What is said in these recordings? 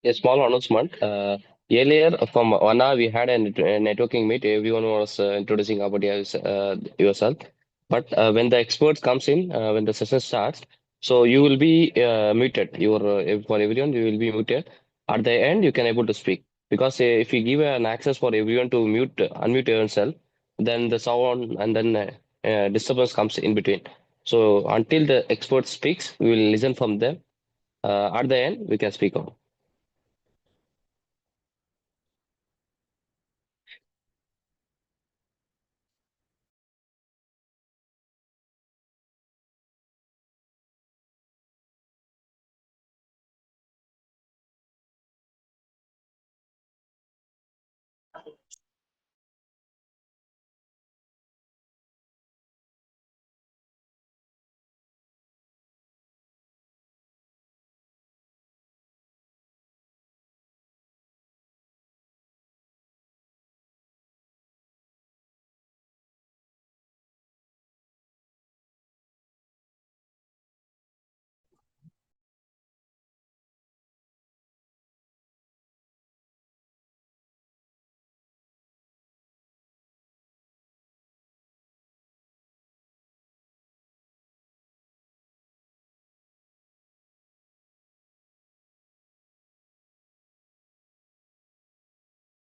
A small announcement. Earlier, from 1 hour, we had a networking meet. Everyone was introducing about yourself. But when the experts comes in, when the session starts, so you will be muted. For everyone, you will be muted. At the end, you can able to speak because if you give an access for everyone to unmute yourself, then the sound and then disturbance comes in between. So until the expert speaks, we will listen from them. At the end, we can speak on.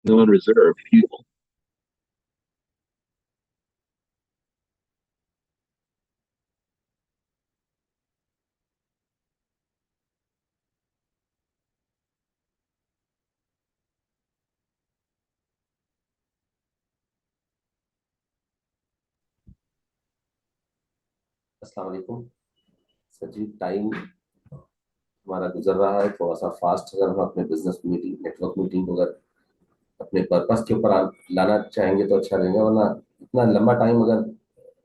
Non-reserve fuel. अस्सलाम वालेकुम sir जी। Time हमारा गुजर रहा है थोड़ा सा fast. अगर हम अपने बिजनेस मीटिंग नेटवर्क मीटिंग को अगर अपने पर्पस के ऊपर लाना चाहेंगे तो अच्छा रहेगा, वरना इतना लंबा टाइम अगर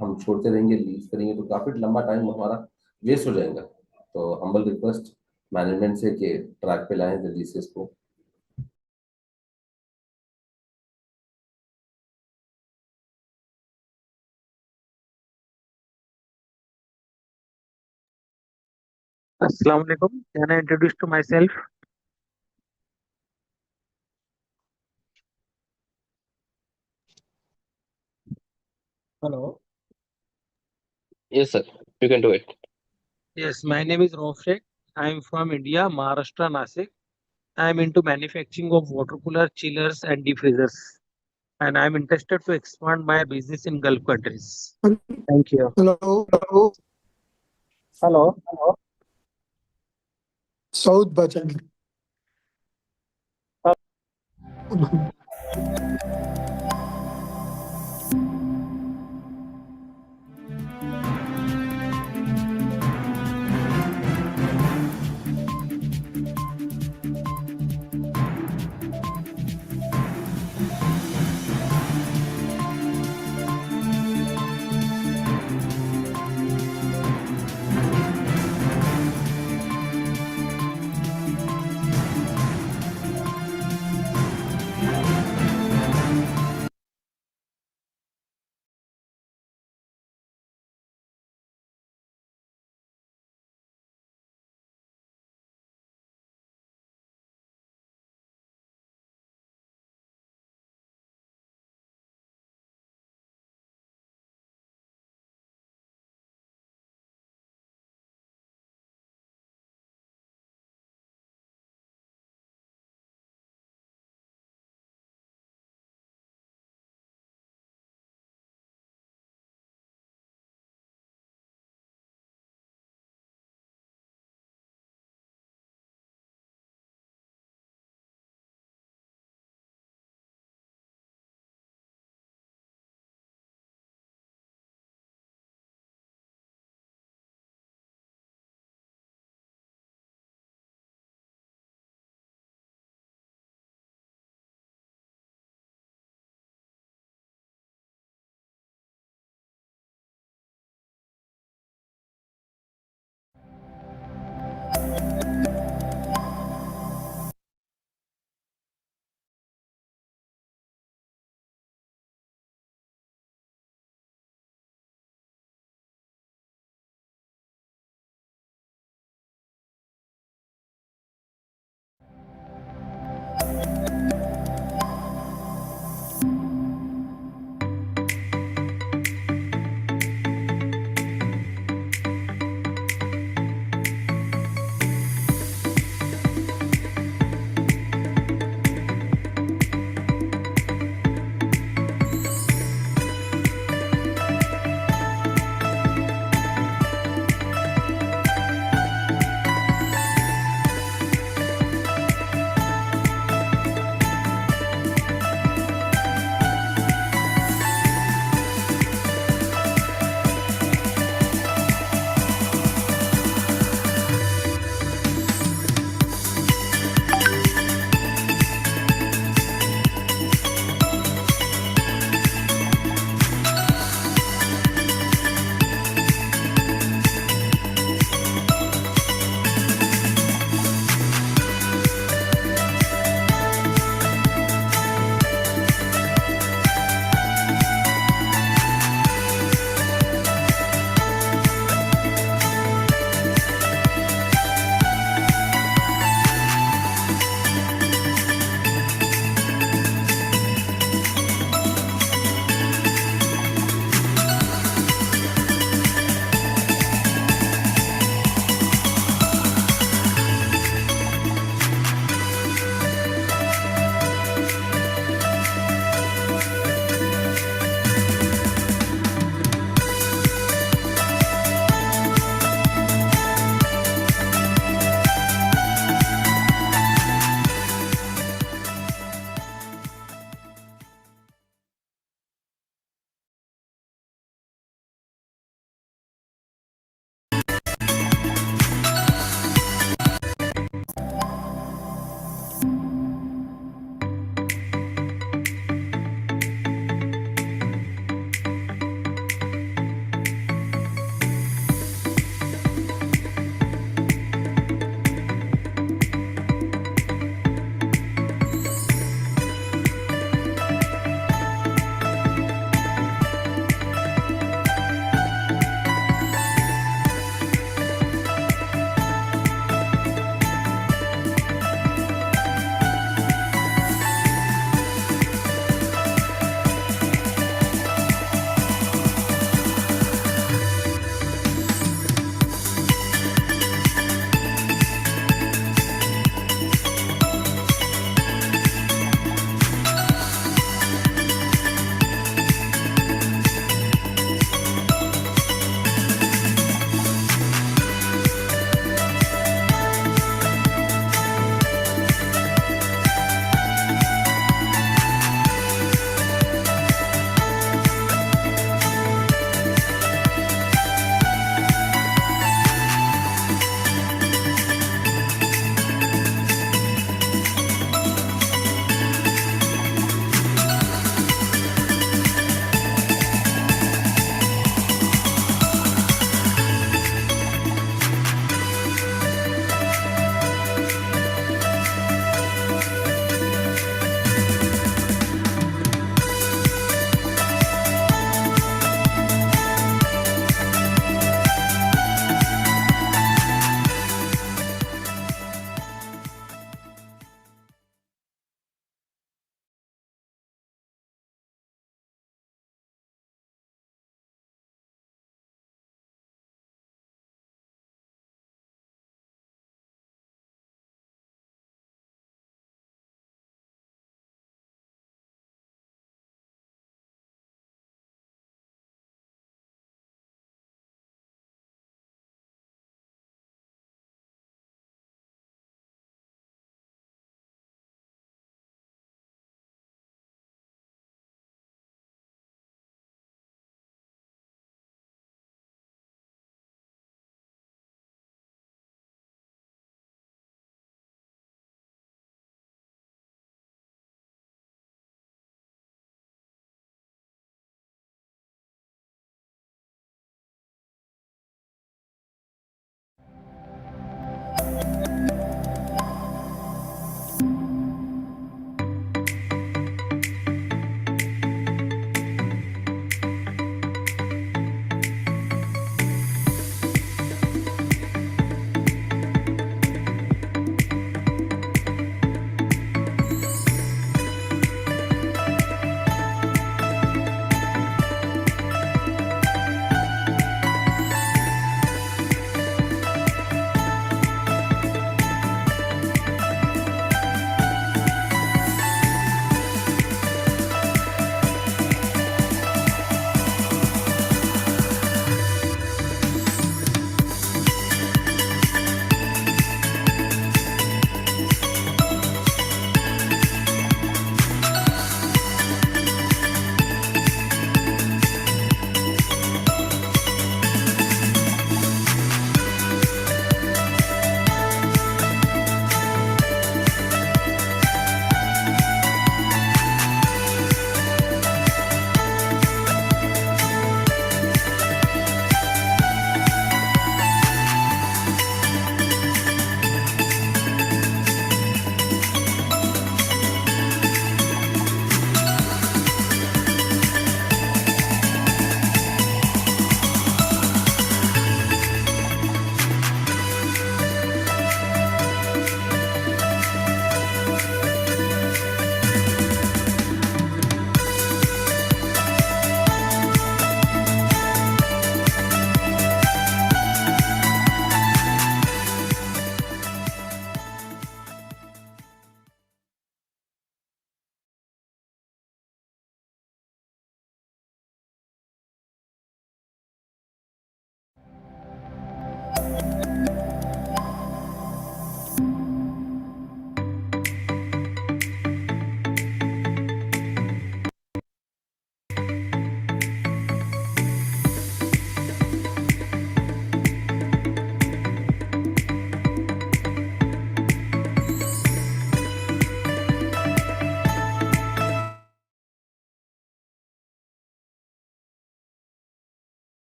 हम छोड़ते रहेंगे लीज करेंगे तो काफी लंबा टाइम हमारा वेस्ट हो जाएगा। तो हम्बल रिक्वेस्ट मैनेजमेंट से कि ट्रैक पे लाएं जल्दी से इसको। Assalamu alaikum. Can I introduce to myself? Hello. Yes, sir. You can do it. Yes, my name is Rauf Sheikh. I am from India, Maharashtra, Nasik. I am into manufacturing of water cooler, chillers, and deep freezers. And I am interested to expand my business in Gulf countries. Thank you. Hello. Hello. South Bachang.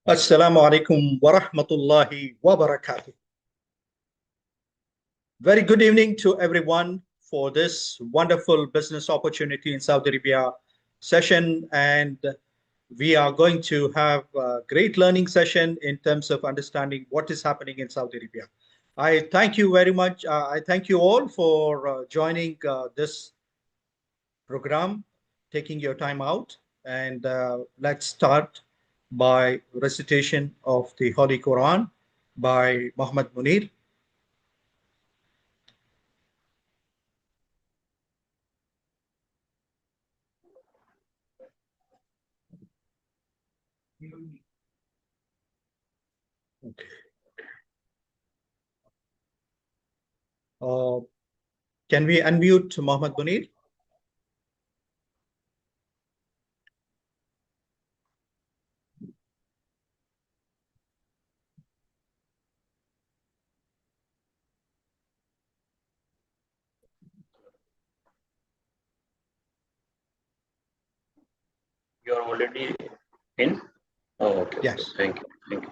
Assalamu alaikum wa rahmatullahi wa barakatuh. Very good evening to everyone for this wonderful business opportunity in Saudi Arabia session. And we are going to have a great learning session in terms of understanding what is happening in Saudi Arabia. I thank you very much. I thank you all for joining this program, taking your time out. And let's start by recitation of the Holy Quran by Muhammad Munir. Okay. Can we unmute Muhammad Munir? You are already in? Oh, okay. Yes. Okay. Thank you. Thank you.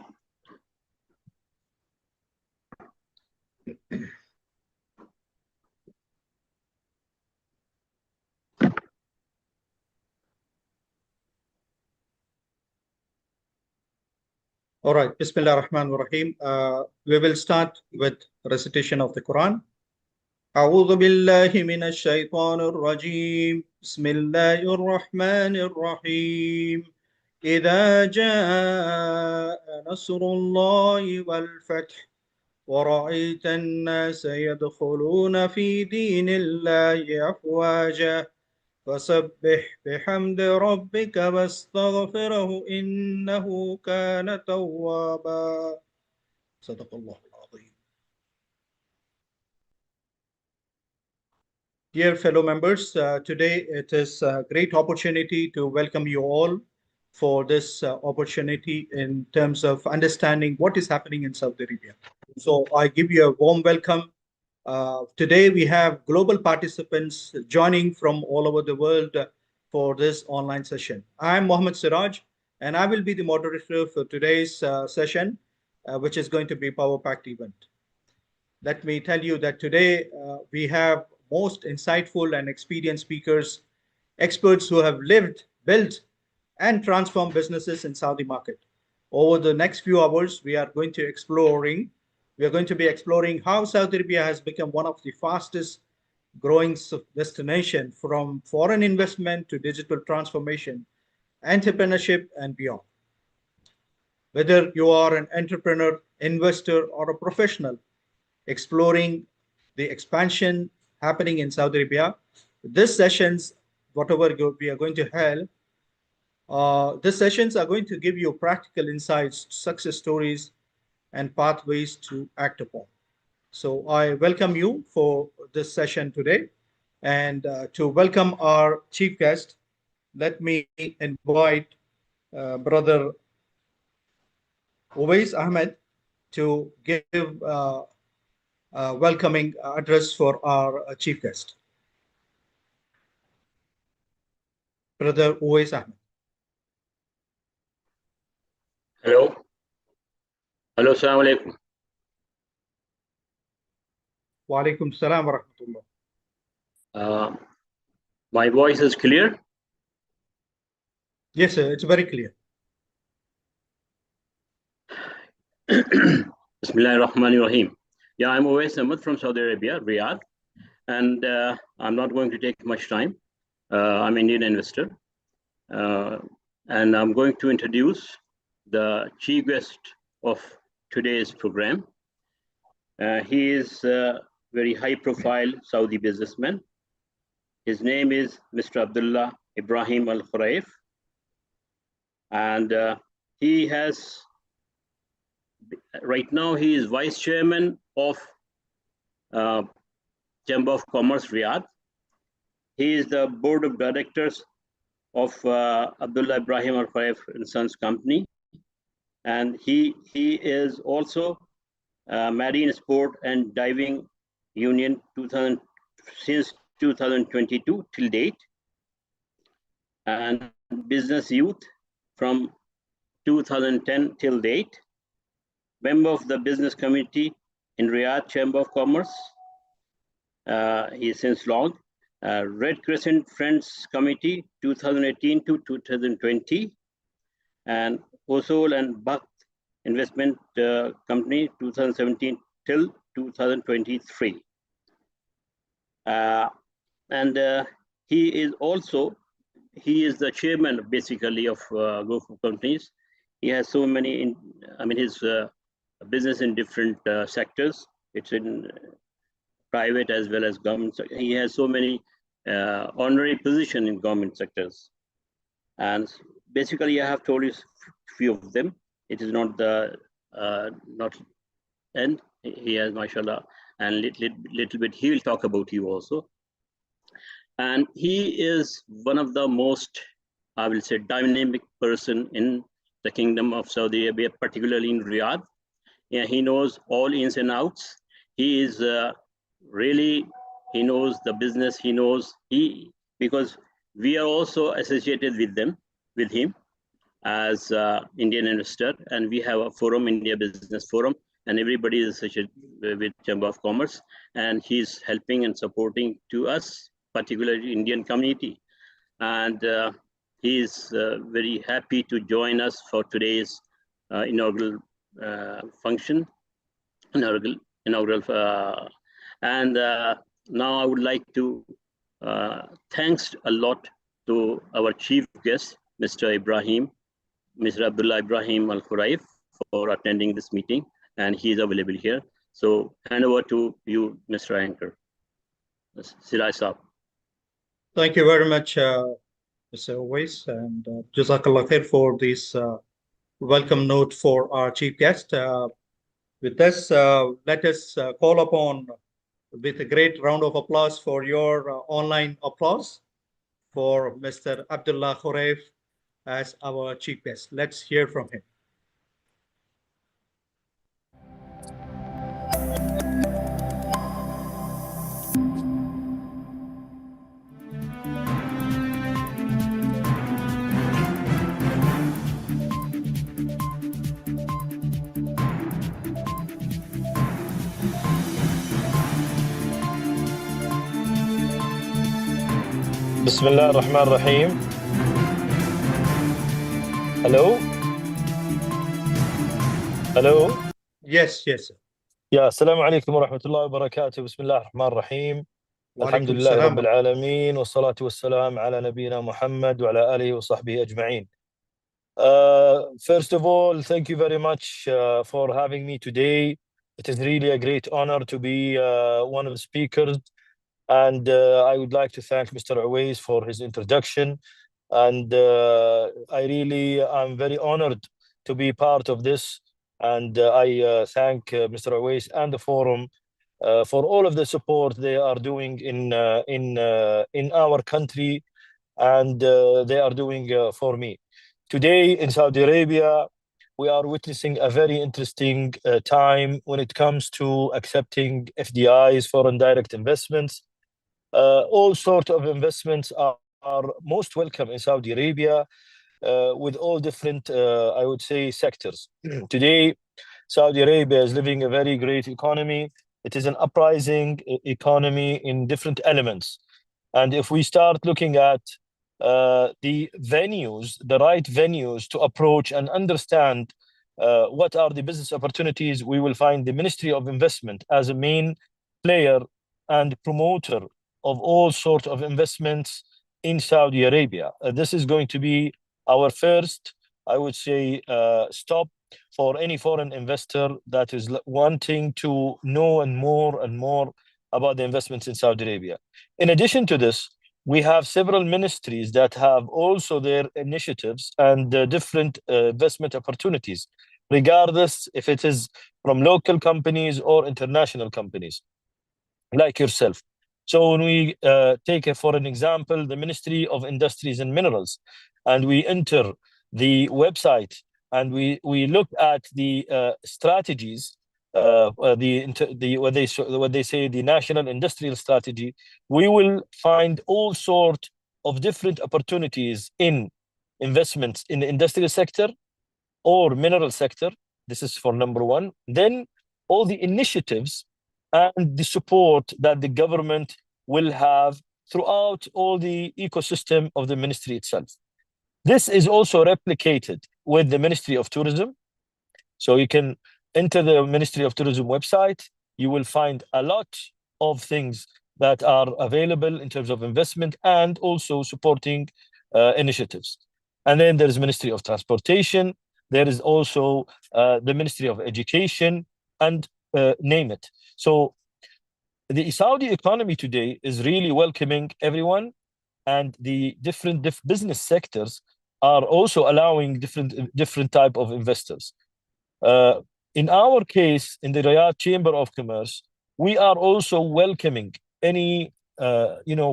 All right. Bismillah ar-Rahman ar-Rahim. We will start with recitation of the Quran. أعوذ بالله من الشيطان الرجيم بسم الله الرحمن الرحيم إذا جاء نصر الله والفتح ورأيت الناس يدخلون في دين الله أفواجا فسبح بحمد ربك واستغفره إنه كان توابا صدق الله العظيم. Dear fellow members, today it is a great opportunity to welcome you all for this opportunity in terms of understanding what is happening in Saudi Arabia. So I give you a warm welcome. Today we have global participants joining from all over the world for this online session. I'm Mohammed Siraj, and I will be the moderator for today's session, which is going to be Power Packed event. Let me tell you that today we have most insightful and experienced speakers, experts who have lived, built, and transformed businesses in Saudi market. Over the next few hours, we are going to be exploring how Saudi Arabia has become one of the fastest growing destination from foreign investment to digital transformation, entrepreneurship, and beyond. Whether you are an entrepreneur, investor, or a professional, exploring the expansion happening in Saudi Arabia. These sessions, whatever we are going to have, these sessions are going to give you practical insights, success stories, and pathways to act upon. So I welcome you for this session today. And to welcome our chief guest, let me invite Brother Uwais Ahmed to give welcoming address for our chief guest. Brother Uwais Ahmed. Hello. Hello. Assalamu alaikum. Wa alaikum salam wa rahmatullah. My voice is clear? Yes, sir. It's very clear. Bismillah ar-Rahman ar-Rahim. Yeah, I'm Uwais Ahmed from Saudi Arabia, Riyadh. And I'm not going to take much time. I'm an Indian investor. And I'm going to introduce the chief guest of today's program. He is a very high-profile Saudi businessman. His name is Mr. Abdullah Ibrahim Al Khuraif. And he has, right now, he is vice chairman of Chamber of Commerce, Riyadh. He is the board of directors of Abdullah Ibrahim Al Khuraif and Sons Company. And he is also Marine Sport and Diving Union since 2022 till date, and Business Youth from 2010 till date. Member of the Business Committee in Riyadh Chamber of Commerce. He is since long. Red Crescent Friends Committee 2018 to 2020. And Usul and Bakht Investment Company 2017 till 2023. He is the chairman basically of a group of companies. He has so many, his business in different sectors. It's in private as well as government. He has so many honorary positions in government sectors. And basically, I have told you few of them. It is not the not end. He has, mashallah, and little bit he will talk about you also. And he is one of the most, I will say, dynamic person in the Kingdom of Saudi Arabia, particularly in Riyadh. Yeah, he knows all ins and outs. He is really, he knows the business. He knows because we are also associated with him as Indian investor, and we have a forum, India Business Forum, and everybody is associated with Chamber of Commerce, and he's helping and supporting to us, particularly Indian community. And he is very happy to join us for today's inaugural function, inaugural. And now I would like to thanks a lot to our chief guest, Mr. Abdullah Ibrahim Al Khuraif, for attending this meeting, and he is available here. So hand over to you, Mr. Anchor. Sirai Saab. Thank you very much, Mr. Owais, and Jazakallah khair for this welcome note for our chief guest. With this, let us call upon with a great round of applause for your online applause for Mr. Abdullah Khuraif as our chief guest. Let's hear from him. Bismillah ar-Rahman ar-Rahim. Hello? Hello? Yes, yes. Yeah, assalamu alaikum wa rahmatullahi wa barakatuh. Bismillah ar-Rahman ar-Rahim. Wa alaikum Alhamdulillah salam. Rabbil Alameen. Wa salatu wa salam ala nabina Muhammad wa ala alihi wa sahbihi ajma'een. First of all, thank you very much for having me today. It is really a great honor to be one of the speakers. And I would like to thank Mr. Owais for his introduction. And I'm very honored to be part of this. And I thank Mr. Owais and the forum for all of the support they are doing in our country, and they are doing for me. Today in Saudi Arabia, we are witnessing a very interesting time when it comes to accepting FDIs, foreign direct investments. All sorts of investments are most welcome in Saudi Arabia with all different, I would say, sectors. Today, Saudi Arabia is living a very great economy. It is an uprising economy in different elements. And if we start looking at the right venues to approach and understand what are the business opportunities, we will find the Ministry of Investment as a main player and promoter of all sorts of investments in Saudi Arabia. This is going to be our first, I would say, stop for any foreign investor that is wanting to know more and more about the investments in Saudi Arabia. In addition to this, we have several ministries that have also their initiatives and different investment opportunities, regardless if it is from local companies or international companies, like yourself. So when we take for an example, the Ministry of Industries and Minerals, and we enter the website and we look at the strategies, what they say, the National Industrial Strategy, we will find all sorts of different opportunities in investments in the industrial sector, or mineral sector. This is for number one. Then all the initiatives and the support that the government will have throughout all the ecosystem of the ministry itself. This is also replicated with the Ministry of Tourism. So you can enter the Ministry of Tourism website. You will find a lot of things that are available in terms of investment and also supporting initiatives. And then there is Ministry of Transportation. There is also the Ministry of Education, and name it. So the Saudi economy today is really welcoming everyone, and the different business sectors are also allowing different type of investors. In our case, in the Riyadh Chamber of Commerce, we are also welcoming any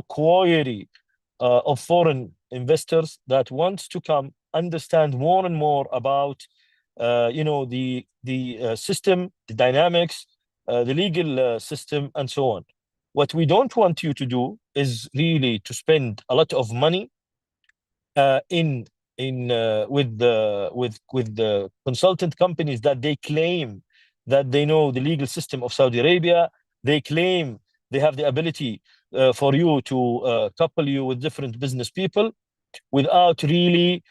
query of foreign investors that wants to come understand more and more about the system, the dynamics, the legal system, and so on. What we don't want you to do is really to spend a lot of money with the consultant companies that they claim that they know the legal system of Saudi Arabia. They claim they have the ability for you to couple you with different business people without really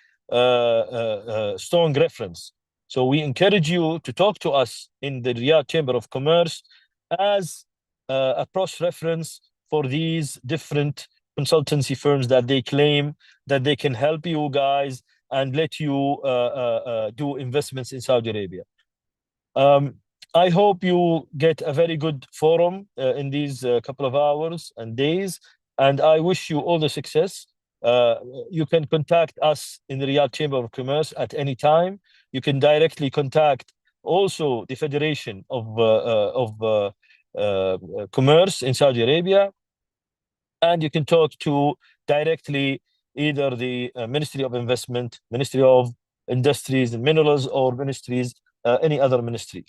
strong reference. So we encourage you to talk to us in the Riyadh Chamber of Commerce as a cross-reference for these different consultancy firms that they claim that they can help you guys and let you do investments in Saudi Arabia. I hope you get a very good forum in these couple of hours and days, and I wish you all the success. You can contact us in the Riyadh Chamber of Commerce at any time. You can directly contact also the Federation of Commerce in Saudi Arabia, and you can talk to directly either the Ministry of Investment, Ministry of Industries and Minerals, or any other ministry.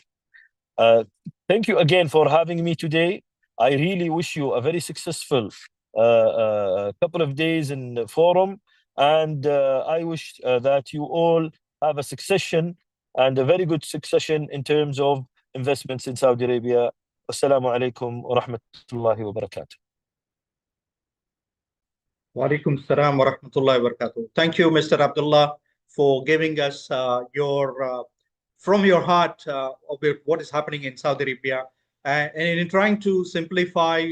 Thank you again for having me today. I really wish you a very successful couple of days in the forum, and I wish that you all have a succession, and a very good succession in terms of investments in Saudi Arabia. Assalamu alaikum wa rahmatullahi wa barakatuh. Wa alaikum salam wa rahmatullahi wa barakatuh. Thank you, Mr. Abdullah, for giving us from your heart about what is happening in Saudi Arabia, and in trying to simplify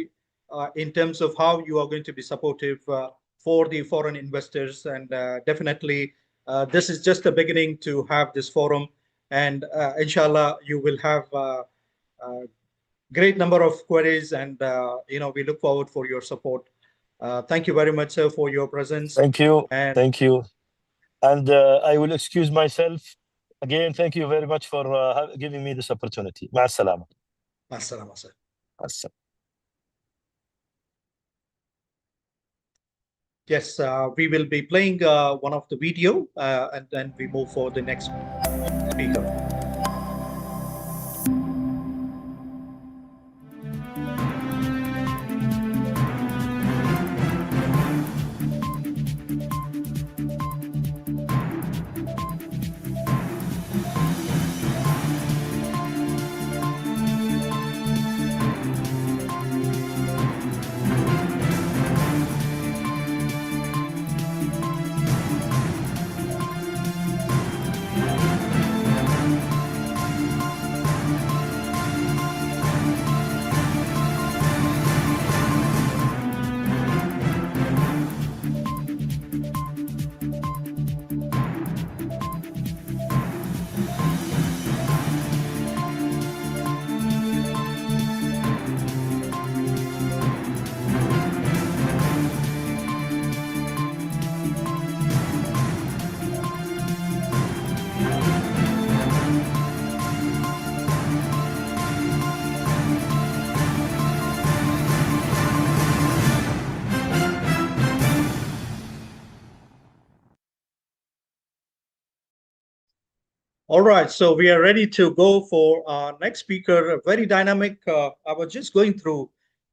in terms of how you are going to be supportive for the foreign investors. And definitely, this is just the beginning to have this forum. And inshallah, you will have a great number of queries, and we look forward for your support. Thank you very much, sir, for your presence. Thank you. And thank you. And I will excuse myself. Again, thank you very much for giving me this opportunity. Ma salama. Ma salama, sir. Yes, we will be playing one of the video, and then we move for the next speaker. All right, so we are ready to go for our next speaker, a very dynamic. I was just going through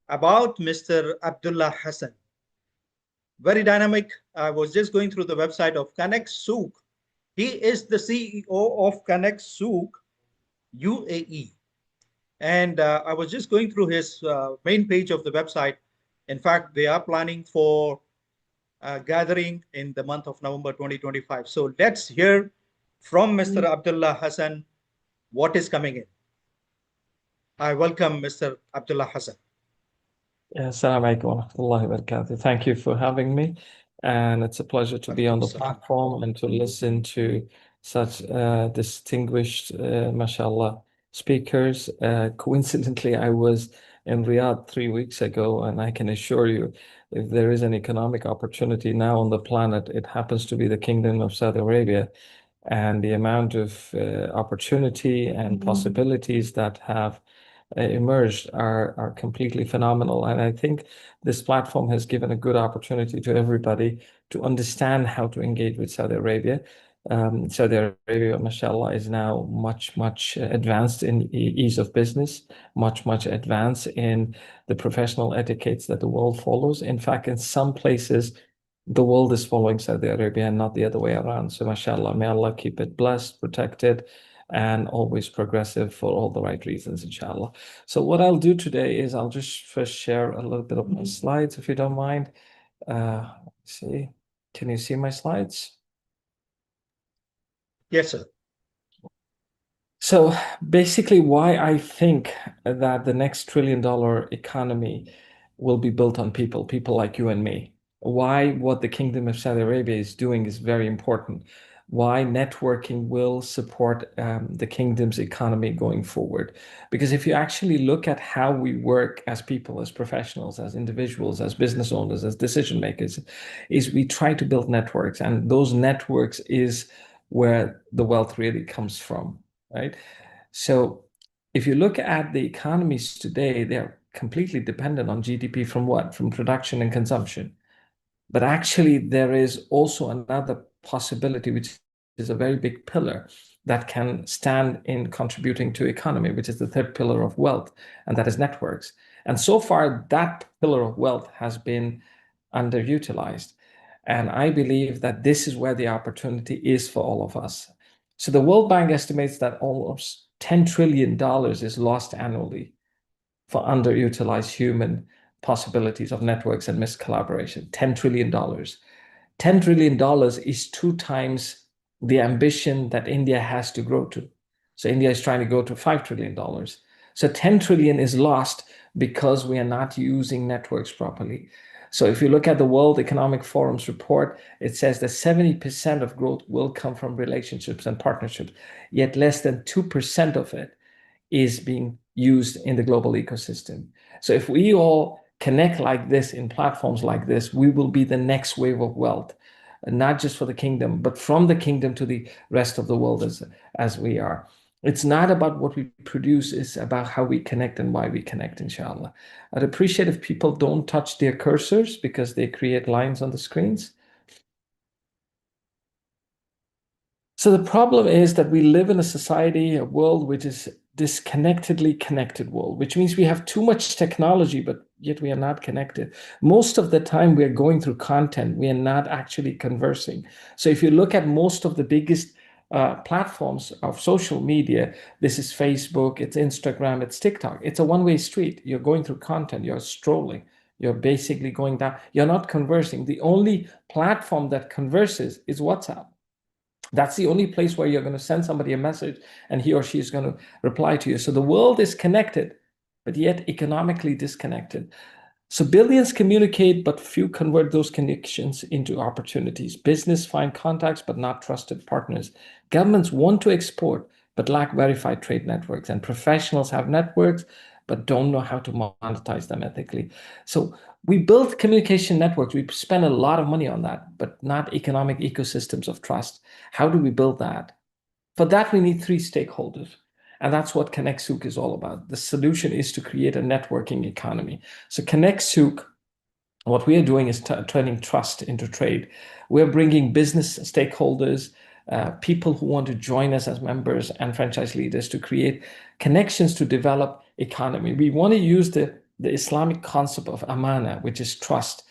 about Mr. Abdullah Hassan. Very dynamic. I was just going through the website of Connect Souk, He is the CEO of Connect Souk UAE. And I was just going through his main page of the website. In fact, they are planning for gathering in the month of November 2025. So let's hear from Mr. Abdullah Hassan what is coming in. I welcome Mr. Abdullah Hassan. Assalamu alaikum wa rahmatullahi wa barakatuh. Thank you for having me. And it's a pleasure to be on the platform and to listen to such distinguished, mashallah, speakers. Coincidentally, I was in Riyadh 3 weeks ago, and I can assure you, if there is an economic opportunity now on the planet, it happens to be the Kingdom of Saudi Arabia. And the amount of opportunity and possibilities that have emerged are completely phenomenal. And I think this platform has given a good opportunity to everybody to understand how to engage with Saudi Arabia. Saudi Arabia, mashallah, is now much advanced in ease of business, much advanced in the professional etiquettes that the world follows. In fact, in some places, the world is following Saudi Arabia and not the other way around. So mashallah, may Allah keep it blessed, protected, and always progressive for all the right reasons, inshallah. So what I'll do today is I'll just first share a little bit of my slides, if you don't mind. Let's see, can you see my slides? Yes, sir. So basically why I think that the next $1 trillion economy will be built on people like you and me. Why what the Kingdom of Saudi Arabia is doing is very important. Why networking will support the kingdom's economy going forward. Because if you actually look at how we work as people, as professionals, as individuals, as business owners, as decision makers, is we try to build networks, and those networks is where the wealth really comes from, right? So if you look at the economies today, they're completely dependent on GDP from what? From production and consumption. But actually, there is also another possibility, which is a very big pillar that can stand in contributing to economy, which is the third pillar of wealth, and that is networks. And so far, that pillar of wealth has been underutilized. And I believe that this is where the opportunity is for all of us. So the World Bank estimates that almost $10 trillion is lost annually for underutilized human possibilities of networks and collaboration. $10 trillion. $10 trillion is 2 times the ambition that India has to grow to. So India is trying to go to $5 trillion. So 10 trillion is lost because we are not using networks properly. So if you look at the World Economic Forum's report, it says that 70% of growth will come from relationships and partnerships, yet less than 2% of it is being used in the global ecosystem. So if we all connect like this in platforms like this, we will be the next wave of wealth, not just for the kingdom, but from the kingdom to the rest of the world as we are. It's not about what we produce, it's about how we connect and why we connect, inshallah. I'd appreciate if people don't touch their cursors because they create lines on the screens. So the problem is that we live in a society, a world which is disconnectedly connected world, which means we have too much technology, but yet we are not connected. Most of the time we are going through content, we are not actually conversing. So if you look at most of the biggest platforms of social media, this is Facebook, it's Instagram, it's TikTok. It's a one-way street. You're going through content, you're strolling, you're basically going down, you're not conversing. The only platform that converses is WhatsApp. That's the only place where you're going to send somebody a message and he or she is going to reply to you. So the world is connected, but yet economically disconnected. So billions communicate, but few convert those connections into opportunities. Business find contacts, but not trusted partners. Governments want to export, but lack verified trade networks. And professionals have networks, but don't know how to monetize them ethically. So we build communication networks. We spend a lot of money on that, but not economic ecosystems of trust. How do we build that? For that, we need 3 stakeholders. And that's what Connect Souk is all about. The solution is to create a networking economy. So Connect Souk, what we are doing is turning trust into trade. We're bringing business stakeholders, people who want to join us as members and franchise leaders to create connections to develop economy. We want to use the Islamic concept of amana, which is trust.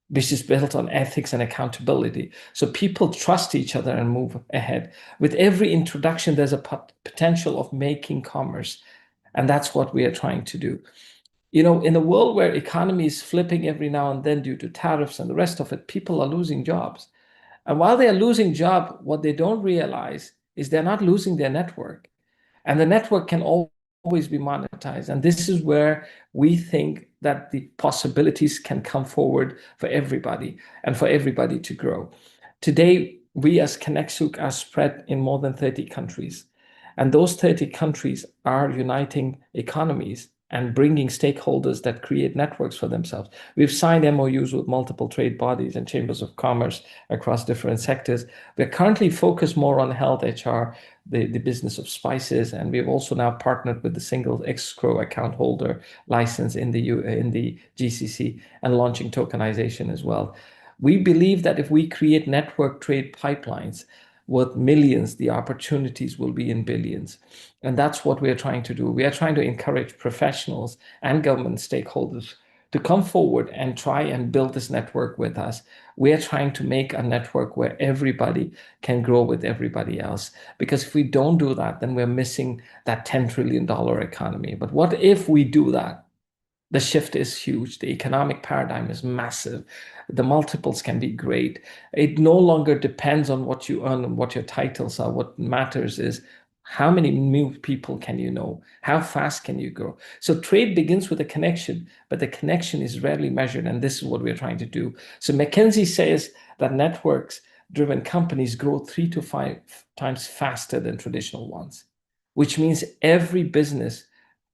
which is built on ethics and accountability. So people trust each other and move ahead. With every introduction, there's a potential of making commerce. And that's what we are trying to do. You know, in a world where economy is flipping every now and then due to tariffs and the rest of it, people are losing jobs. And while they are losing job, what they don't realize is they're not losing their network. And the network can always be monetized. And this is where we think that the possibilities can come forward for everybody and for everybody to grow. Today, we as Connexuk are spread in more than 30 countries. And those 30 countries are uniting economies and bringing stakeholders that create networks for themselves. We've signed MOUs with multiple trade bodies and chambers of commerce across different sectors. We're currently focused more on health, HR, the business of spices, and we've also now partnered with the single escrow account holder license in the GCC and launching tokenization as well. We believe that if we create network trade pipelines worth millions, the opportunities will be in billions. And that's what we are trying to do. We are trying to encourage professionals and government stakeholders to come forward and try and build this network with us. We are trying to make a network where everybody can grow with everybody else. Because if we don't do that, then we're missing that $10 trillion economy. But what if we do that? The shift is huge. The economic paradigm is massive. The multiples can be great. It no longer depends on what you earn and what your titles are. What matters is how many new people can you know? How fast can you grow? So trade begins with a connection, but the connection is rarely measured, and this is what we're trying to do. So McKinsey says that networks-driven companies grow 3 to 5 times faster than traditional ones, which means every business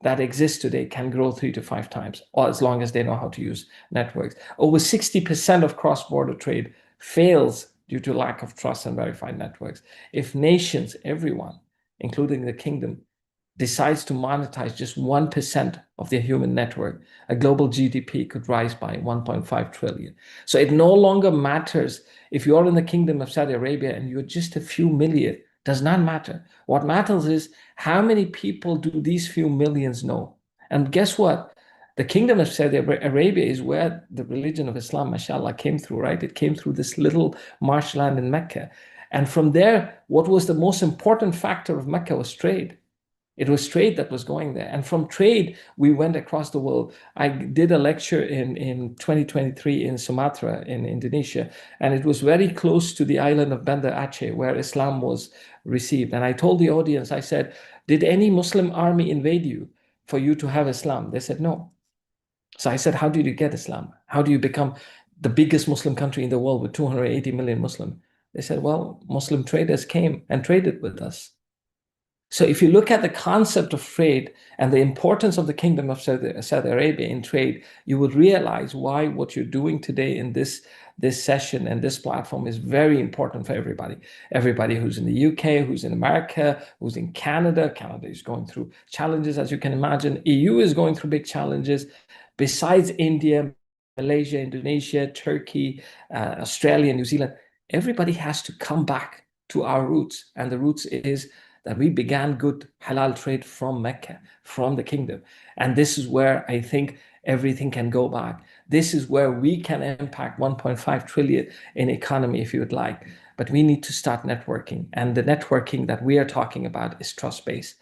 that exists today can grow 3 to 5 times, or as long as they know how to use networks. Over 60% of cross-border trade fails due to lack of trust and verified networks. If nations, everyone, including the kingdom, decides to monetize just 1% of their human network, a global GDP could rise by 1.5 trillion. So it no longer matters if you're in the Kingdom of Saudi Arabia and you're just a few million. Does not matter. What matters is how many people do these few millions know? And guess what? The Kingdom of Saudi Arabia is where the religion of Islam, mashallah, came through, right? It came through this little marshland in Mecca. And from there, what was the most important factor of Mecca was trade. It was trade that was going there. And from trade, we went across the world. I did a lecture in 2023 in Sumatra in Indonesia, and it was very close to the island of Banda Aceh where Islam was received. And I told the audience, I said, did any Muslim army invade you for you to have Islam? They said, no. So I said, how did you get Islam? How do you become the biggest Muslim country in the world with 280 million Muslims? They said, well, Muslim traders came and traded with us. So if you look at the concept of trade and the importance of the Kingdom of Saudi Arabia in trade, you would realize why what you're doing today in this session and this platform is very important for everybody. Everybody who's in the UK, who's in America, who's in Canada. Canada is going through challenges, as you can imagine. EU is going through big challenges. Besides India, Malaysia, Indonesia, Turkey, Australia, New Zealand, everybody has to come back to our roots. And the roots is that we began good halal trade from Mecca, from the kingdom. And this is where I think everything can go back. This is where we can impact 1.5 trillion in economy, if you would like. But we need to start networking. And the networking that we are talking about is trust-based.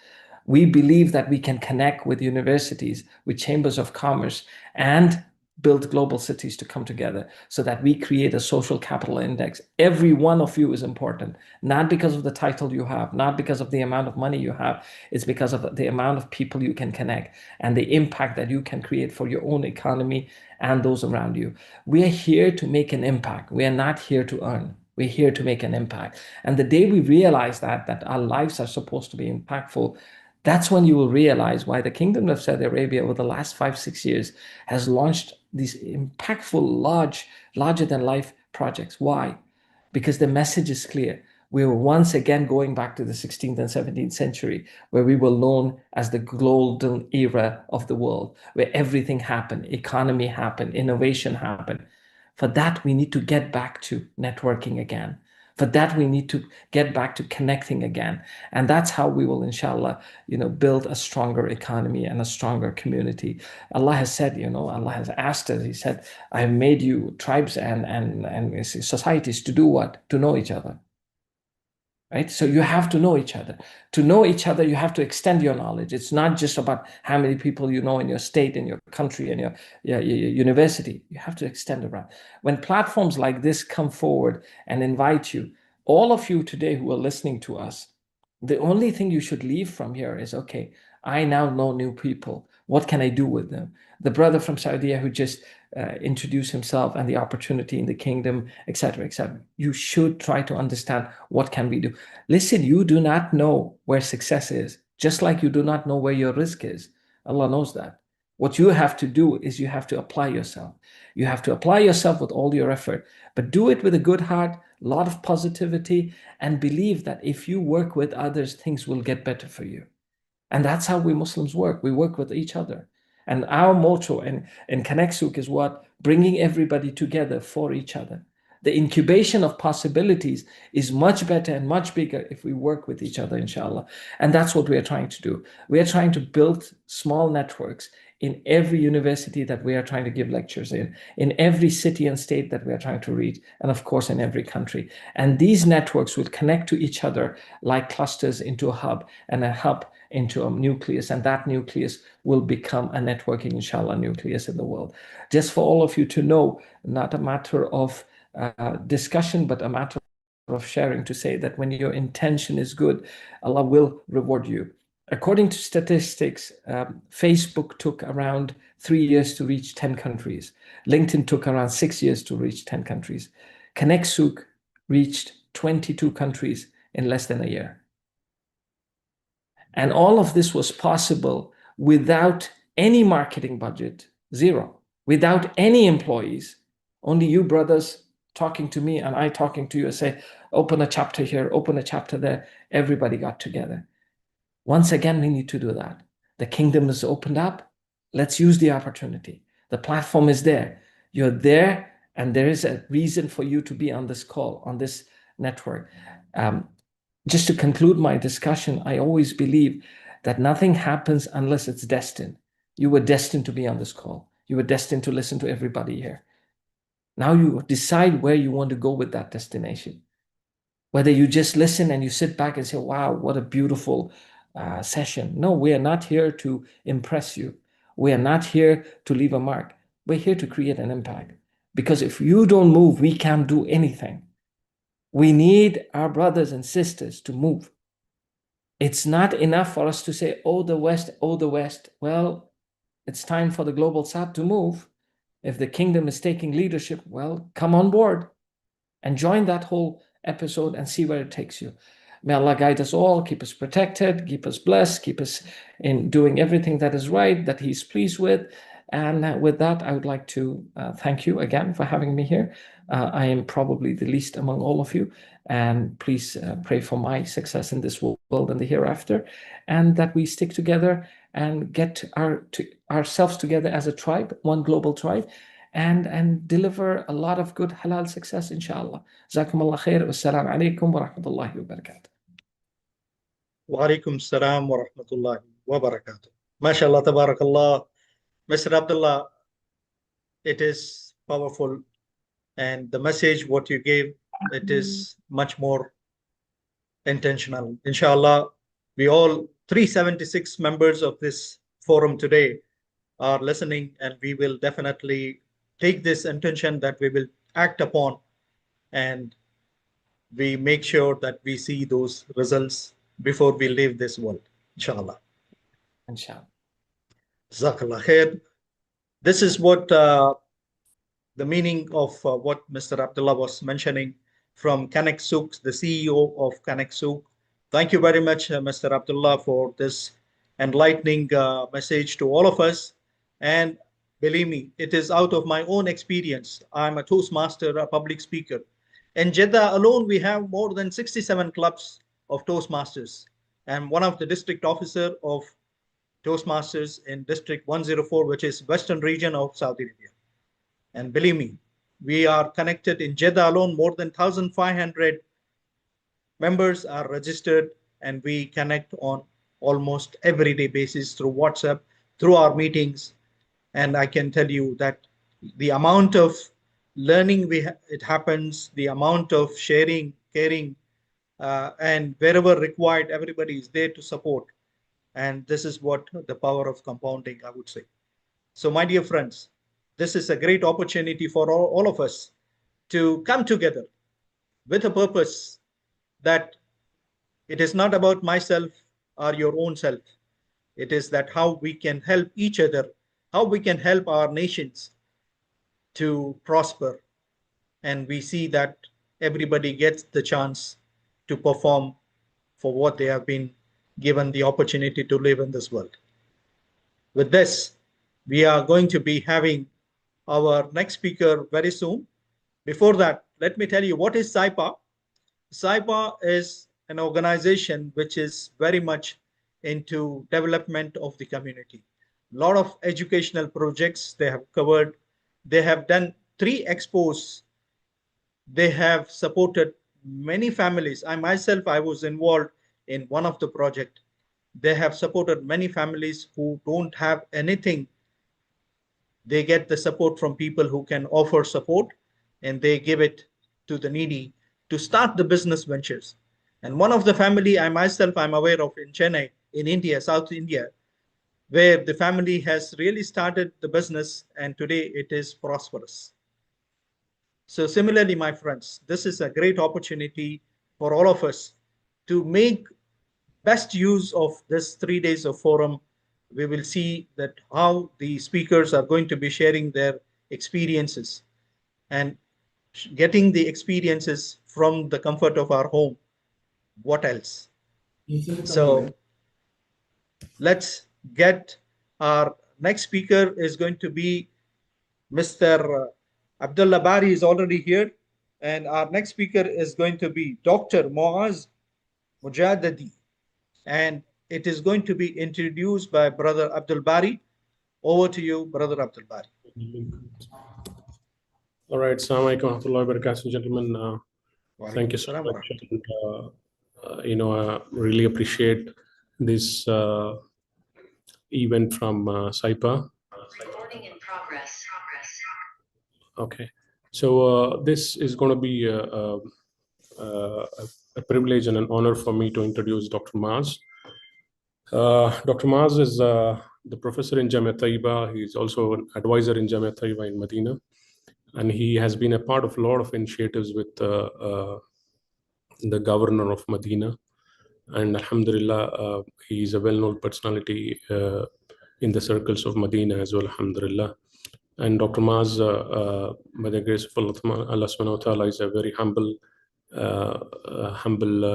We believe that we can connect with universities, with chambers of commerce, and build global cities to come together so that we create a social capital index. Every one of you is important, not because of the title you have, not because of the amount of money you have. It's because of the amount of people you can connect and the impact that you can create for your own economy and those around you. We are here to make an impact. We are not here to earn. We're here to make an impact. And the day we realize that our lives are supposed to be impactful, that's when you will realize why the Kingdom of Saudi Arabia over the last 5-6 years has launched these impactful, larger than life projects. Why? Because the message is clear. We were once again going back to the 16th and 17th century, where we were known as the golden era of the world, where everything happened, economy happened, innovation happened. For that, we need to get back to networking again. For that, we need to get back to connecting again. And that's how we will, inshallah, build a stronger economy and a stronger community. Allah has said, Allah has asked us, He said, I have made you tribes and societies to do what? To know each other. Right? So you have to know each other. To know each other, you have to extend your knowledge. It's not just about how many people you know in your state, in your country, in your university. You have to extend around. When platforms like this come forward and invite you, all of you today who are listening to us, the only thing you should leave from here is, okay, I now know new people. What can I do with them? The brother from Saudi who just introduced himself and the opportunity in the kingdom, etc., etc. You should try to understand what can we do. Listen, you do not know where success is, just like you do not know where your risk is. Allah knows that. What you have to do is you have to apply yourself. You have to apply yourself with all your effort, but do it with a good heart, a lot of positivity, and believe that if you work with others, things will get better for you. And that's how we Muslims work. We work with each other. And our motto in Connect is what? Bringing everybody together for each other. The incubation of possibilities is much better and much bigger if we work with each other, inshallah. And that's what we are trying to do. We are trying to build small networks in every university that we are trying to give lectures in every city and state that we are trying to reach, and of course in every country. And these networks will connect to each other like clusters into a hub, and a hub into a nucleus, and that nucleus will become a networking, inshallah, nucleus in the world. Just for all of you to know, not a matter of discussion, but a matter of sharing, to say that when your intention is good, Allah will reward you. According to statistics, Facebook took around 3 years to reach 10 countries. LinkedIn took around 6 years to reach 10 countries. Connect reached 22 countries in less than a year. And all of this was possible without any marketing budget, zero, without any employees, only you brothers talking to me and I talking to you and say, open a chapter here, open a chapter there. Everybody got together. Once again, we need to do that. The kingdom is opened up. Let's use the opportunity. The platform is there. You're there, and there is a reason for you to be on this call, on this network. Just to conclude my discussion, I always believe that nothing happens unless it's destined. You were destined to be on this call. You were destined to listen to everybody here. Now you decide where you want to go with that destination. Whether you just listen and you sit back and say, wow, what a beautiful session. No, we are not here to impress you. We are not here to leave a mark. We're here to create an impact. Because if you don't move, we can't do anything. We need our brothers and sisters to move. It's not enough for us to say, oh, the West, oh, the West. Well, it's time for the global South to move. If the kingdom is taking leadership, well, come on board and join that whole episode and see where it takes you. May Allah guide us all, keep us protected, keep us blessed, keep us in doing everything that is right, that He's pleased with. And with that, I would like to thank you again for having me here. I am probably the least among all of you. And please pray for my success in this world and the hereafter, and that we stick together and get ourselves together as a tribe, one global tribe, and deliver a lot of good halal success, inshallah. Jazakumullah khair. Wassalamu alaikum wa rahmatullahi wa barakatuh. Wa alaikum salam wa rahmatullahi wa barakatuh. MashaAllah, tabarakallah. Mr. Abdullah, it is powerful. And the message, what you gave, it is much more intentional. Inshallah, we all 376 members of this forum today are listening, and we will definitely take this intention that we will act upon, and we make sure that we see those results before we leave this world, inshallah. Inshallah. Jazakallah khair. This is what the meaning of what Mr. Abdullah was mentioning from Connect Souk, the CEO of Connect Souk. Thank you very much, Mr. Abdullah, for this enlightening message to all of us. And believe me, it is out of my own experience. I'm a Toastmaster, a public speaker. In Jeddah alone, we have more than 67 clubs of Toastmasters. I'm one of the district officer of Toastmasters in District 104, which is Western region of Saudi Arabia. And believe me, we are connected in Jeddah alone, more than 1,500 members are registered, and we connect on almost everyday basis through WhatsApp, through our meetings. And I can tell you that the amount of learning it happens, the amount of sharing, caring, and wherever required, everybody is there to support. And this is what the power of compounding, I would say. So, my dear friends, this is a great opportunity for all of us to come together with a purpose that it is not about myself or your own self. It is that how we can help each other, how we can help our nations to prosper. And we see that everybody gets the chance to perform for what they have been given the opportunity to live in this world. With this, we are going to be having our next speaker very soon. Before that, let me tell you what is SYPA. SYPA is an organization which is very much into development of the community. A lot of educational projects they have covered. They have done 3 expos. They have supported many families. I myself, I was involved in one of the project. They have supported many families who don't have anything. They get the support from people who can offer support, and they give it to the needy to start the business ventures. And one of the family I myself I'm aware of in Chennai, in India, South India, where the family has really started the business, and today it is prosperous. So similarly, my friends, this is a great opportunity for all of us to make best use of this 3 days of forum. We will see that how the speakers are going to be sharing their experiences and getting the experiences from the comfort of our home. What else? So let's get our next speaker is going to be Mr. Abdullah Bari is already here. And our next speaker is going to be Dr. Muaz Mujadadi. And it is going to be introduced by Brother Abdul Bari. Over to you, Brother Abdul Bari. All right. Assalamu alaikum wa rahmatullahi wa barakatuh, gentlemen. Thank you so much. I really appreciate this event from SYPA. Recording in progress. Okay. So this is going to be a privilege and an honor for me to introduce Dr. Maaz. Dr. Maaz is the professor in Jamia Taiba. He's also an advisor in Jamia Taiba in Medina. And he has been a part of a lot of initiatives with the governor of Medina. And Alhamdulillah, he is a well-known personality in the circles of Medina as well, Alhamdulillah. And Dr. Maaz, by the grace of Allah subhanahu wa ta'ala, is a very humble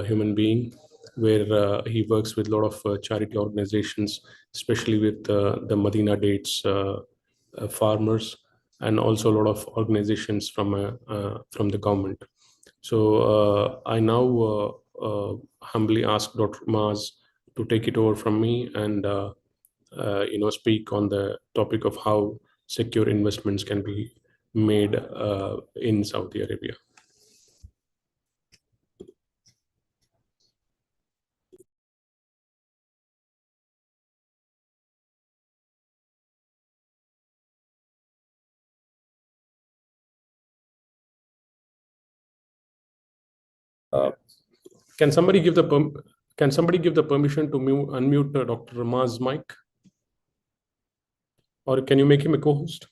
human being, where he works with a lot of charity organizations, especially with the Medina dates farmers, and also a lot of organizations from the government. So I now humbly ask Dr. Maaz to take it over from me and speak on the topic of how secure investments can be made in Saudi Arabia. Can somebody give the permission to unmute Dr. Maaz's mic? Or can you make him a co-host?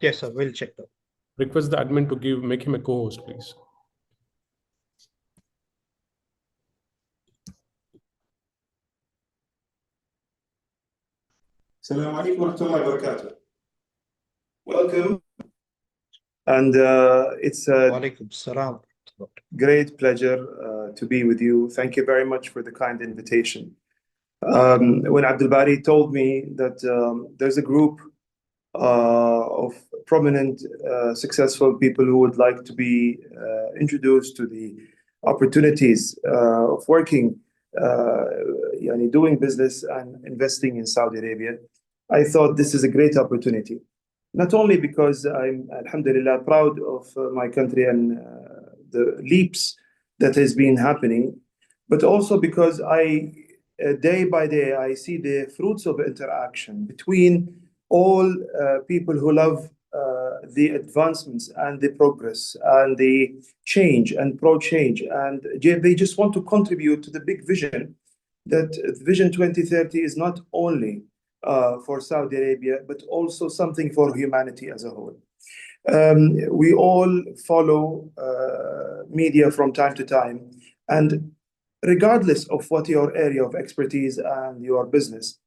Yes, sir. We'll check that. Request the admin to make him a co-host, please. Assalamu alaikum wa rahmatullahi wa barakatuh. Welcome. And it's a great pleasure to be with you. Thank you very much for the kind invitation. When Abdul Bari told me that there's a group of prominent, successful people who would like to be introduced to the opportunities of working, doing business and investing in Saudi Arabia, I thought this is a great opportunity. not only because I'm, alhamdulillah, proud of my country and the leaps that has been happening, but also because day by day, I see the fruits of interaction between all people who love the advancements and the progress and the change and pro-change, and they just want to contribute to the big vision that Vision 2030 is not only for Saudi Arabia, but also something for humanity as a whole. We all follow media from time to time, and regardless of what your area of expertise and your business,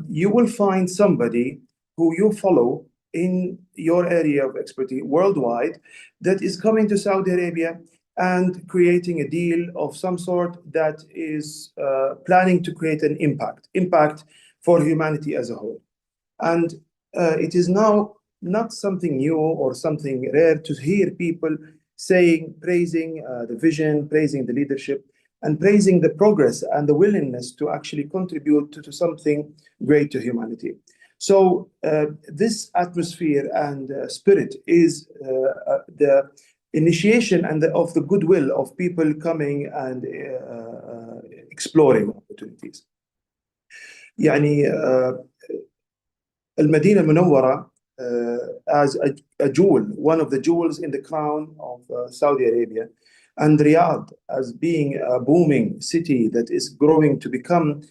you will find somebody who you follow in your area of expertise worldwide that is coming to Saudi Arabia and creating a deal of some sort that is planning to create an impact for humanity as a whole. And it is now not something new or something rare to hear people saying, praising the vision, praising the leadership, and praising the progress and the willingness to actually contribute to something great to humanity. So this atmosphere and spirit is the initiation and of the goodwill of people coming and exploring opportunities. يعني المدينة المنورة as a jewel, one of the jewels in the crown of Saudi Arabia, and Riyadh as being a booming city that is growing to become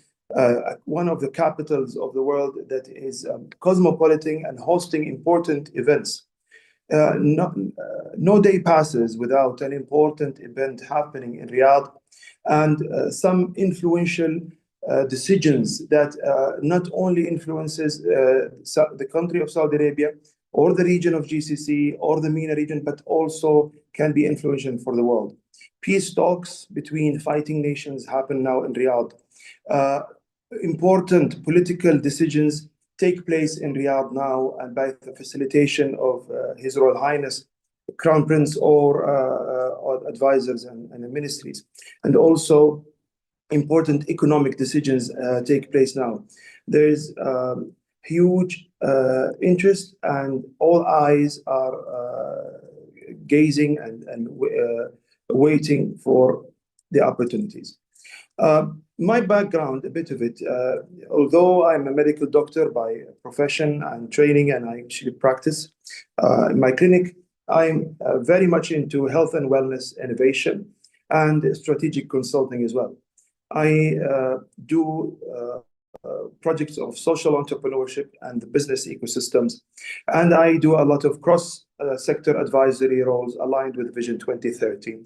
one of the capitals of the world that is cosmopolitan and hosting important events. No day passes without an important event happening in Riyadh, and some influential decisions that not only influences the country of Saudi Arabia or the region of GCC or the MENA region, but also can be influential for the world. Peace talks between fighting nations happen now in Riyadh. Important political decisions take place in Riyadh now, and by the facilitation of His Royal Highness, Crown Prince, or advisors and ministries. And also important economic decisions take place now. There is huge interest, and all eyes are gazing and waiting for the opportunities. My background, a bit of it, although I'm a medical doctor by profession and training, and I actually practice in my clinic, I'm very much into health and wellness innovation and strategic consulting as well. I do projects of social entrepreneurship and business ecosystems, and I do a lot of cross-sector advisory roles aligned with Vision 2030,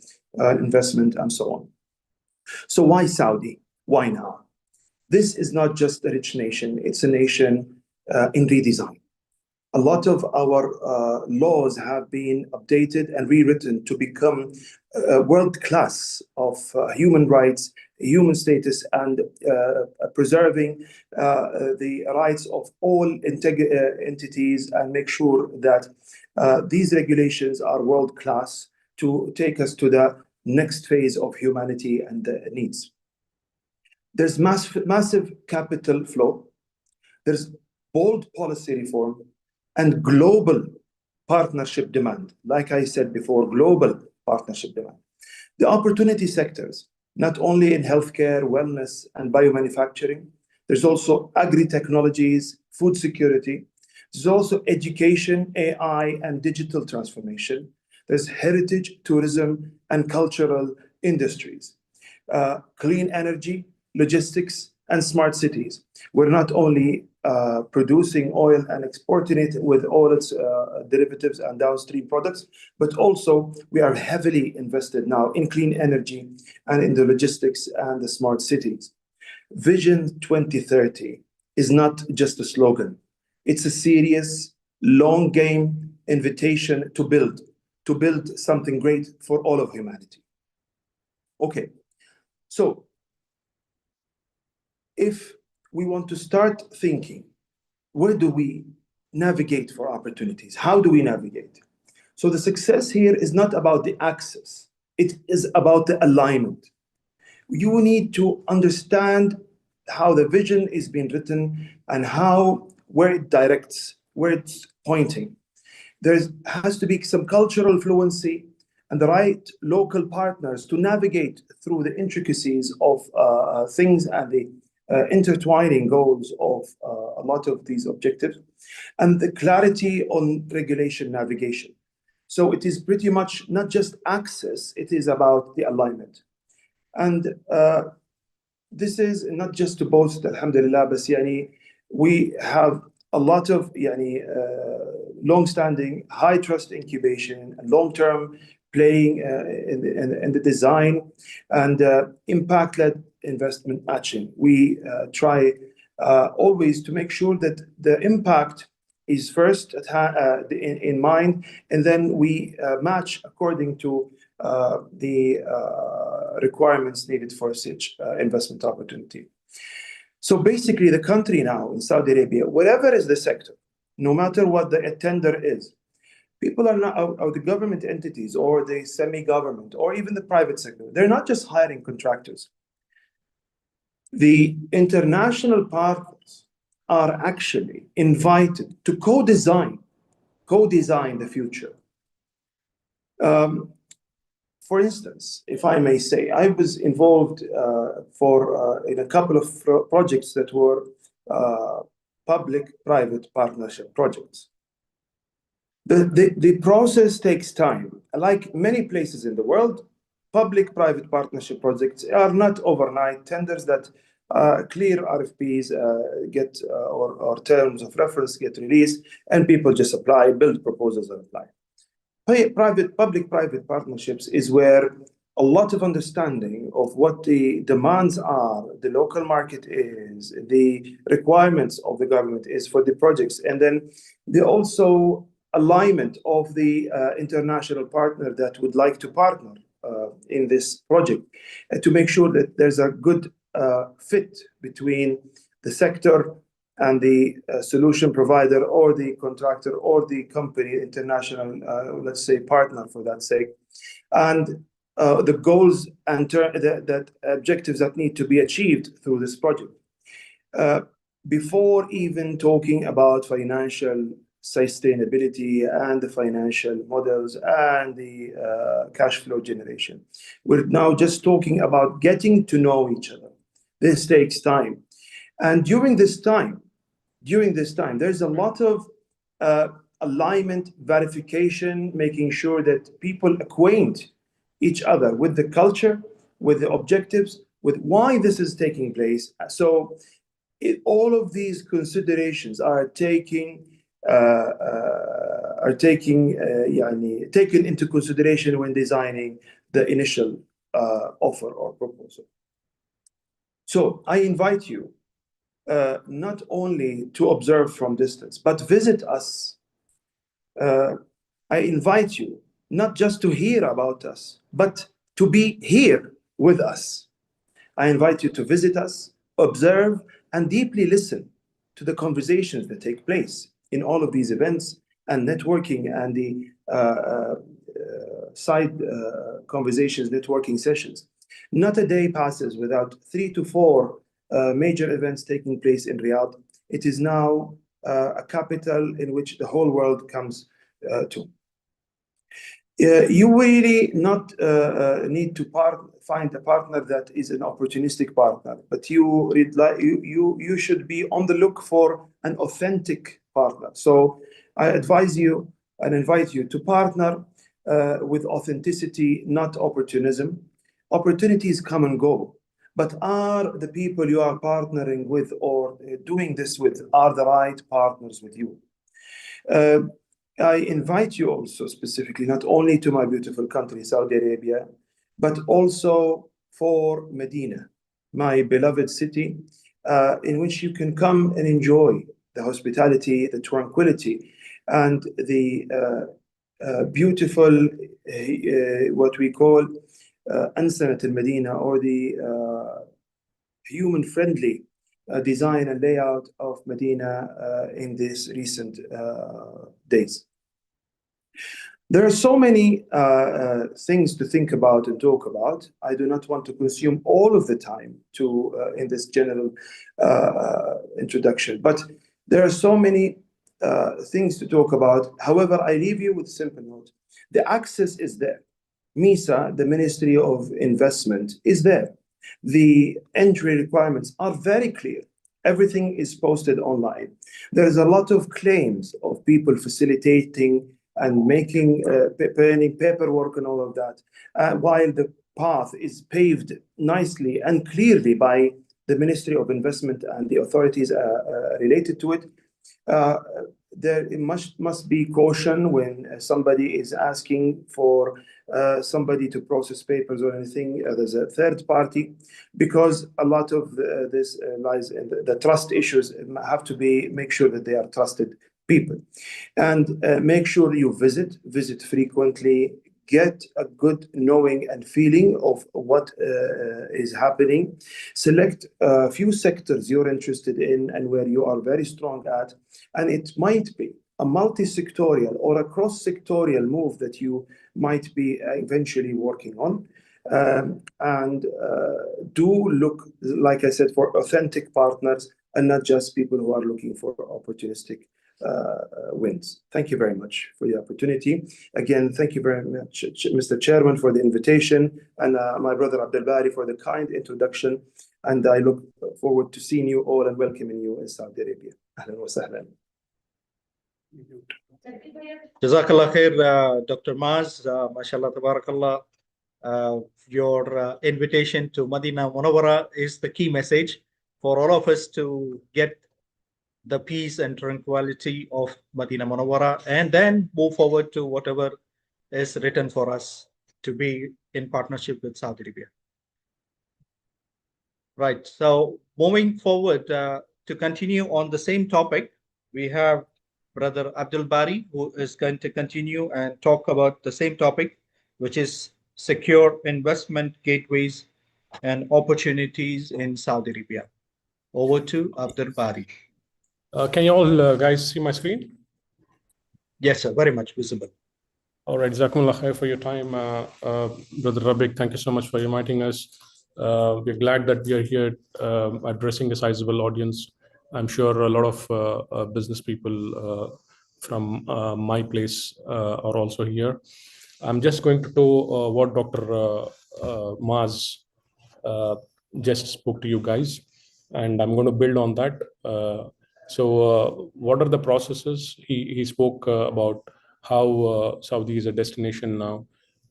investment, and so on. So why Saudi? Why now? This is not just a rich nation, it's a nation in redesign. A lot of our laws have been updated and rewritten to become world class of human rights, human status, and preserving the rights of all entities, and make sure that these regulations are world class to take us to the next phase of humanity and the needs. There's massive capital flow. There's bold policy reform and global partnership demand. Like I said before, global partnership demand. The opportunity sectors, not only in healthcare, wellness, and biomanufacturing, there's also agri-technologies, food security. There's also education, AI, and digital transformation. There's heritage, tourism, and cultural industries. Clean energy, logistics, and smart cities. We're not only producing oil and exporting it with all its derivatives and downstream products, but also we are heavily invested now in clean energy and in the logistics and the smart cities. Vision 2030 is not just a slogan. It's a serious, long game invitation to build something great for all of humanity. Okay, so if we want to start thinking, where do we navigate for opportunities? How do we navigate? So the success here is not about the access. It is about the alignment. You need to understand how the vision is being written and where it directs, where it's pointing. There has to be some cultural fluency and the right local partners to navigate through the intricacies of things and the intertwining goals of a lot of these objectives, and the clarity on regulation navigation. So it is pretty much not just access, it is about the alignment. And this is not just to boast, alhamdulillah, but we have a lot of long-standing, high-trust incubation and long-term playing in the design and impact-led investment matching. We try always to make sure that the impact is first in mind, and then we match according to the requirements needed for such investment opportunity. So basically, the country now in Saudi Arabia, whatever is the sector, no matter what the tender is, people are not, or the government entities or the semi-government or even the private sector, they're not just hiring contractors. The international partners are actually invited to co-design the future. For instance, if I may say, I was involved in a couple of projects that were public-private partnership projects. The process takes time. Like many places in the world, public-private partnership projects are not overnight tenders that clear RFPs get or terms of reference get released, and people just apply, build proposals, and apply. Public-private partnerships is where a lot of understanding of what the demands are, the local market is, the requirements of the government is for the projects, and then the also alignment of the international partner that would like to partner in this project to make sure that there's a good fit between the sector and the solution provider or the contractor or the company, international, let's say, partner for that sake, and the goals and that objectives that need to be achieved through this project. Before even talking about financial sustainability and the financial models and the cash flow generation, we're now just talking about getting to know each other. This takes time. And during this time, there's a lot of alignment, verification, making sure that people acquaint each other with the culture, with the objectives, with why this is taking place. So all of these considerations are taken into consideration when designing the initial offer or proposal. So I invite you not only to observe from distance, but visit us. I invite you not just to hear about us, but to be here with us. I invite you to visit us, observe, and deeply listen to the conversations that take place in all of these events and networking and the side conversations, networking sessions. Not a day passes without 3 to 4 major events taking place in Riyadh. It is now a capital in which the whole world comes to. You really not need to find a partner that is an opportunistic partner, but you should be on the look for an authentic partner. So I advise you and invite you to partner with authenticity, not opportunism. Opportunities come and go, but are the people you are partnering with or doing this with are the right partners with you? I invite you also specifically, not only to my beautiful country, Saudi Arabia, but also for Medina, my beloved city, in which you can come and enjoy the hospitality, the tranquility, and the beautiful, what we call Ansanat al-Medina, or the human-friendly design and layout of Medina in these recent days. There are so many things to think about and talk about. I do not want to consume all of the time in this general introduction, but there are so many things to talk about. However, I leave you with a simple note. The access is there. MISA, the Ministry of Investment, is there. The entry requirements are very clear. Everything is posted online. There is a lot of claims of people facilitating and making paperwork and all of that, while the path is paved nicely and clearly by the Ministry of Investment and the authorities related to it. There must be caution when somebody is asking for somebody to process papers or anything. There's a third party, because a lot of this lies in the trust issues. Have to be make sure that they are trusted people, and make sure you visit frequently. Get a good knowing and feeling of what is happening. Select a few sectors you're interested in and where you are very strong at. And it might be a multi-sectorial or a cross-sectorial move that you might be eventually working on. And do look, like I said, for authentic partners and not just people who are looking for opportunistic wins. Thank you very much for the opportunity. Again, thank you very much, Mr. Chairman, for the invitation, and my brother Abdul Bari for the kind introduction. And I look forward to seeing you all and welcoming you in Saudi Arabia. Ahlan wa sahlan. Jazakallah khair, Dr. Maz. MashaAllah, tabarakallah. Your invitation to Madinah Munawwara is the key message for all of us to get the peace and tranquility of Madinah Munawwara, and then move forward to whatever is written for us to be in partnership with Saudi Arabia. Right. So moving forward to continue on the same topic, we have Brother Abdul Bari, who is going to continue and talk about the same topic, which is secure investment gateways and opportunities in Saudi Arabia. Over to Abdul Bari. Can you all guys see my screen? Yes, sir. Very much visible. All right. Jazakumullah khair for your time. Brother Rabik, thank you so much for inviting us. We're glad that we are here addressing a sizable audience. I'm sure a lot of business people from my place are also here. I'm just going to do what Dr. Maz just spoke to you guys, and I'm going to build on that. So what are the processes? He spoke about how Saudi is a destination now,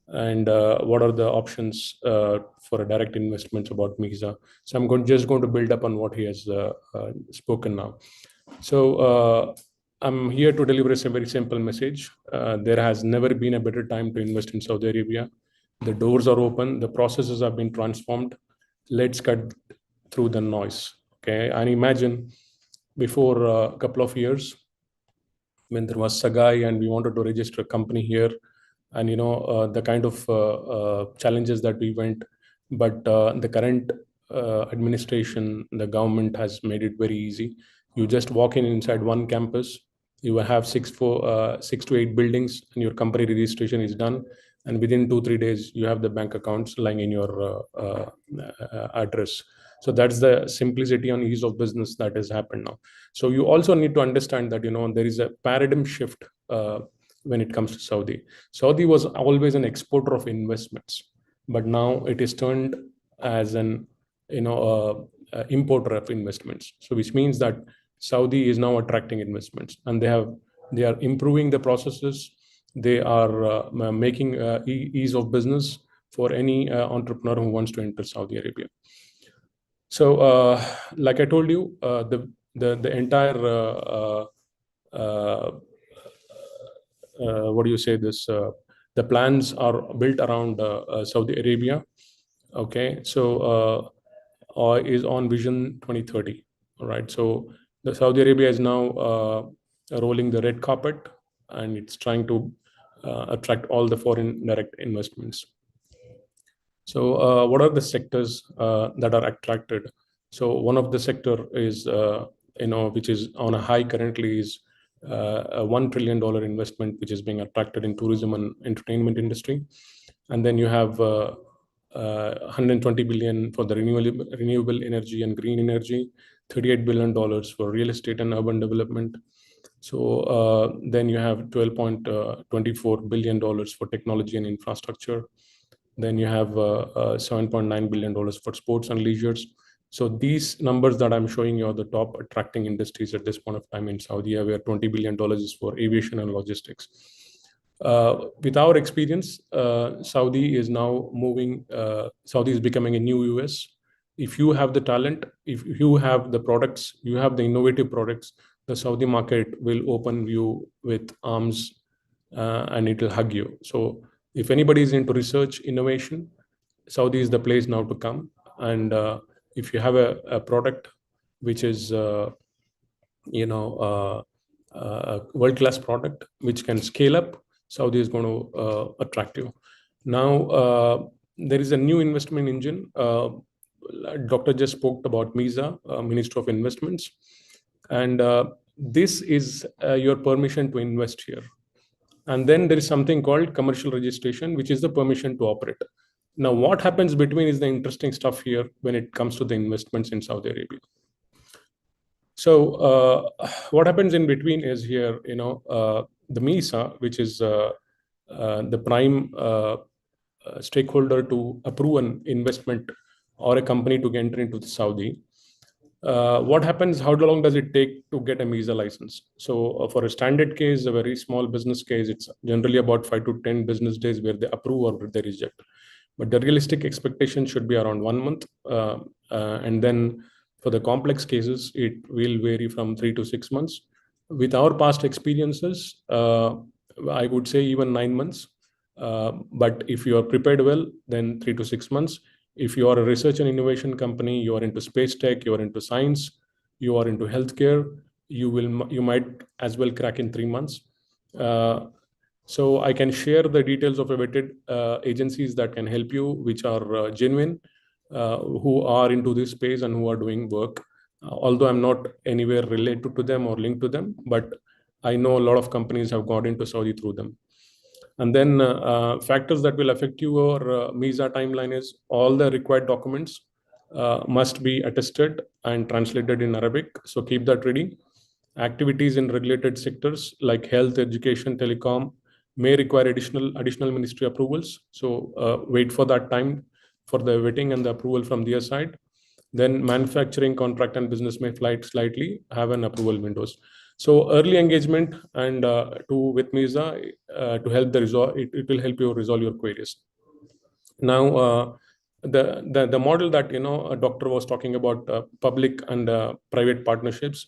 and what are the options for a direct investments about MISA. So I'm just going to build up on what he has spoken now. So I'm here to deliver a very simple message. There has never been a better time to invest in Saudi Arabia. The doors are open. The processes have been transformed. Let's cut through the noise. Okay, and imagine before a couple of years, when there was Sagai and we wanted to register a company here, and the kind of challenges that we went, but the current administration, the government has made it very easy. You just walk inside one campus, you have 6 to 8 buildings, and your company registration is done, and within 2-3 days you have the bank accounts lying in your address. So that's the simplicity and ease of business that has happened now. So you also need to understand that there is a paradigm shift when it comes to Saudi. Saudi was always an exporter of investments, but now it is turned as an importer of investments. So which means that Saudi is now attracting investments, and they are improving the processes. They are making ease of business for any entrepreneur who wants to enter Saudi Arabia. So, like I told you, the entire the plans are built around Saudi Arabia. Okay, so is on Vision 2030. All right, so the Saudi Arabia is now rolling the red carpet, and it's trying to attract all the foreign direct investments. So what are the sectors that are attracted? So one of the sector is, which is on a high currently, is a $1 trillion investment, which is being attracted in tourism and entertainment industry. And then you have 120 billion for the renewable energy and green energy, $38 billion for real estate and urban development, So then you have $12.24 billion for technology and infrastructure. Then you have $7.9 billion for sports and leisures. So these numbers that I'm showing you are the top attracting industries at this point of time in Saudi, where $20 billion is for aviation and logistics. With our experience, Saudi is now moving, Saudi is becoming a new US. If you have the talent, if you have the products, you have the innovative products, the Saudi market will open you with arms and it will hug you. So if anybody is into research, innovation, Saudi is the place now to come. And if you have a product which is, a world-class product which can scale up, Saudi is going to attract you. Now, there is a new investment engine. Doctor just spoke about MISA, Ministry of Investments. And this is your permission to invest here. And then there is something called commercial registration, which is the permission to operate. Now, what happens between is the interesting stuff here when it comes to the investments in Saudi Arabia. So what happens in between is here, the MISA, which is the prime stakeholder to approve an investment or a company to enter into the Saudi. What happens, how long does it take to get a MISA license? So for a standard case, a very small business case, it's generally about 5 to 10 business days where they approve or they reject. But the realistic expectation should be around 1 month. And then for the complex cases, it will vary from 3 to 6 months. With our past experiences, I would say even 9 months. But if you are prepared well, then 3 to 6 months. If you are a research and innovation company, you are into space tech, you are into science, you are into healthcare, you might as well crack in 3 months. So I can share the details of vetted agencies that can help you, which are genuine, who are into this space and who are doing work. Although I'm not anywhere related to them or linked to them, but I know a lot of companies have got into Saudi through them. And then factors that will affect your MISA timeline is all the required documents must be attested and translated in Arabic. So keep that ready. Activities in regulated sectors like health, education, telecom may require additional ministry approvals. So wait for that time for the vetting and the approval from their side. Then manufacturing, contract, and business may slightly have an approval windows. So early engagement and with MISA to help it will help you resolve your queries. Now, the model that a doctor was talking about, public and private partnerships.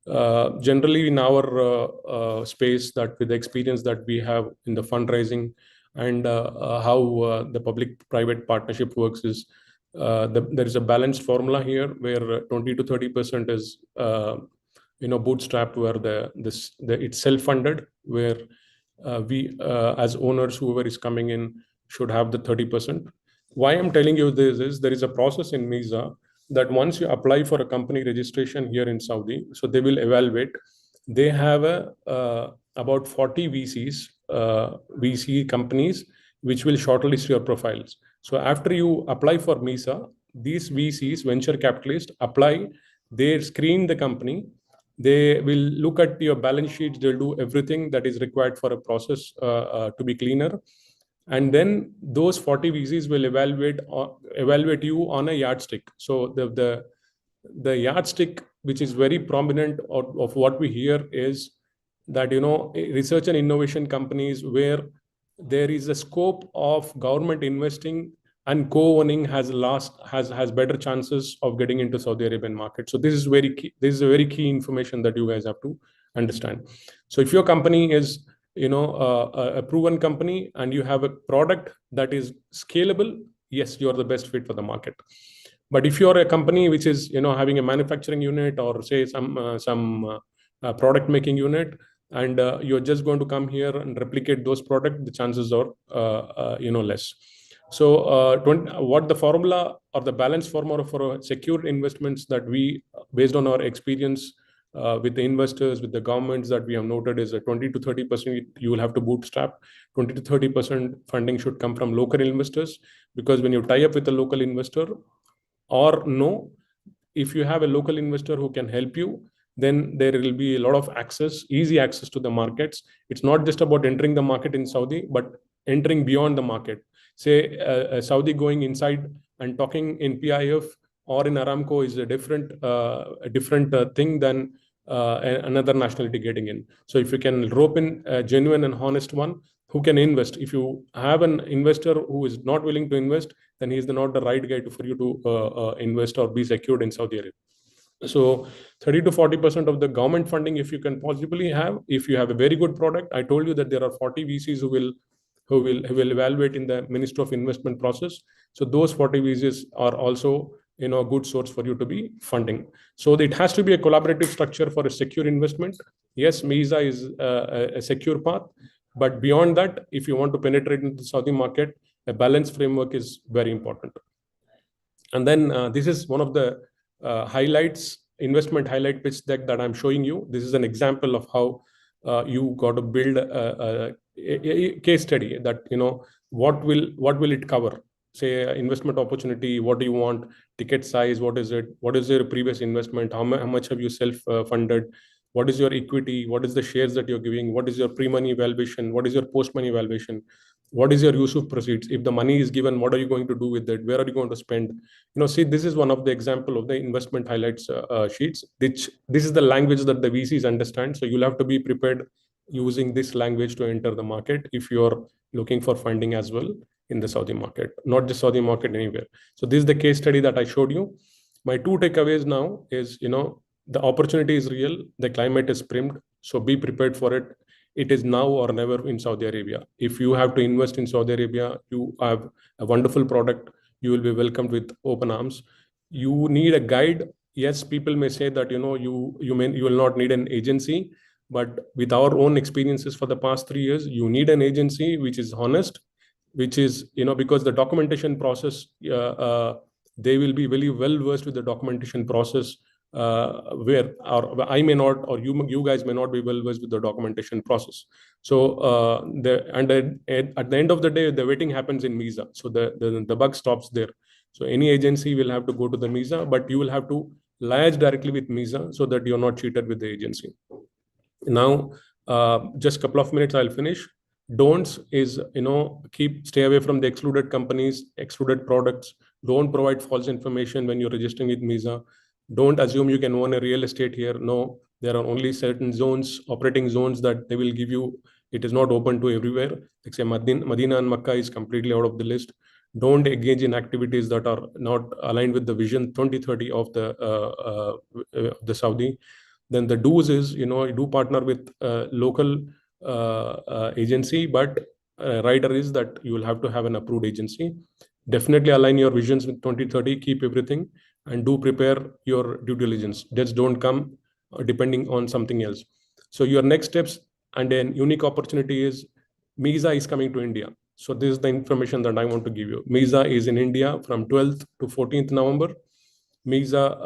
Generally, in our space, that with the experience that we have in the fundraising and how the public-private partnership works is there is a balanced formula here where 20 to 30% is bootstrapped, where it's self-funded, where we as owners, whoever is coming in, should have the 30%. Why I'm telling you this is there is a process in MISA that once you apply for a company registration here in Saudi, so they will evaluate. They have about 40 VC companies which will shortlist your profiles. So after you apply for MISA, these VCs, venture capitalists, apply, they screen the company, they will look at your balance sheets, they'll do everything that is required for a process to be cleaner. And then those 40 VCs will evaluate you on a yardstick. So the yardstick, which is very prominent of what we hear, is that research and innovation companies where there is a scope of government investing and co-owning has better chances of getting into Saudi Arabian market. So this is very key. This is a very key information that you guys have to understand. So if your company is a proven company and you have a product that is scalable, yes, you are the best fit for the market. But if you're a company which is having a manufacturing unit or say some product making unit, and you're just going to come here and replicate those products, the chances are less. So what the formula or the balance formula for secure investments that we, based on our experience with the investors, with the governments that we have noted, is a 20 to 30% you will have to bootstrap. 20 to 30% funding should come from local investors, because when you tie up with a local investor, or if you have a local investor who can help you, then there will be a lot of easy access to the markets. It's not just about entering the market in Saudi, but entering beyond the market. Say Saudi going inside and talking in PIF or in Aramco is a different thing than another nationality getting in. So if you can rope in a genuine and honest one who can invest, if you have an investor who is not willing to invest, then he is not the right guy for you to invest or be secured in Saudi Arabia. So 30 to 40% of the government funding, if you can possibly have, if you have a very good product. I told you that there are 40 VCs who will evaluate in the Ministry of Investment process. So those 40 VCs are also a good source for you to be funding. So it has to be a collaborative structure for a secure investment. Yes, MISA is a secure path, but beyond that, if you want to penetrate into the Saudi market, a balanced framework is very important. And then this is one of the investment highlight pitch deck that I'm showing you. This is an example of how you got to build a case study that, what will it cover? Say investment opportunity, what do you want? Ticket size, what is it? What is your previous investment? How much have you self-funded? What is your equity? What is the shares that you're giving? What is your pre-money valuation? What is your post-money valuation? What is your use of proceeds? If the money is given, what are you going to do with it? Where are you going to spend? See, this is one of the example of the investment highlights sheets. This is the language that the VCs understand. So you'll have to be prepared using this language to enter the market if you're looking for funding as well in the Saudi market, not just Saudi market, anywhere. So this is the case study that I showed you. My two takeaways now is, the opportunity is real, the climate is primed, so be prepared for it. It is now or never in Saudi Arabia. If you have to invest in Saudi Arabia, you have a wonderful product, you will be welcomed with open arms. You need a guide. Yes, people may say that, you will not need an agency, but with our own experiences for the past 3 years, you need an agency which is honest, which is, because the documentation process, they will be very well versed with the documentation process, where I may not, or you guys may not be well versed with the documentation process. So at the end of the day, the vetting happens in MISA. So the buck stops there. So any agency will have to go to the MISA, but you will have to liaise directly with MISA so that you're not cheated with the agency. Now, just a couple of minutes, I'll finish. Don'ts is, stay away from the excluded companies, excluded products. Don't provide false information when you're registering with MISA. Don't assume you can own a real estate here. No, there are only certain zones, operating zones that they will give you. It is not open to everywhere. Like say Medina and Makkah is completely out of the list. Don't engage in activities that are not aligned with the vision 2030 of the Saudi. Then the do's is, you do partner with local agency, but rider is that you will have to have an approved agency. Definitely align your visions with 2030, keep everything, and do prepare your due diligence. Just don't come depending on something else. So your next steps and then unique opportunity is MISA is coming to India. So this is the information that I want to give you. MISA is in India from 12th to 14th November. MISA,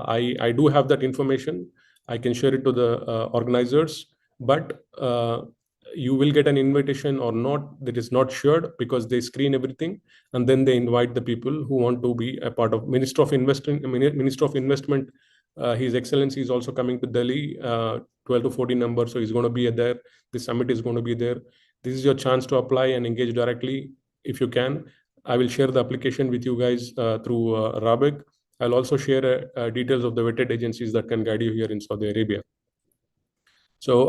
I do have that information. I can share it to the organizers, but you will get an invitation or not. That is not sure because they screen everything and then they invite the people who want to be a part of Minister of Investment. His Excellency is also coming to Delhi, 12 to 14 number. So he's going to be there. The summit is going to be there. This is your chance to apply and engage directly if you can. I will share the application with you guys through SIBEC. I'll also share details of the vetted agencies that can guide you here in Saudi Arabia. So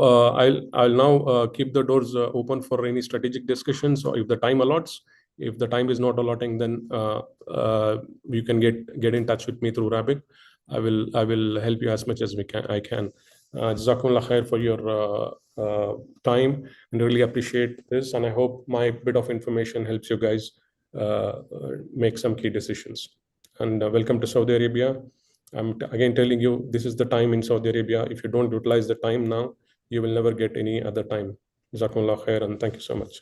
I'll now keep the doors open for any strategic discussions, or if the time allots. If the time is not allotting, then you can get in touch with me through SIBEC. I will help you as much as I can. Jazakumullah khair for your time, and really appreciate this. And I hope my bit of information helps you guys make some key decisions. And welcome to Saudi Arabia. I'm again telling you, this is the time in Saudi Arabia. If you don't utilize the time now, you will never get any other time. Jazakumullah khair, and thank you so much.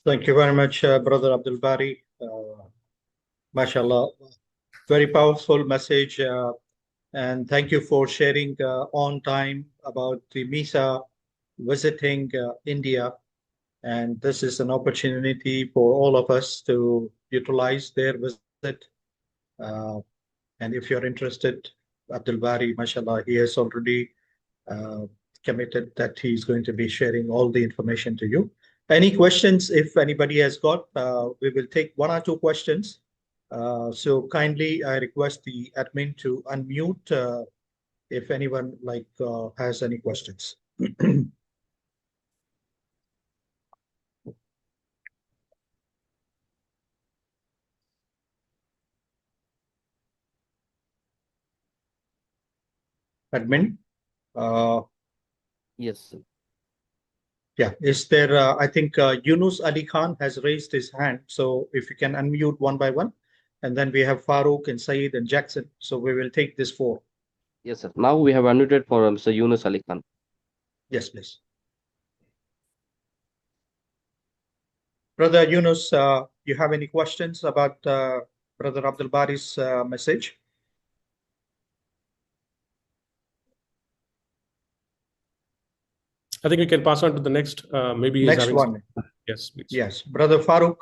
Thank you very much, Brother Abdul Bari. MashaAllah. Very powerful message. And thank you for sharing on time about the MISA visiting India. And this is an opportunity for all of us to utilize their visit. And if you're interested, Abdul Bari, mashallah, he has already committed that he's going to be sharing all the information to you. Any questions, if anybody has got, we will take one or two questions. So kindly, I request the admin to unmute if anyone has any questions. Admin. Yes. Yeah, is there, I think Yunus Ali Khan has raised his hand. So if you can unmute one by one, and then we have Farouk and Saeed and Jackson. So we will take this four. Yes, sir. Now we have unmuted for Mr. Yunus Ali Khan. Yes, please. Brother Yunus, you have any questions about Brother Abdul Bari's message? I think we can pass on to the next. Maybe he's Next having one. Yes, please. Yes, Brother Farouk.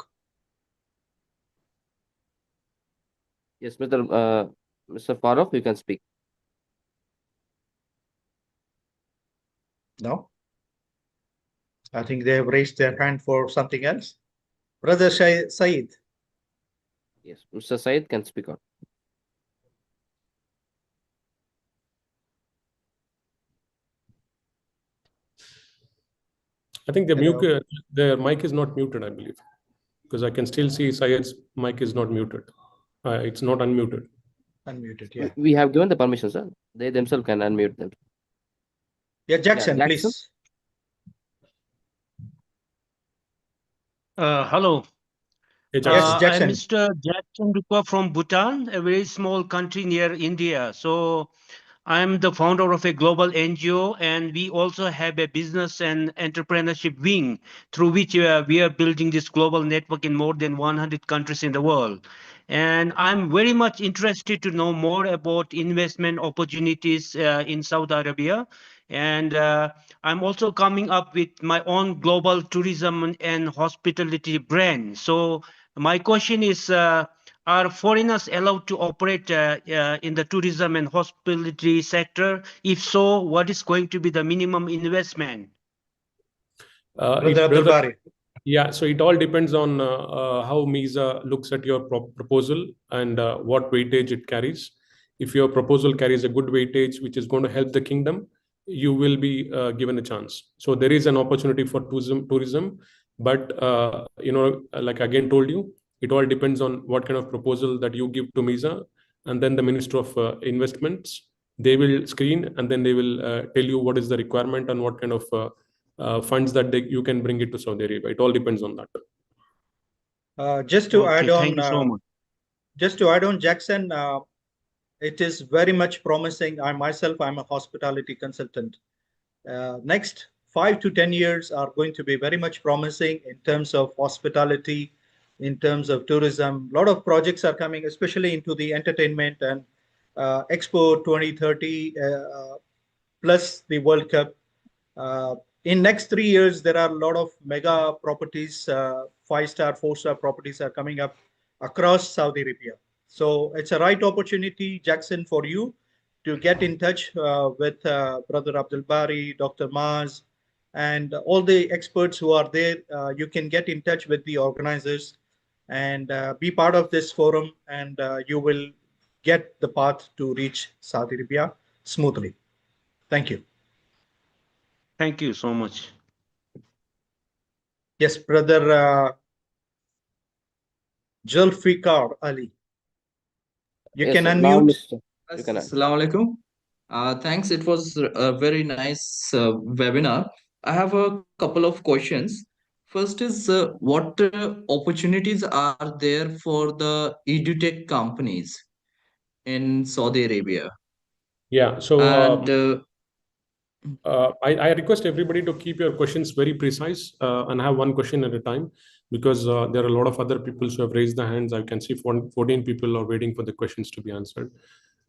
Yes, Mr. Farooq, you can speak. No? I think they have raised their hand for something else. Brother Saeed. Yes, Mr. Said can speak on. I think their mic is not muted, I believe, because I can still see Syed's mic is not muted. It's not unmuted. Unmuted, yeah. We have given the permission, sir. They themselves can unmute them. Yeah, Jackson, Yeah, Jackson? please. Hello. Hey, Yes, Jackson. I'm Jackson. Mr. Jackson Rukwa from Bhutan, a very small country near India. So I'm the founder of a global NGO, and we also have a business and entrepreneurship wing through which we are building this global network in more than 100 countries in the world. And I'm very much interested to know more about investment opportunities in Saudi Arabia. And I'm also coming up with my own global tourism and hospitality brand. So my question is, are foreigners allowed to operate in the tourism and hospitality sector? If so, what is going to be the minimum investment? Brother Abdul Bari. Yeah, so it all depends on how MISA looks at your proposal and what weightage it carries. If your proposal carries a good weightage, which is going to help the kingdom, you will be given a chance. So there is an opportunity for tourism, but like I again told you, it all depends on what kind of proposal that you give to MISA, and then the Minister of Investments, they will screen, and then they will tell you what is the requirement and what kind of funds that you can bring it to Saudi Arabia. It all depends on that. Just to Okay, add on, thank you so much. just to add on, Jackson, it is very much promising. I'm a hospitality consultant. Next 5 to 10 years are going to be very much promising in terms of hospitality, in terms of tourism. A lot of projects are coming, especially into the entertainment and Expo 2030 plus the World Cup. In next 3 years, there are a lot of mega properties, 5-star, 4-star properties are coming up across Saudi Arabia. So it's a right opportunity, Jackson, for you to get in touch with Brother Abdul Bari, Dr. Maz, and all the experts who are there. You can get in touch with the organizers and be part of this forum, and you will get the path to reach Saudi Arabia smoothly. Thank you. Thank you so much. Yes, Brother Zulfikar Ali. You can unmute. You can Assalamu alaikum. Thanks. It was a very nice webinar. I have a couple of questions. First is what opportunities are there for the edutech companies in Saudi Arabia? Yeah, so And I request everybody to keep your questions very precise and have one question at a time, because there are a lot of other people who have raised their hands. I can see 14 people are waiting for the questions to be answered.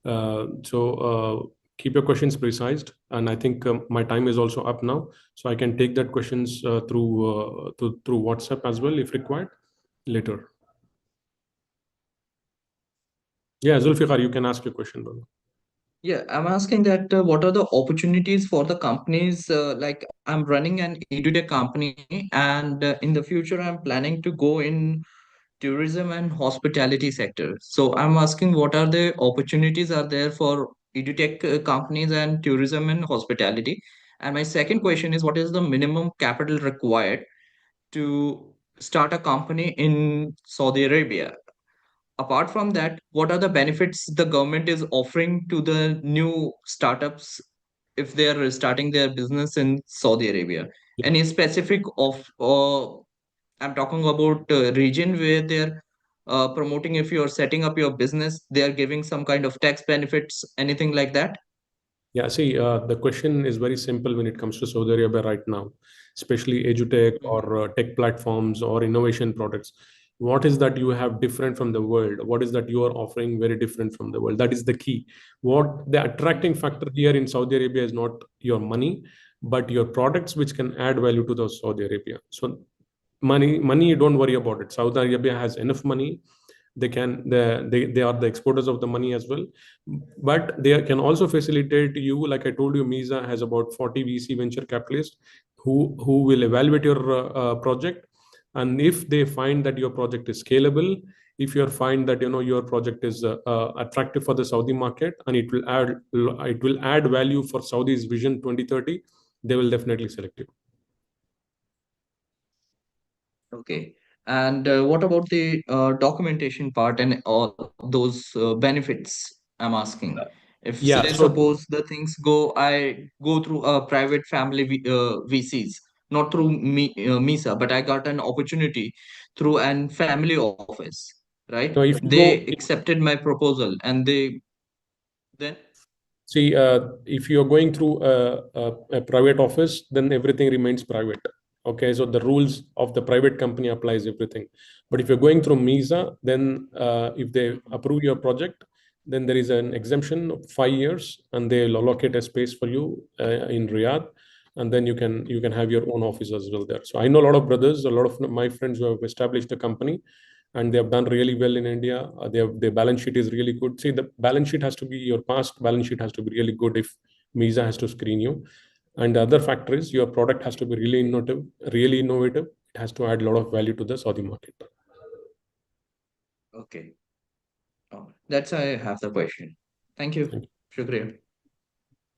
So keep your questions precise, and I think my time is also up now, so I can take that questions through WhatsApp as well if required later. Yeah, Zulfikar, you can ask your question, brother. Yeah, I'm asking that what are the opportunities for the companies? Like I'm running an edutech company, and in the future, I'm planning to go in tourism and hospitality sector. So I'm asking what are the opportunities are there for edutech companies and tourism and hospitality? And my second question is what is the minimum capital required to start a company in Saudi Arabia? Apart from that, what are the benefits the government is offering to the new startups if they are starting their business in Saudi Arabia? Any specific of I'm talking about region where they're promoting if you're setting up your business, they are giving some kind of tax benefits, anything like that? Yeah, see, the question is very simple when it comes to Saudi Arabia right now, especially edutech or tech platforms or innovation products. What is that you have different from the world? What is that you are offering very different from the world? That is the key. What the attracting factor here in Saudi Arabia is not your money, but your products which can add value to the Saudi Arabia. So money, you don't worry about it. Saudi Arabia has enough money. They are the exporters of the money as well, but they can also facilitate you. Like I told you, Misa has about 40 VC venture capitalists who will evaluate your project, and if they find that your project is scalable, if you find that your project is attractive for the Saudi market and it will add value for Saudi's vision 2030, they will definitely select you. Okay. And what about the documentation part and all those benefits? I'm asking. If Yeah, say so suppose the things I go through a private family VCs, not through MISA, but I got an opportunity through an family office, right? if you They go accepted my proposal and they then See, if you're going through a private office, then everything remains private. Okay, so the rules of the private company applies everything. But if you're going through MISA, then if they approve your project, then there is an exemption of 5 years, and they'll allocate a space for you in Riyadh, and then you can have your own office as well there. So I know a lot of brothers, a lot of my friends who have established a company, and they have done really well in India. Their balance sheet is really good. See, the balance sheet has to be your past balance sheet has to be really good if MISA has to screen you. And the other factor is your product has to be really innovative, really innovative. It has to add a lot of value to the Saudi market. okay. Oh, that's I have the question. Thank you. Thank you. Shukriya.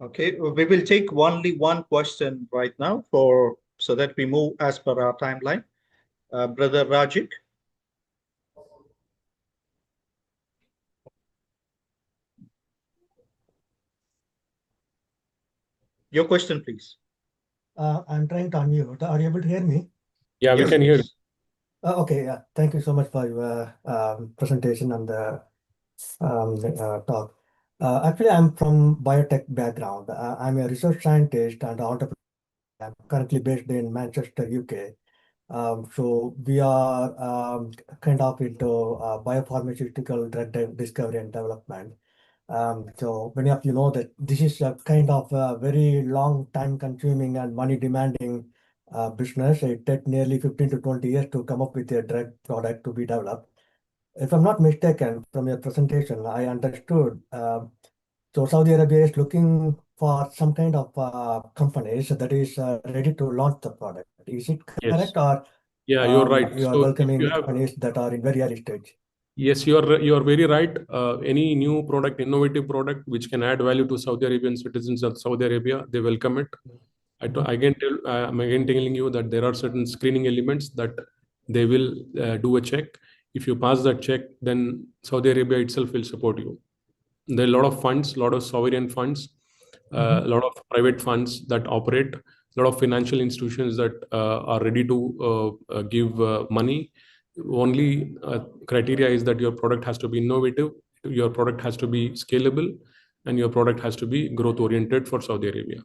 Okay, we will take only one question right now so that we move as per our timeline. Brother Rajik. Your question, please. I'm trying to unmute. Are you able to hear me? Yeah, we Yes, can hear you. please. Okay, yeah. Thank you so much for your presentation and the talk. Actually, I'm from biotech background. I'm a research scientist and entrepreneur. I'm currently based in Manchester, UK. So we are kind of into biopharmaceutical drug discovery and development. So many of you know that this is a kind of a very long time consuming and money demanding business. It takes nearly 15 to 20 years to come up with a drug product to be developed. If I'm not mistaken, from your presentation, I understood. So Saudi Arabia is looking for some kind of companies that is ready to launch the product. Is it Yes. correct, or Yeah, you're right. you are So if you welcoming have companies that are in very early stage? Yes, you're very right. Any new product, innovative product, which can add value to Saudi Arabian citizens of Saudi Arabia, they welcome it. I'm again telling you that there are certain screening elements that they will do a check. If you pass that check, then Saudi Arabia itself will support you. There are a lot of funds, a lot of sovereign funds, a lot of private funds that operate, a lot of financial institutions that are ready to give money. Only criteria is that your product has to be innovative, your product has to be scalable, and your product has to be growth oriented for Saudi Arabia.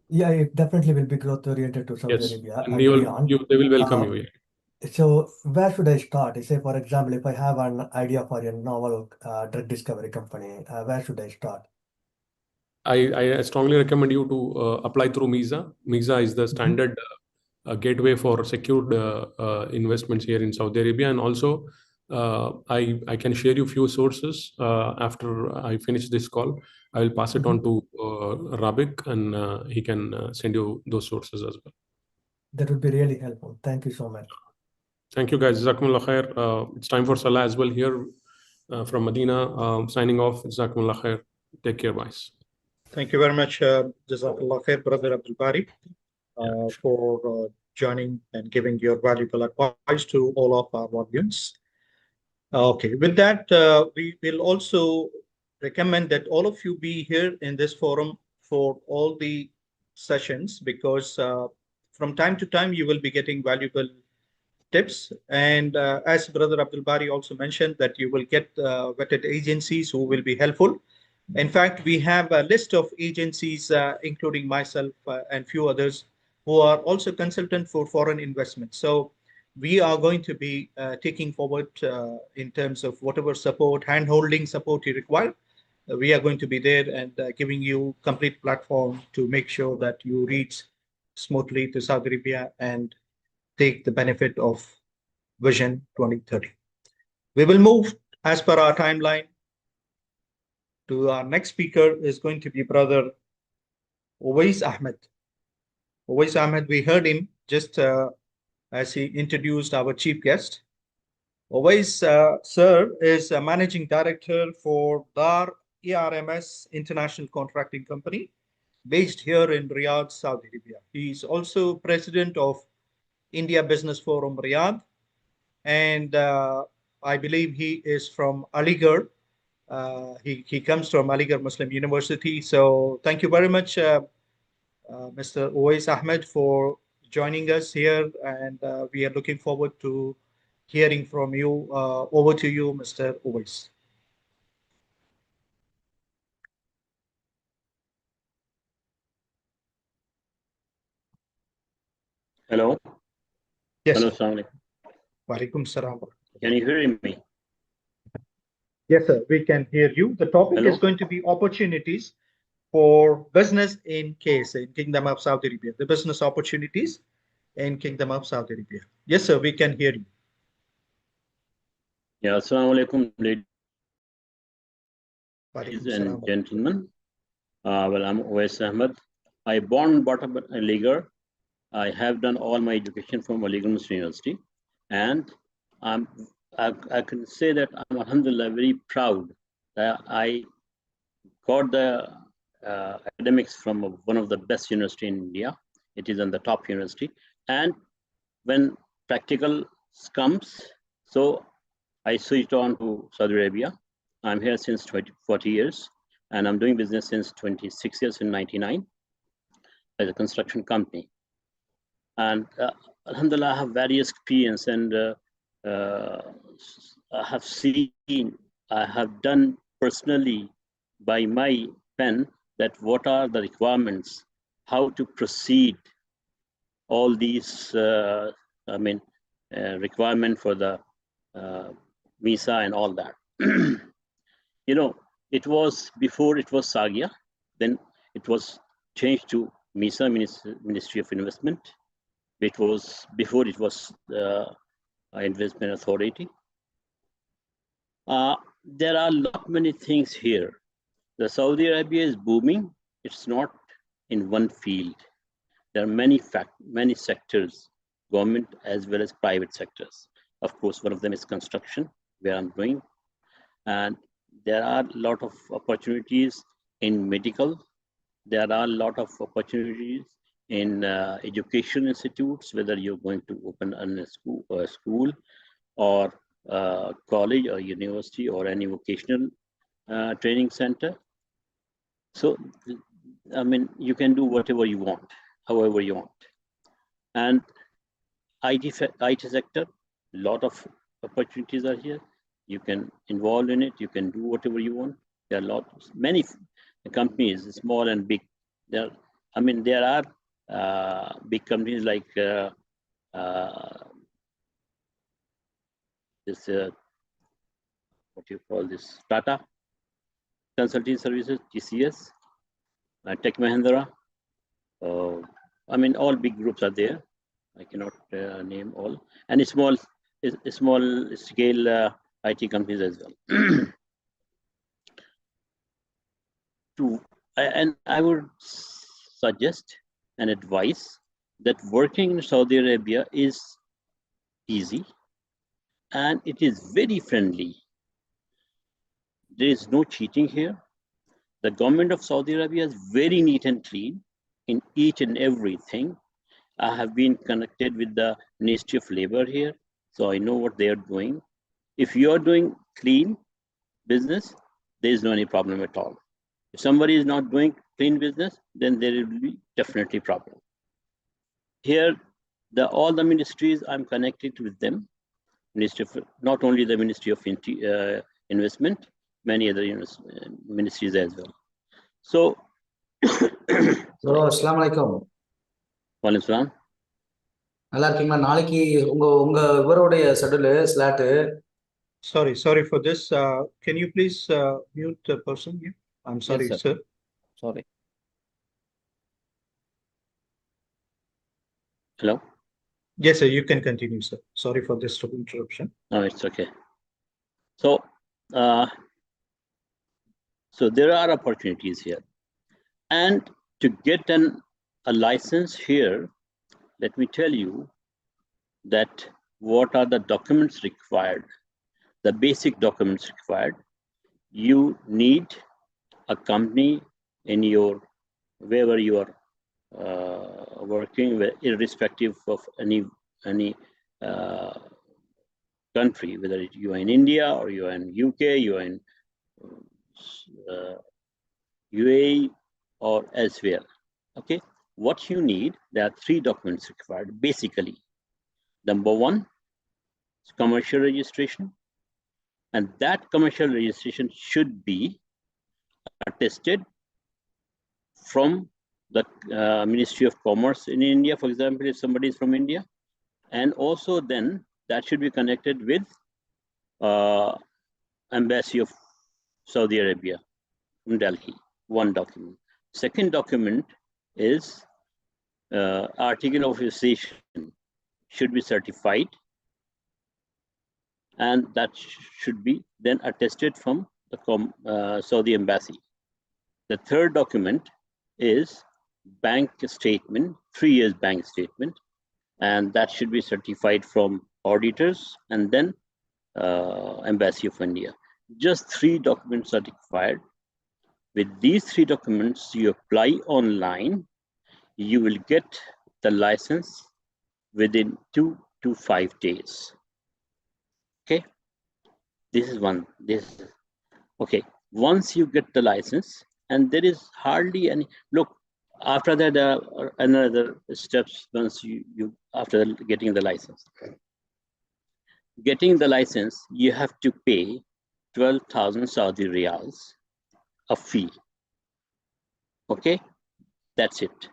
Yeah, it definitely will be growth oriented to Saudi Yes, Arabia and and beyond. they will welcome you. Yeah. So where should I start? Say, for example, if I have an idea for a novel drug discovery company, where should I start? I strongly recommend you to apply through MISA. MISA is the standard gateway for secured investments here in Saudi Arabia, and also I can share you few sources after I finish this call. I will pass it on to Rabik, and he can send you those sources as well. That would be really helpful. Thank you so much. Thank you, guys. Jazakumullah khair. It's time for Salah as well here from Medina. Signing off. Jazakumullah khair. Take care, guys. Thank you very much, Jazakallah khair, Brother Abdul Bari, for joining and giving your valuable advice to all of our audience. Okay, with that, we will also recommend that all of you be here in this forum for all the sessions, because from time to time you will be getting valuable tips. And as Brother Abdul Bari also mentioned, that you will get vetted agencies who will be helpful. In fact, we have a list of agencies, including myself and few others, who are also consultant for foreign investment. So we are going to be taking forward in terms of whatever support, hand-holding support you require. We are going to be there and giving you complete platform to make sure that you reach smoothly to Saudi Arabia and take the benefit of Vision 2030. We will move as per our timeline to our next speaker is going to be Brother Uwais Ahmed. Uwais Ahmed, we heard him just as he introduced our chief guest. Uwais, sir, is a managing director for Dar ERMS International Contracting Company, based here in Riyadh, Saudi Arabia. He's also president of India Business Forum Riyadh, and I believe he is from Aligarh. He comes from Aligarh Muslim University. So thank you very much, Mr. Uwais Ahmed, for joining us here, and we are looking forward to hearing from you. Over to you, Mr. Uwais. Hello. Yes. Hello, Assalamu Walaikum salam. Can you hear me? Yes, sir, we can hear you. The topic is going to be opportunities for business in KSA, in Kingdom of Saudi Arabia, the business opportunities in Kingdom of Saudi Arabia. Yes, sir, we can hear you. Yeah, Assalamu alaikum, ladies and gentlemen. Well, I'm Uwais Ahmed. I born and brought up at Aligarh. I have done all my education from Aligarh Muslim University, and I can say that I'm alhamdulillah very proud that I got the academics from one of the best university in India. It is on the top university, and when practical comes, so I switched on to Saudi Arabia. I'm here since 40 years, and I'm doing business since 26 years in 99 as a construction company. And alhamdulillah, I have various experience, and I have seen, I have done personally by my pen that what are the requirements, how to proceed, all these requirement for the visa and all that. You know, it was before it was SAGIA, then it was changed to MISA, Ministry of Investment. It was before it was Investment Authority. There are many things here. The Saudi Arabia is booming. It's not in one field. There are many sectors, government as well as private sectors. Of course, one of them is construction, where I'm doing. And there are a lot of opportunities in medical. There are a lot of opportunities in education institutes, whether you're going to open a school or college or university or any vocational training center. So, I mean, you can do whatever you want, however you want. And IT sector, a lot of opportunities are here. You can involve in it. You can do whatever you want. There are many companies, small and big. There are big companies like this, what do you call this? Tata Consulting Services, TCS, Tech Mahindra. I mean, all big groups are there. I cannot name all. And small small scale IT companies as well. And I would suggest and advise that working in Saudi Arabia is easy and it is very friendly. There is no cheating here. The government of Saudi Arabia is very neat and clean in each and everything. I have been connected with the Ministry of Labor here, so I know what they are doing. If you are doing clean business, there is no any problem at all. If somebody is not doing clean business, then there will be definitely problem. Here, all the ministries, I'm connected with them. Not only the Ministry of Investment, many other ministries as well. So, Assalamu alaikum. Walaikum salam. நல்லா இருக்கீங்களா? நாளைக்கு உங்க இவருடைய schedule slot. Sorry for this. Can you please mute the person here? I'm sorry, yes, sir. Sorry. Hello? Yes, sir, you can continue, sir. Sorry for this interruption. No, it's okay. So, so there are opportunities here. And to get a license here, let me tell you that what are the documents required, the basic documents required. You need a company in wherever you are working, irrespective of any country, whether you are in India or you are in UK, you are in UAE or elsewhere. Okay, what you need, there are 3 documents required basically. Number 1 is commercial registration, and that commercial registration should be attested from the Ministry of Commerce in India, for example, if somebody is from India, and also then that should be connected with Embassy of Saudi Arabia in Delhi. 1 document. Second document is article of association should be certified, and that should be then attested from the Saudi Embassy. The third document is bank statement, 3 years bank statement, and that should be certified from auditors and then Embassy of India. Just 3 documents are required. With these 3 documents, you apply online, you will get the license within 2 to 5 days. Okay, this is one. Okay. Once you get the license, and there is hardly any look. After that, there are another steps. Once you after getting the license, you have to pay 12,000 Saudi riyals a fee. Okay, that's it.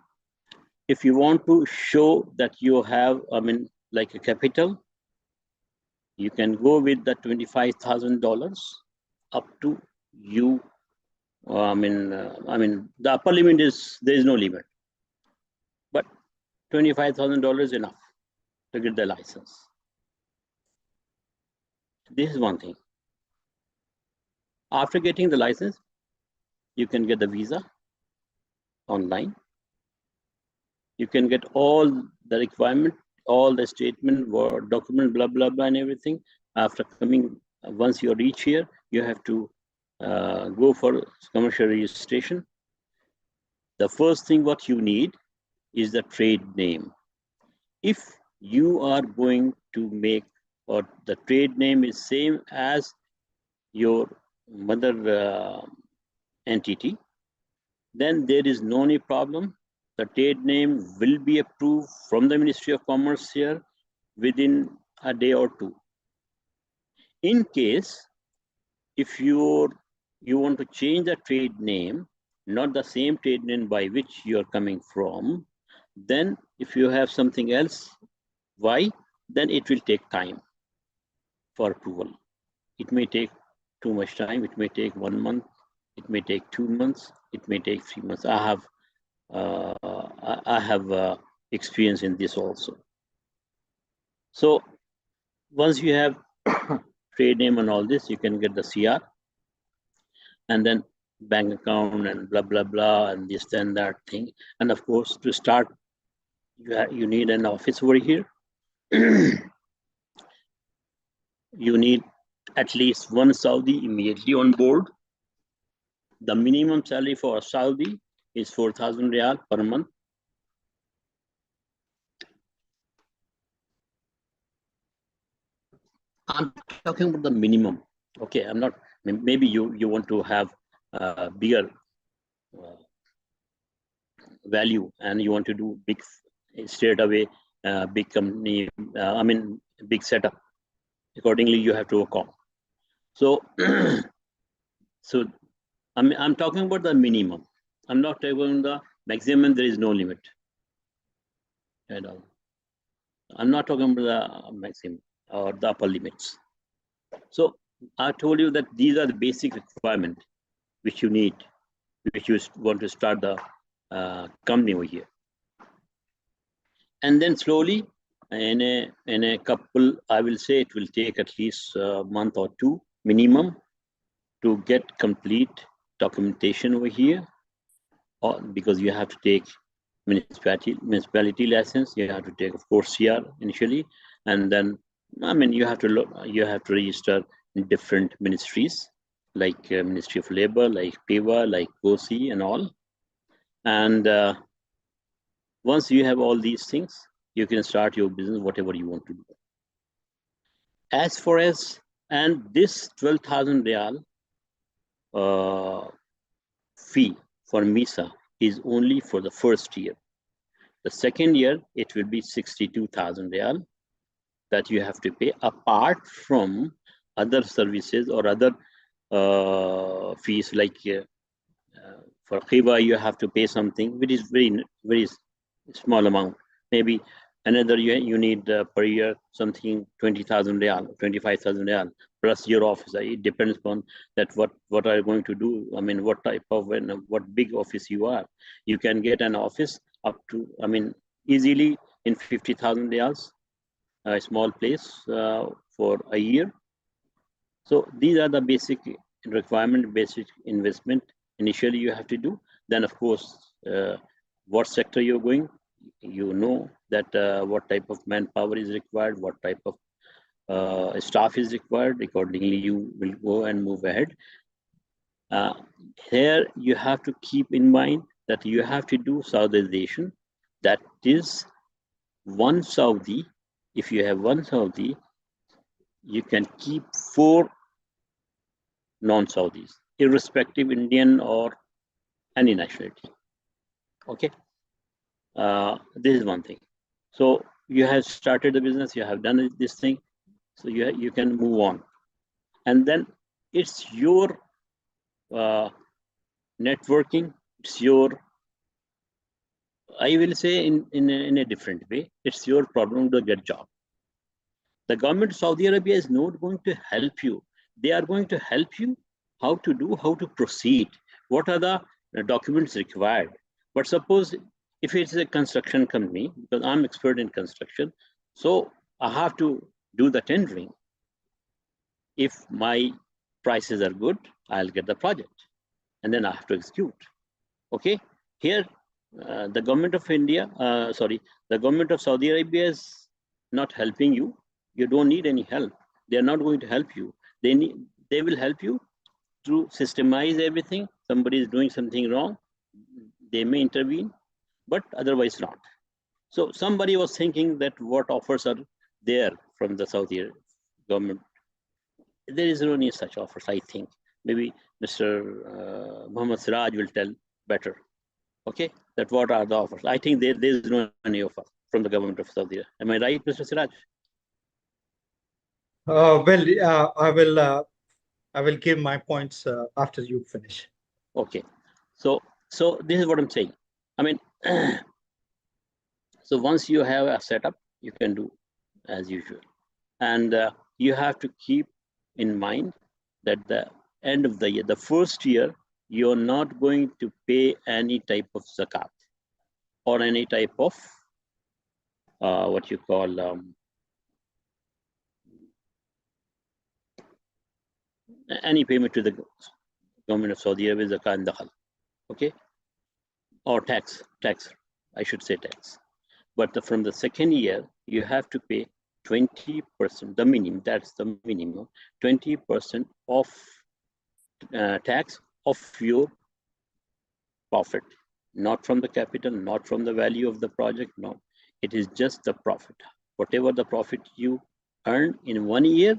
If you want to show that you have, like a capital, you can go with the $25,000 up to you. The upper limit is, there is no limit, but $25,000 is enough to get the license. This is one thing. After getting the license, you can get the visa online. You can get all the requirement, all the statement, word, document, blah, blah, blah, and everything. After coming, once you reach here, you have to go for commercial registration. The first thing what you need is the trade name. If you are going to make, or the trade name is same as your mother entity, then there is no any problem. The trade name will be approved from the Ministry of Commerce here within a day or 2. In case, if you want to change the trade name, not the same trade name by which you are coming from, then if you have something else, why? Then it will take time for approval. It may take too much time. It may take 1 month. It may take 2 months. It may take 3 months. I have experience in this also. So once you have trade name and all this, you can get the CR, and then bank account and blah blah blah and this and that thing. And of course, to start, you need an office over here. You need at least one Saudi immediately on board. The minimum salary for a Saudi is 4,000 Riyal per month. I'm talking about the minimum. Okay, I'm not. Maybe you want to have bigger value and you want to do big straight away, big company. I mean, big setup. Accordingly, you have to work on. So, so I'm talking about the minimum. I'm not talking about the maximum. There is no limit at all. I'm not talking about the maximum or the upper limits. So I told you that these are the basic requirements which you need, which you want to start the company over here. And then slowly, in a couple, I will say it will take at least a month or two minimum to get complete documentation over here, because you have to take municipality license. You have to take, of course, CR initially, and then I mean you have to register in different ministries like Ministry of Labor, like PIVA, like GOSI, and all. And once you have all these things, you can start your business, whatever you want to do. As far as, and this 12,000 Riyal fee for MISA is only for the first year. The second year, it will be 62,000 Riyal that you have to pay, apart from other services or other fees, like for Khiva, you have to pay something, which is very, very small amount. Maybe another you need per year something 20,000 Riyal, 25,000 Riyal, plus your office. It depends on that what are you going to do. I mean, what type of, what big office you are. You can get an office up to, I mean, easily in 50,000 Riyals, a small place for a year. So these are the basic requirement, basic investment initially you have to do. Then of course, what sector you're going, you know that what type of manpower is required, what type of staff is required. Accordingly, you will go and move ahead. Here you have to keep in mind that you have to do Saudization. That is one Saudi. If you have one Saudi, you can keep 4 non-Saudis, irrespective Indian or any nationality. Okay, this is one thing. So you have started the business, you have done this thing, so you can move on, and then it's your networking. It's your, I will say in a different way, it's your problem to get job. The government of Saudi Arabia is not going to help you. They are going to help you how to proceed, what are the documents required. But suppose if it's a construction company, because I'm expert in construction, so I have to do the tendering. If my prices are good, I'll get the project, and then I have to execute. Okay, here the government of India, the government of Saudi Arabia is not helping you. You don't need any help. They are not going to help you. They will help you to systemize everything. Somebody is doing something wrong, they may intervene, but otherwise not. So somebody was thinking that what offers are there from the Saudi government. There is no any such offers, I think. Maybe Mr. Muhammad Siraj will tell better. Okay, that what are the offers? I think there is no any offer from the government of Saudi Arabia. Am I right, Mr. Siraj? I will give my points after you finish. Okay, so this is what I'm saying. I mean, so once you have a setup, you can do as usual, and you have to keep in mind that the end of the year, the first year, you're not going to pay any type of zakat or any type of what you call any payment to the government of Saudi Arabia is zakat and dakhal, okay, or tax, I should say tax. But from the second year, you have to pay 20%, the minimum, that's the minimum, 20% of tax of your profit, not from the capital, not from the value of the project, no. It is just the profit. Whatever the profit you earn in 1 year,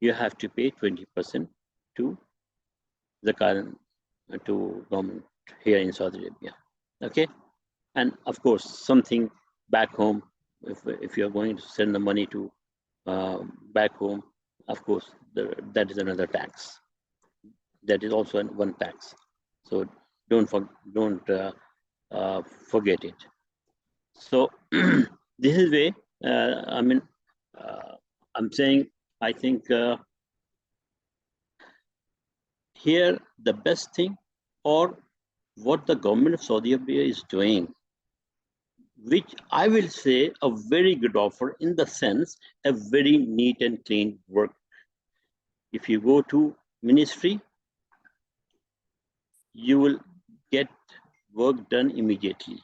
you have to pay 20% to the current, to government here in Saudi Arabia, okay? And of course, something back home, if you're going to send the money to back home, of course, that is another tax. That is also one tax. So don't forget it. So this is way, I mean, I'm saying, I think here the best thing, or what the government of Saudi Arabia is doing, which I will say a very good offer, in the sense, a very neat and clean work. If you go to ministry, you will get work done immediately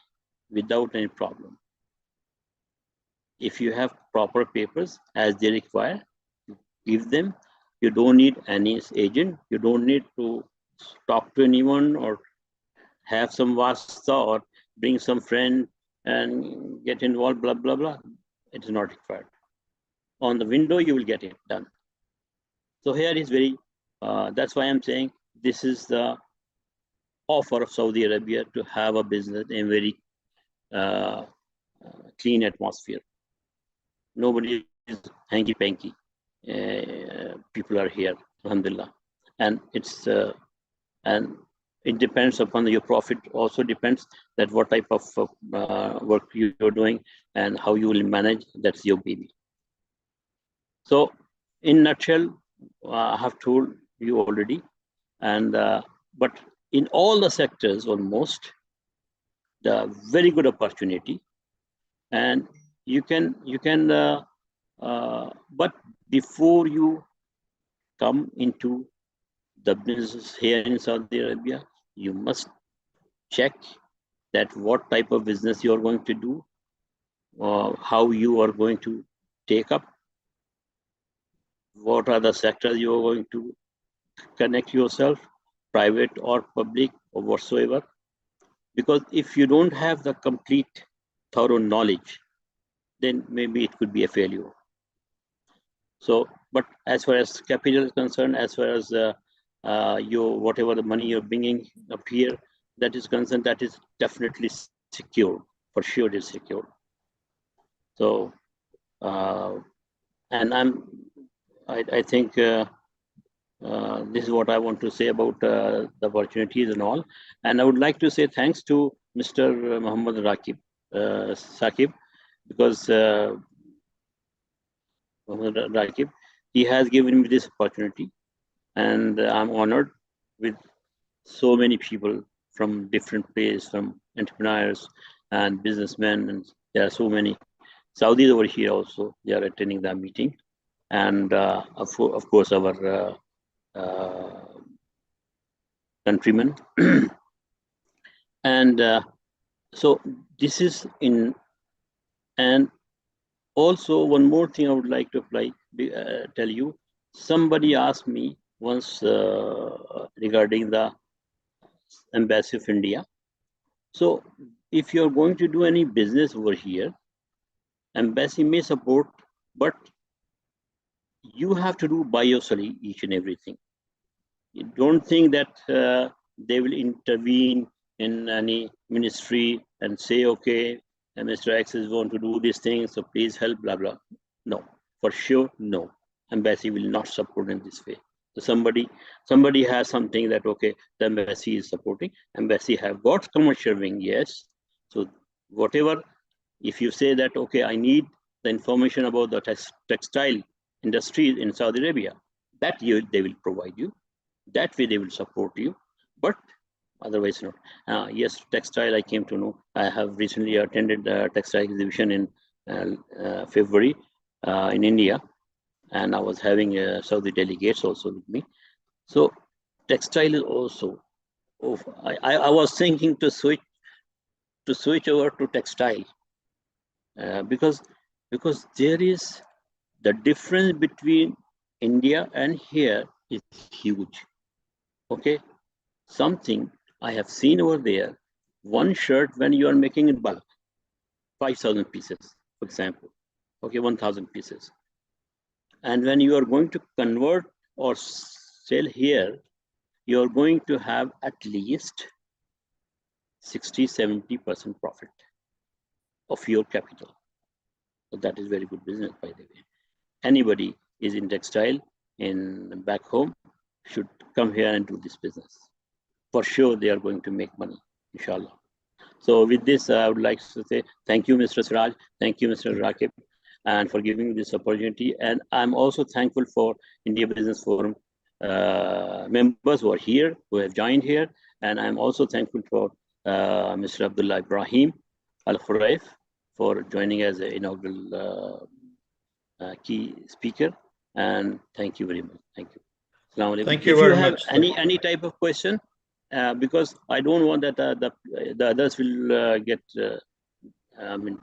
without any problem. If you have proper papers as they require, give them. You don't need any agent. You don't need to talk to anyone or have some wasta or bring some friend and get involved, blah, blah, blah. It is not required. On the window, you will get it done. So here is very, that's why I'm saying this is the offer of Saudi Arabia to have a business in a very clean atmosphere. Nobody is hanky-panky. People are here, alhamdulillah. And it's, and it depends upon your profit, also depends that what type of work you're doing and how you will manage, that's your baby. So in nutshell, I have told you already, and but in all the sectors almost, the very good opportunity, and you can but before you come into the business here in Saudi Arabia, you must check that what type of business you are going to do, how you are going to take up, what are the sectors you are going to connect yourself, private or public or whatsoever. Because if you don't have the complete thorough knowledge, then maybe it could be a failure. So, but as far as capital is concerned, as far as your whatever the money you're bringing up here, that is concerned, that is definitely secure. For sure, it is secure. So, and I think this is what I want to say about the opportunities and all. And I would like to say thanks to Mr. Muhammad Saqib, because Muhammad Raqib, he has given me this opportunity, and I'm honored with so many people from different places, from entrepreneurs and businessmen, and there are so many Saudis over here also. They are attending the meeting, and of course our countrymen. And so this is in, and also one more thing I would like to tell you. Somebody asked me once regarding the Embassy of India. So if you're going to do any business over here, Embassy may support, but you have to do by yourself each and everything. You don't think that they will intervene in any ministry and say, okay, Mr. X is going to do this thing, so please help, blah, blah. No, for sure, no. Embassy will not support in this way. So somebody has something that, okay, the embassy is supporting. Embassy have got commercial wing, yes. So whatever, if you say that, okay, I need the information about the textile industry in Saudi Arabia, that they will provide you. That way they will support you, but otherwise not. Yes, textile, I came to know. I have recently attended the textile exhibition in February in India, and I was having Saudi delegates also with me. So textile is also. Oh, I was thinking to switch over to textile because there is the difference between India and here is huge. Okay, something I have seen over there. One shirt when you are making in bulk, 5,000 pieces, for example. Okay, 1,000 pieces. And when you are going to convert or sell here, you are going to have at least 60-70% profit of your capital. So that is very good business, by the way. Anybody is in textile in back home should come here and do this business. For sure, they are going to make money, inshallah. So with this, I would like to say thank you, Mr. Siraj. Thank you, Mr. Rakib, and for giving me this opportunity. And I'm also thankful for India Business Forum members who are here, who have joined here. And I'm also thankful for Mr. Abdullah Ibrahim Al-Khuraif for joining as an inaugural key speaker. And thank you very much. Thank you. Thank you very much. If you have any type of question, because I don't want that the others will get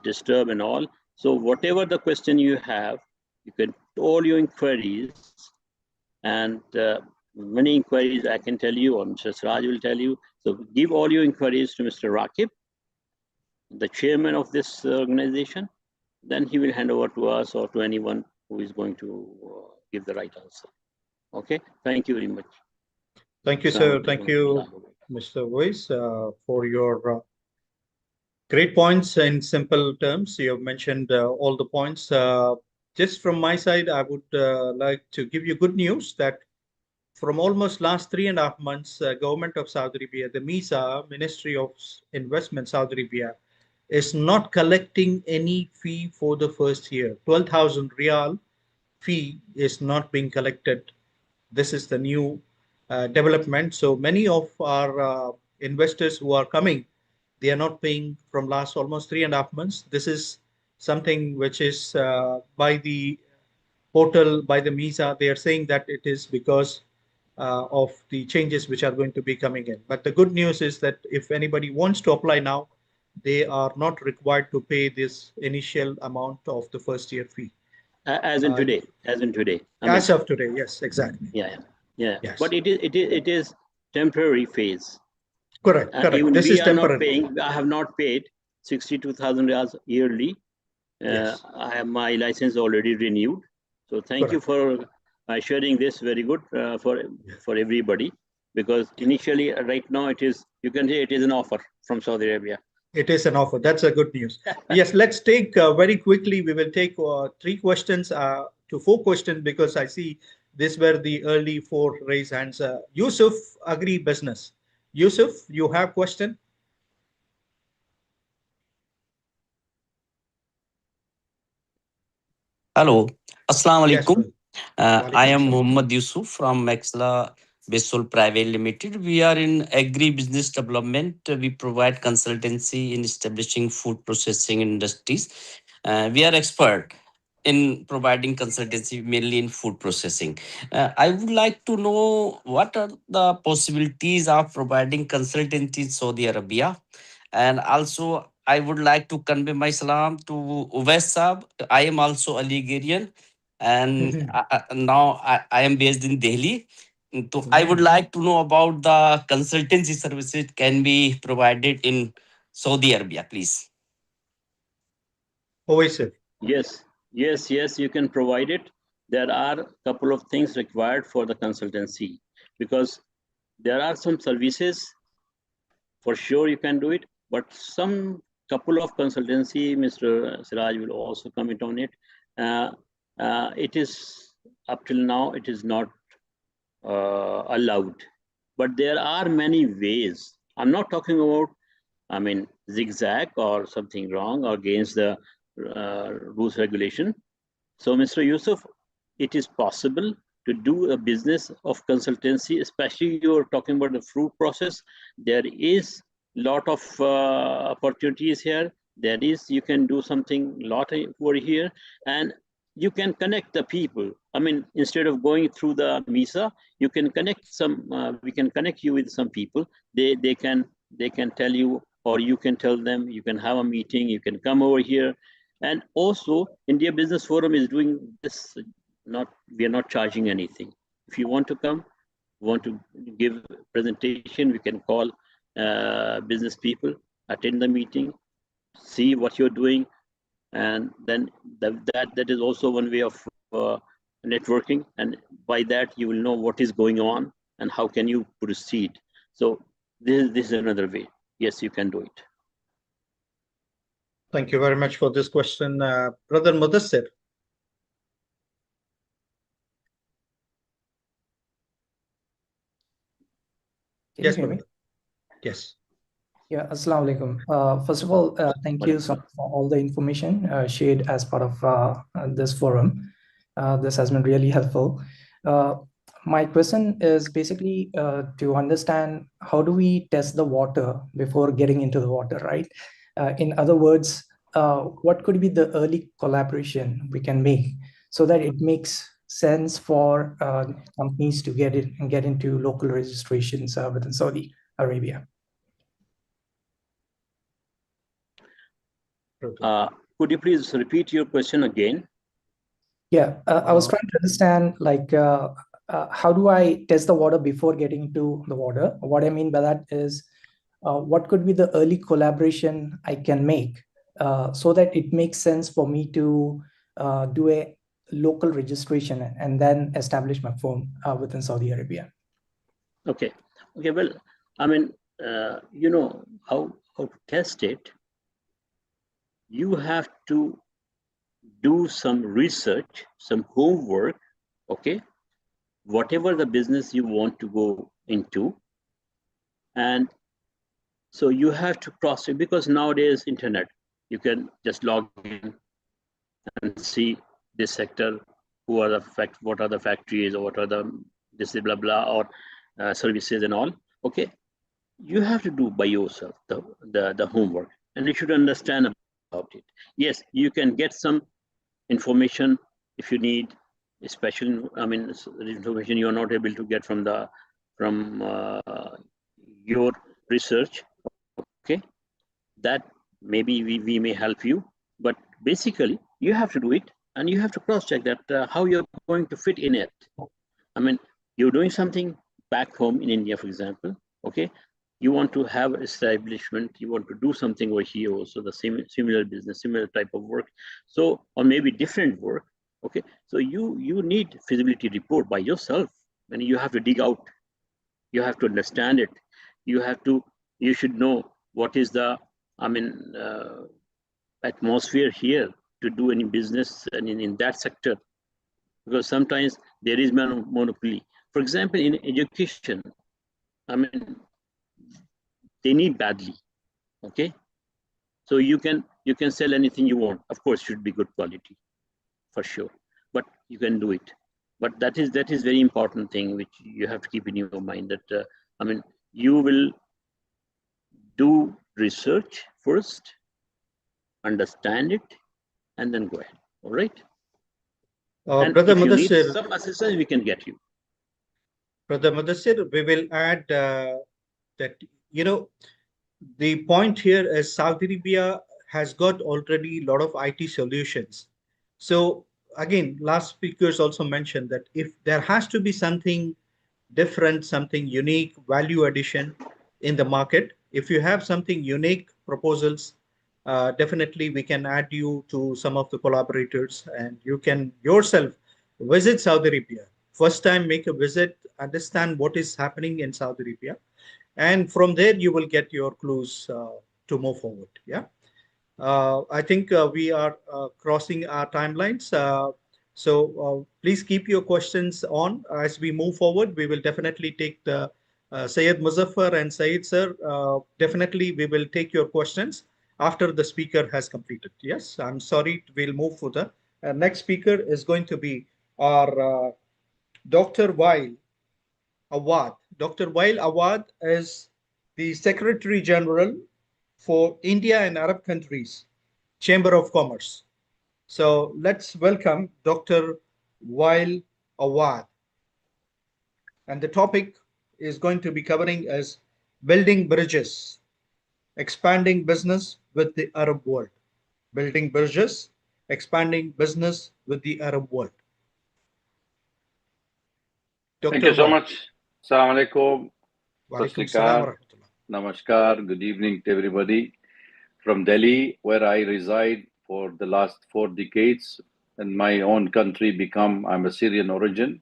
disturbed and all. So whatever the question you have, you can all your inquiries, and many inquiries I can tell you, or Mr. Siraj will tell you. So give all your inquiries to Mr. Rakib, the chairman of this organization. Then he will hand over to us or to anyone who is going to give the right answer. Okay, thank you very much. Thank you, sir. Thank you, Mr. Voice, for your great points in simple terms. You have mentioned all the points. Just from my side, I would like to give you good news that from almost last 3.5 months, government of Saudi Arabia, the MISA, Ministry of Investment, Saudi Arabia, is not collecting any fee for the first year. 12,000 Riyal fee is not being collected. This is the new development. So many of our investors who are coming, they are not paying from last almost 3.5 months. This is something which is by the portal, by the MISA. They are saying that it is because of the changes which are going to be coming in. But the good news is that if anybody wants to apply now, they are not required to pay this initial amount of the first year fee. As in today. As of today, yes, exactly. Yeah. Yes. But it is temporary phase. Correct. Even this is temporary. I have not paid 62,000 riyals yearly. Yes. I have my license already renewed. So thank you for sharing this. Very good for everybody, because initially right now it is, you can say it is an offer from Saudi Arabia. It is an offer. That's a good news. Yes, let's take very quickly. We will take 3 questions to 4 questions, because I see these were the early 4 raised hands. Yusuf, Agri Business. Yusuf, you have question? Hello. Assalamu alaikum. Yes, I am Muhammad Yusuf from Maxla Besol Private Limited. We are in agri-business development. We provide consultancy in establishing food processing industries. We are expert in providing consultancy mainly in food processing. I would like to know what are the possibilities of providing consultancy in Saudi Arabia. And also, I would like to convey my salam to Uwais Saab. I am also a Ligurian, and now I am based in Delhi. So I would like to know about the consultancy services can be provided in Saudi Arabia, please. Yes, you can provide it. There are a couple of things required for the consultancy, because there are some services for sure you can do it, but some couple of consultancy, Mr. Siraj will also comment on it. It is up till now, it is not allowed, but there are many ways. I'm not talking about, zigzag or something wrong or against the rules regulation. So, Mr. Yusuf, it is possible to do a business of consultancy, especially you're talking about the fruit process. There is a lot of opportunities here. You can do something lot over here, and you can connect the people. I mean, instead of going through the MISA, you can connect some. We can connect you with some people. They can tell you, or you can tell them. You can have a meeting. You can come over here, and also India Business Forum is doing this. We are not charging anything. If you want to come, want to give presentation, we can call business people, attend the meeting, see what you're doing, and then that is also one way of networking, and by that you will know what is going on and how can you proceed. So this is another way. Yes, you can do it. Thank you very much for this question, Brother Mudassir. Yes, brother. Yes. Yeah, Assalamu alaikum. First of all, thank you so much for all the information shared as part of this forum. This has been really helpful. My question is basically to understand how do we test the water before getting into the water, right? In other words, what could be the early collaboration we can make so that it makes sense for companies to get into local registrations within Saudi Arabia? Could you please repeat your question again? Yeah, I was trying to understand, like, how do I test the water before getting into the water? What I mean by that is, what could be the early collaboration I can make so that it makes sense for me to do a local registration and then establish my firm within Saudi Arabia? Okay. Well, I mean, you know how to test it. You have to do some research, some homework, okay? Whatever the business you want to go into. And so you have to cross it, because nowadays internet, you can just log in and see this sector, what are the factories, or what are the this blah blah, or services and all. Okay, you have to do by yourself the homework, and you should understand about it. Yes, you can get some information if you need special. I mean, information you are not able to get from your research. Okay, that maybe we may help you, but basically you have to do it, and you have to cross check that how you're going to fit in it. I mean, you're doing something back home in India, for example. Okay, you want to have establishment, you want to do something over here also, the same similar business, similar type of work, so, or maybe different work. Okay, so you need feasibility report by yourself, and you have to dig out, you have to understand it, you should know what is the, I mean, atmosphere here to do any business and in that sector, because sometimes there is monopoly. For example, in education, I mean, they need badly. Okay, so you can sell anything you want. Of course, should be good quality, for sure, but you can do it. But that is very important thing which you have to keep in your mind, that I mean, you will do research first, understand it, and then go ahead. All right. Brother if you need Mudassir, some assistance, we can get you. Brother Mudassir, we will add that, you know, the point here is Saudi Arabia has got already a lot of IT solutions. So again, last speakers also mentioned that if there has to be something different, something unique, value addition in the market, if you have something unique proposals, definitely we can add you to some of the collaborators, and you can yourself visit Saudi Arabia. First time, make a visit, understand what is happening in Saudi Arabia, and from there you will get your clues to move forward. Yeah, I think we are crossing our timelines, so please keep your questions on as we move forward. We will definitely take the Syed Muzaffar and Syed sir, definitely we will take your questions after the speaker has completed. Yes, I'm sorry, we'll move for the next speaker is going to be our Dr. Wael Awad. Dr. Wael Awad is the Secretary General for India and Arab countries, Chamber of Commerce. So let's welcome Dr. Wael Awad. And the topic is going to be covering as building bridges, expanding business with the Arab world. Building bridges, expanding business with the Arab world. Thank Dr. you so Wael. much. Assalamu alaikum. Walaikum salam wa Sasrikar. Namaskar. Good evening to everybody. From Delhi, where I reside for the last 4 decades, and my own country I'm a Syrian origin.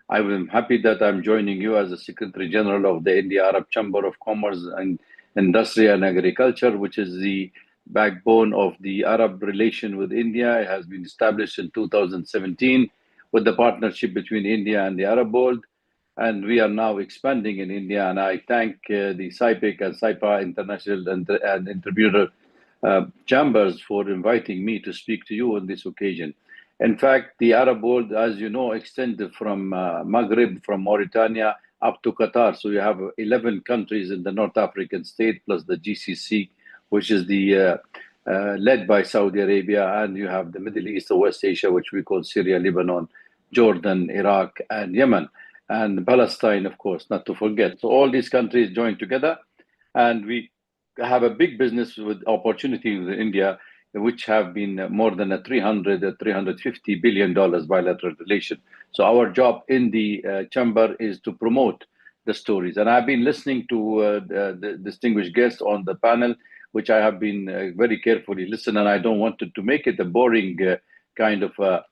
I am happy that I'm joining you as the Secretary General of the India Arab Chamber of Commerce and Industry and Agriculture, which is the backbone of the Arab relation with India. It has been established in 2017 with the partnership between India and the Arab world. And we are now expanding in India. And I thank the SIBEC and SYPA International and Interpreter chambers for inviting me to speak to you on this occasion. In fact, the Arab world, as you know, extended from Maghreb, from Mauritania up to Qatar. So you have 11 countries in the North African state, plus the GCC, which is the led by Saudi Arabia, and you have the Middle East or West Asia, which we call Syria, Lebanon, Jordan, Iraq, and Yemen, and Palestine, of course, not to forget. So all these countries joined together, and we have a big business with opportunity with India, which have been more than a $350 billion bilateral relation. So our job in the chamber is to promote the stories. And I've been listening to the distinguished guests on the panel, which I have been very carefully listening, and I don't want to make it a boring kind of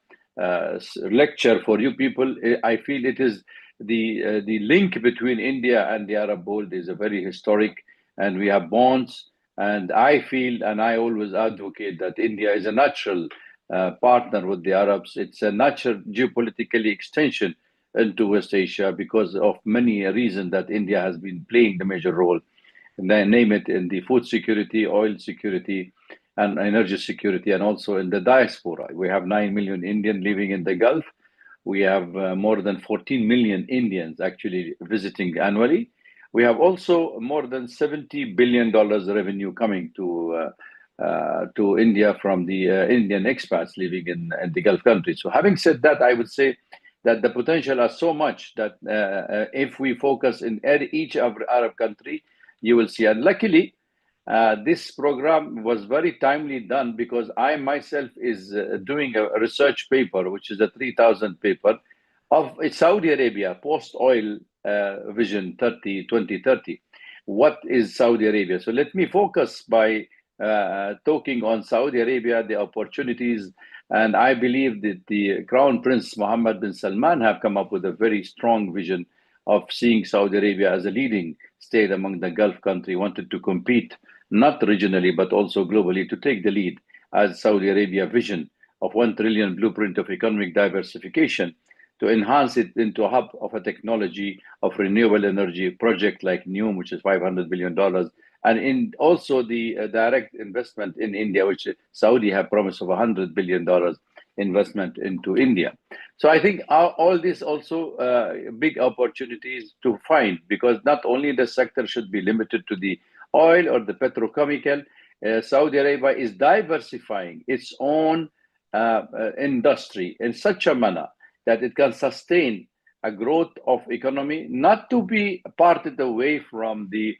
lecture for you people. I feel it is the link between India and the Arab world is a very historic, and we have bonds. And I feel, and I always advocate, that India is a natural partner with the Arabs. It's a natural geopolitically extension into West Asia because of many reasons that India has been playing the major role. And then name it in the food security, oil security, and energy security, and also in the diaspora. We have 9 million Indians living in the Gulf. We have more than 14 million Indians actually visiting annually. We have also more than $70 billion revenue coming to India from the Indian expats living in the Gulf countries. So having said that, I would say that the potential is so much that if we focus in each Arab country, you will see. And luckily, this program was very timely done because I myself is doing a research paper, which is a 3,000 paper of Saudi Arabia post-oil vision 2030. What is Saudi Arabia? So let me focus by talking on Saudi Arabia, the opportunities. And I believe that the Crown Prince Mohammed bin Salman have come up with a very strong vision of seeing Saudi Arabia as a leading state among the Gulf country, wanted to compete not regionally but also globally to take the lead as Saudi Arabia vision of 1 trillion blueprint of economic diversification to enhance it into a hub of a technology of renewable energy project like NEOM, which is $500 billion, and in also the direct investment in India, which Saudi have promised of $100 billion investment into India. So I think all this also big opportunities to find, because not only the sector should be limited to the oil or the petrochemical. Saudi Arabia is diversifying its own industry in such a manner that it can sustain a growth of economy, not to be parted away from the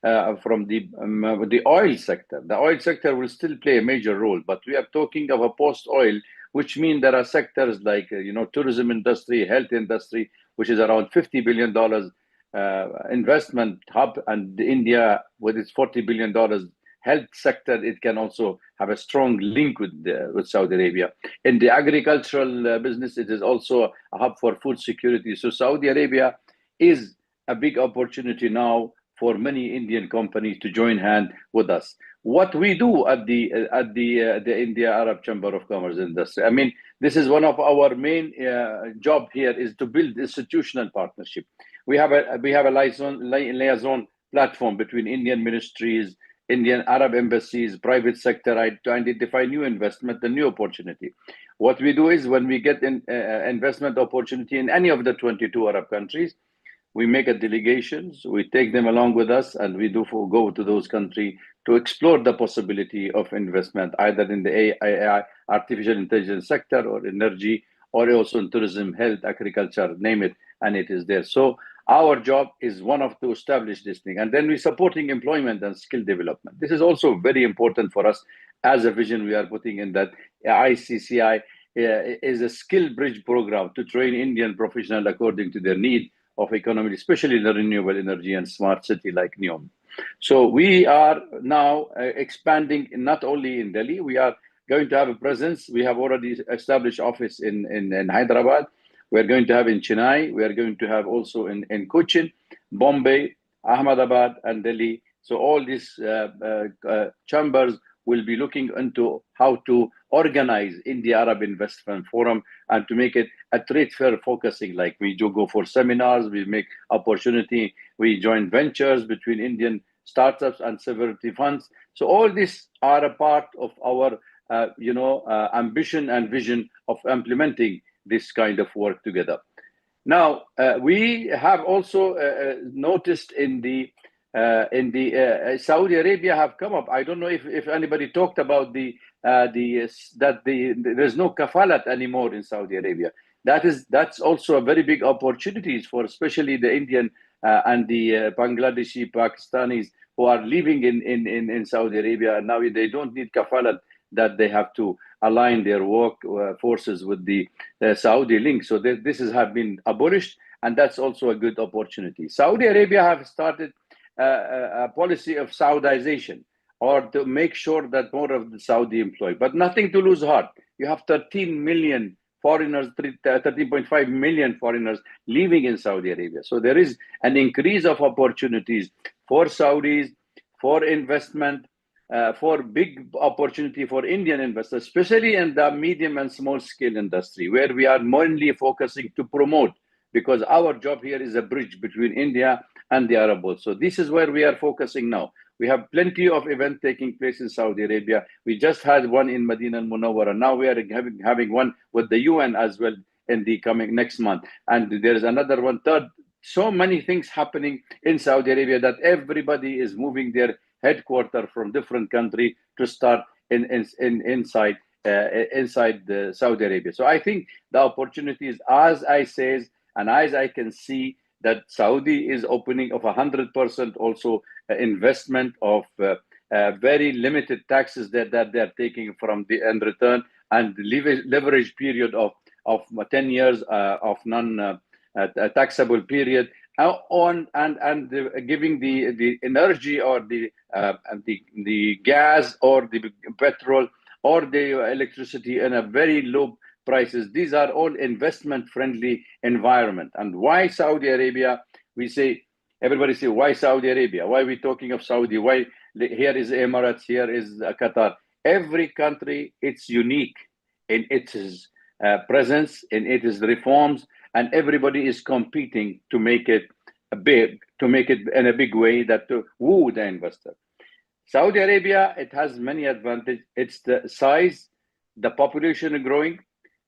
oil sector. The oil sector will still play a major role, but we are talking of a post-oil, which means there are sectors like tourism industry, health industry, which is around $50 billion investment hub, and India with its $40 billion health sector, it can also have a strong link with Saudi Arabia. In the agricultural business, it is also a hub for food security. So Saudi Arabia is a big opportunity now for many Indian companies to join hand with us. What we do at the India Arab Chamber of Commerce Industry, I mean, this is one of our main job here, is to build institutional partnership. We have a liaison platform between Indian ministries, Indian Arab embassies, private sector, to identify new investment and new opportunity. What we do is when we get an investment opportunity in any of the 22 Arab countries, we make a delegations, we take them along with us, and we go to those countries to explore the possibility of investment, either in the AI, artificial intelligence sector, or energy, or also in tourism, health, agriculture, name it, and it is there. So our job is one of to establish this thing, and then we're supporting employment and skill development. This is also very important for us as a vision we are putting in that ICCI is a skill bridge program to train Indian professionals according to their need of economy, especially the renewable energy and smart city like NEOM. So we are now expanding not only in Delhi, we are going to have a presence. We have already established office in Hyderabad. We're going to have in Chennai. We are going to have also in Cochin, Bombay, Ahmedabad, and Delhi. So all these chambers will be looking into how to organize India-Arab Investment Forum and to make it a trade fair focusing. Like we do go for seminars, we make opportunity, we join ventures between Indian startups and sovereignty funds. So all these are a part of our ambition and vision of implementing this kind of work together. Now, we have also noticed in the Saudi Arabia have come up. I don't know if anybody talked about there's no kafalat anymore in Saudi Arabia. That's also a very big opportunities for especially the Indian and the Bangladeshi, Pakistanis who are living in Saudi Arabia. Now they don't need kafalat, that they have to align their work forces with the Saudi link. So this has been abolished, and that's also a good opportunity. Saudi Arabia have started a policy of Saudization, or to make sure that more of the Saudi employ, but nothing to lose heart. You have 13 million foreigners, 13.5 million foreigners living in Saudi Arabia. So there is an increase of opportunities for Saudis, for investment, for big opportunity for Indian investors, especially in the medium and small scale industry, where we are mainly focusing to promote, because our job here is a bridge between India and the Arab world. So this is where we are focusing now. We have plenty of events taking place in Saudi Arabia. We just had one in Medina al-Munawwara. Now we are having one with the UN as well in the coming next month. And there is another one, third. So many things happening in Saudi Arabia that everybody is moving their headquarters from different country to start inside Saudi Arabia. So I think the opportunities, as I says, and as I can see, that Saudi is opening of 100% also investment of very limited taxes that they're taking from the end return, and the leverage period of 10 years of taxable period on, and giving the energy or the gas or the petrol or the electricity in a very low prices. These are all investment friendly environment. And why Saudi Arabia? We say, everybody say, why Saudi Arabia? Why are we talking of Saudi? Why here is Emirates, here is Qatar? Every country, it's unique in its presence, in its reforms, and everybody is competing to make it big, to make it in a big way that to woo the investor. Saudi Arabia, it has many advantages. It's the size, the population growing,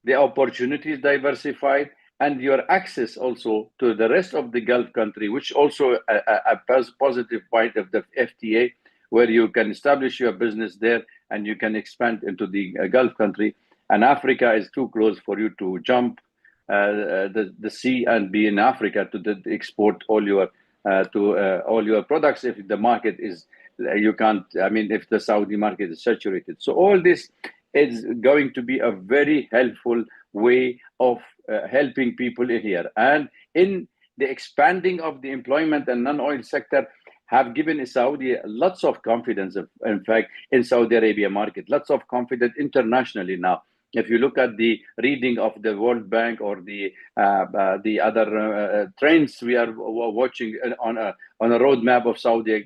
the opportunities diversified, and your access also to the rest of the Gulf country, which also a positive point of the FTA, where you can establish your business there and you can expand into the Gulf country. And Africa is too close for you to jump the sea and be in Africa to export all your all your products if the market is, you can't, I mean, if the Saudi market is saturated. So all this is going to be a very helpful way of helping people here. And in the expanding of the employment and non-oil sector have given Saudi lots of confidence, in fact, in Saudi Arabia market, lots of confidence internationally now. If you look at the reading of the World Bank or the other trends we are watching on a roadmap of Saudi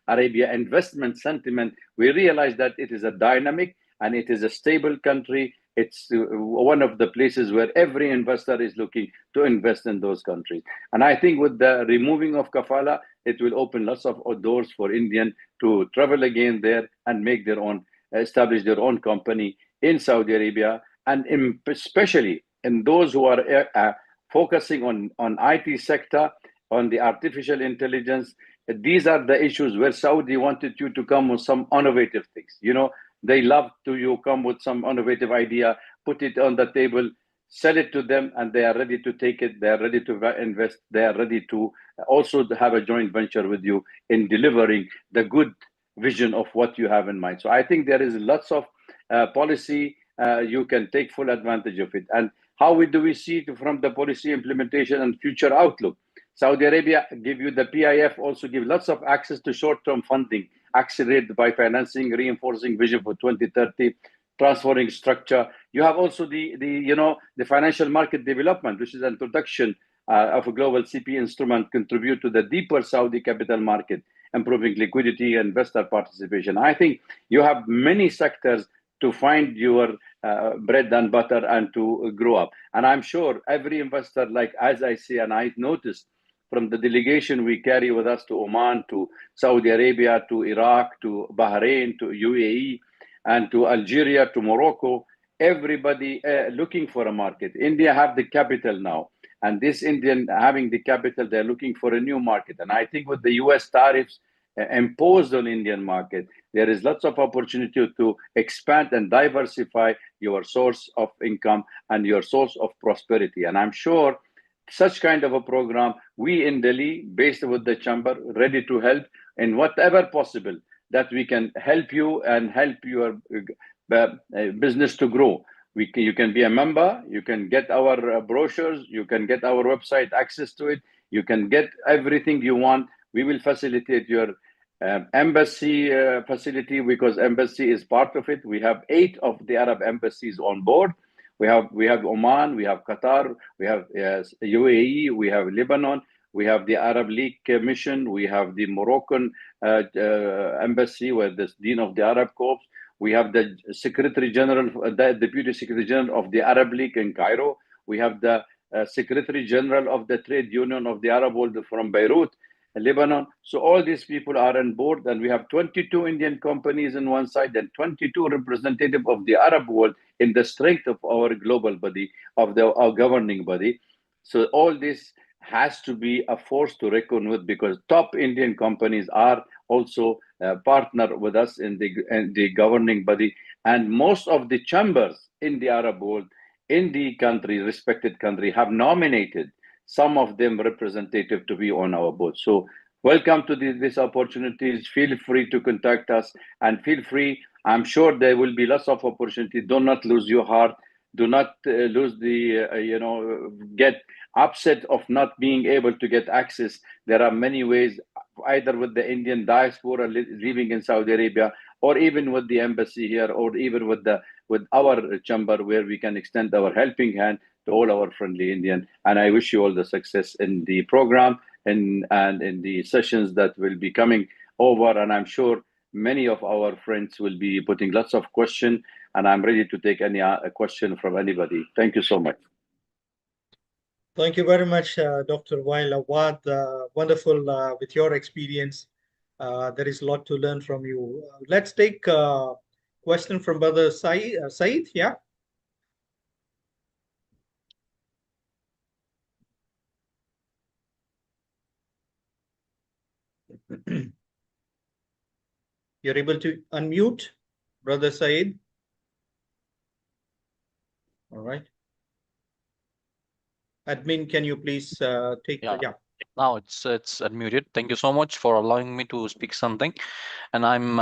Arabia investment sentiment, we realize that it is a dynamic and it is a stable country. It's one of the places where every investor is looking to invest in those countries. And I think with the removing of kafala, it will open lots of doors for Indian to travel again there and make their own, establish their own company in Saudi Arabia, and especially in those who are focusing on IT sector, on the artificial intelligence. These are the issues where Saudi wanted you to come with some innovative things. You know, they love to you come with some innovative idea, put it on the table, sell it to them, and they are ready to take it. They are ready to invest. They are ready to also have a joint venture with you in delivering the good vision of what you have in mind. So I think there is lots of policy. You can take full advantage of it. And how do we see it from the policy implementation and future outlook? Saudi Arabia give you the PIF, also give lots of access to short-term funding, accelerate by financing, reinforcing vision for 2030, transforming structure. You have also the financial market development, which is an introduction of a global CP instrument, contribute to the deeper Saudi capital market, improving liquidity and investor participation. I think you have many sectors to find your bread and butter and to grow up. And I'm sure every investor, like as I say, and I noticed from the delegation we carry with us to Oman, to Saudi Arabia, to Iraq, to Bahrain, to UAE, and to Algeria, to Morocco, everybody looking for a market. India have the capital now. And this Indian having the capital, they're looking for a new market. And I think with the US tariffs imposed on Indian market, there is lots of opportunity to expand and diversify your source of income and your source of prosperity. And I'm sure such kind of a program, we in Delhi, based with the chamber, ready to help in whatever possible that we can help you and help your business to grow. You can be a member, you can get our brochures, you can get our website access to it, you can get everything you want. We will facilitate your embassy facility, because embassy is part of it. We have 8 of the Arab embassies on board. We have Oman, we have Qatar, we have UAE, we have Lebanon, we have the Arab League mission, we have the Moroccan embassy with the Dean of the Arab Corps. We have the Secretary General, the Deputy Secretary General of the Arab League in Cairo. We have the Secretary General of the Trade Union of the Arab World from Beirut, Lebanon. So all these people are on board, and we have 22 Indian companies on one side and 22 representatives of the Arab world in the strength of our global body, of our governing body. So all this has to be a force to reckon with, because top Indian companies are also partner with us in the governing body, and most of the chambers in the Arab world, in the country, respected country, have nominated some of them representative to be on our board. So welcome to these opportunities. Feel free to contact us, and feel free. I'm sure there will be lots of opportunity. Do not lose your heart. Do not lose the, get upset of not being able to get access. There are many ways, either with the Indian diaspora living in Saudi Arabia, or even with the embassy here, or even with our chamber, where we can extend our helping hand to all our friendly Indian. And I wish you all the success in the program and in the sessions that will be coming over. And I'm sure many of our friends will be putting lots of questions, and I'm ready to take any question from anybody. Thank you so much. Thank you very much, Dr. Wael Awad. Wonderful with your experience. There is a lot to learn from you. Let's take a question from Brother Saeed. Yeah. You're able to unmute, Brother Saeed? All right. Admin, can you please take yeah. Now it's unmuted. Thank you so much for allowing me to speak something, and I'm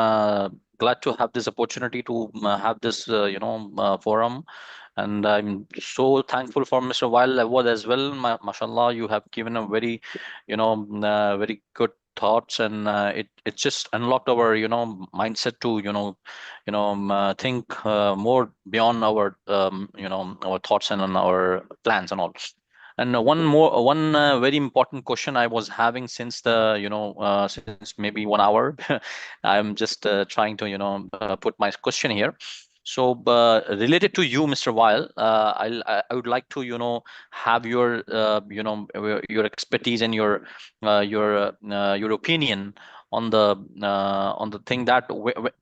glad to have this opportunity to have this forum, and I'm so thankful for Mr. Wael Awad as well. Mashallah, you have given a very very good thoughts, and it just unlocked our mindset to think more beyond our our thoughts and on our plans and all. And one very important question I was having since since maybe 1 hour. I'm just trying to put my question here. So related to you, Mr. Wael, I would like to have your your expertise and your opinion on the thing that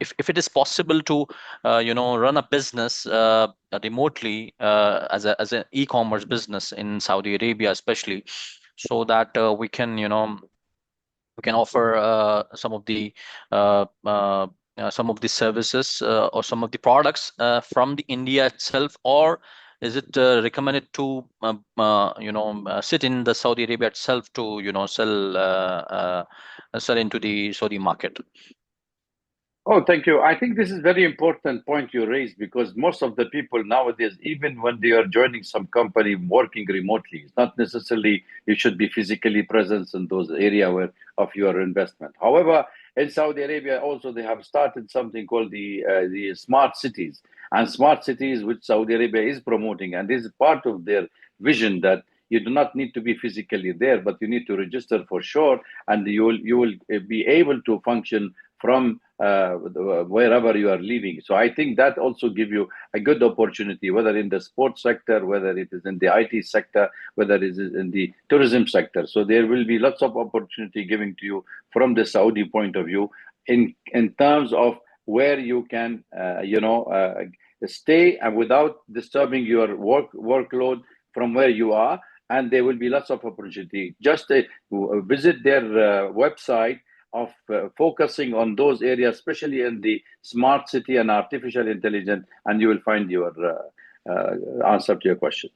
if it is possible to run a business remotely as an e-commerce business in Saudi Arabia, especially, so that we can we can offer some of the services or some of the products from the India itself, or is it recommended to sit in the Saudi Arabia itself to sell into the Saudi market? Oh, thank you. I think this is very important point you raised, because most of the people nowadays, even when they are joining some company working remotely, it's not necessarily you should be physically present in those area where of your investment. However, in Saudi Arabia also they have started something called the smart cities, and smart cities which Saudi Arabia is promoting, and this is part of their vision that you do not need to be physically there, but you need to register for sure, and you will be able to function from wherever you are living. So I think that also give you a good opportunity, whether in the sports sector, whether it is in the IT sector, whether it is in the tourism sector. So there will be lots of opportunity given to you from the Saudi point of view in terms of where you can stay and without disturbing your workload from where you are. And there will be lots of opportunity. Just visit their website of focusing on those areas, especially in the smart city and artificial intelligence, and you will find your answer to your question.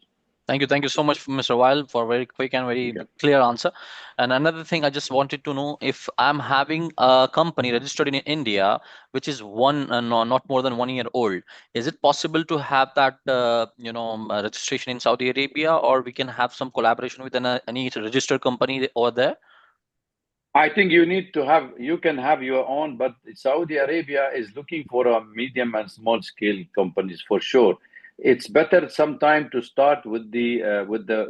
Thank you. Thank you so much, Mr. Weil, for a very quick and very clear answer. And another thing, I just wanted to know, if I'm having a company registered in India, which is not more than 1 year old, is it possible to have that registration in Saudi Arabia, or we can have some collaboration with any registered company over there? I think you can have your own, but Saudi Arabia is looking for a medium and small scale companies for sure. It's better sometime to start with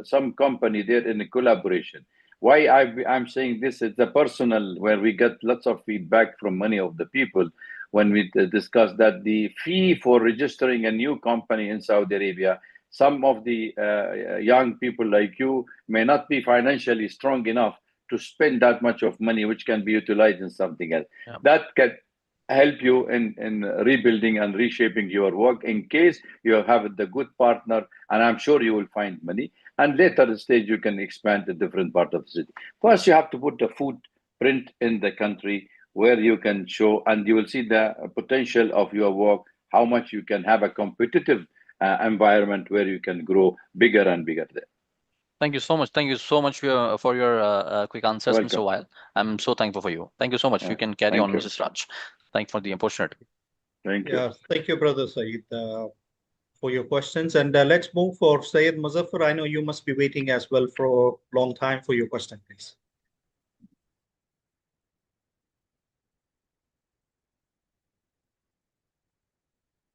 some company there in a collaboration. Why I'm saying this is the personal, where we get lots of feedback from many of the people when we discuss that the fee for registering a new company in Saudi Arabia, some of the young people like you may not be financially strong enough to spend that much of money, which can be utilized in something else. Yeah. That can help you in rebuilding and reshaping your work in case you have the good partner, and I'm sure you will find money. And later stage, you can expand to different part of the city. First, you have to put the footprint in the country where you can show, and you will see the potential of your work, how much you can have a competitive environment where you can grow bigger and bigger there. Thank you so much. Thank you so much for your quick answers, Welcome. Mr. Weil. I'm so thankful for you. Thank you so much. You can carry on, Mrs. Raj. Thank you for the opportunity. Thank you. Yeah, thank you, Brother Saeed, for your questions. And let's move for Syed Muzaffar. I know you must be waiting as well for a long time for your question, please.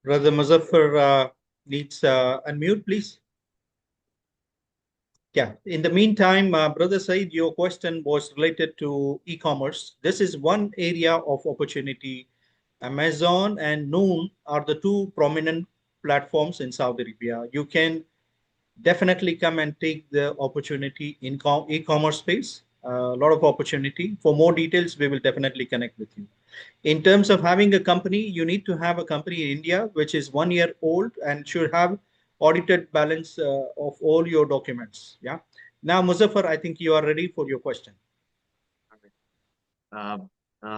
Brother Muzaffar needs unmute, please. Yeah, in the meantime, Brother Said, your question was related to e-commerce. This is one area of opportunity. Amazon and Noon are the two prominent platforms in Saudi Arabia. You can definitely come and take the opportunity in e-commerce space. A lot of opportunity. For more details, we will definitely connect with you. In terms of having a company, you need to have a company in India, which is 1 year old and should have audited balance of all your documents. Yeah. Now, Muzaffar, I think you are ready for your question.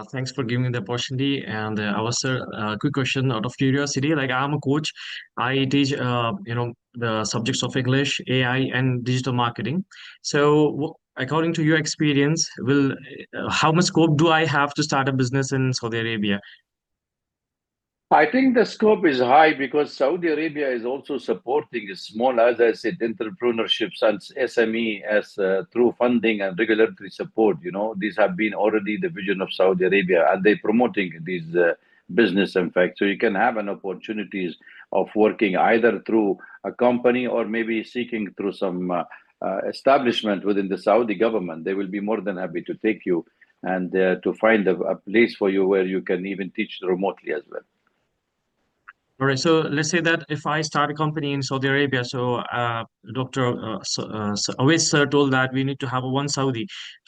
Thanks for giving me the opportunity. And I was a quick question out of curiosity. Like, I'm a coach. I teach, the subjects of English, AI, and digital marketing. So, according to your experience, how much scope do I have to start a business in Saudi Arabia? I think the scope is high because Saudi Arabia is also supporting small, as I said, entrepreneurships and SME as through funding and regulatory support. These have been already the vision of Saudi Arabia, and they're promoting these business, in fact. So you can have an opportunities of working either through a company or maybe seeking through some establishment within the Saudi government. They will be more than happy to take you and to find a place for you where you can even teach remotely as well. All right. So let's say that if I start a company in Saudi Arabia, so Dr. Awais sir told that we need to have one Saudi,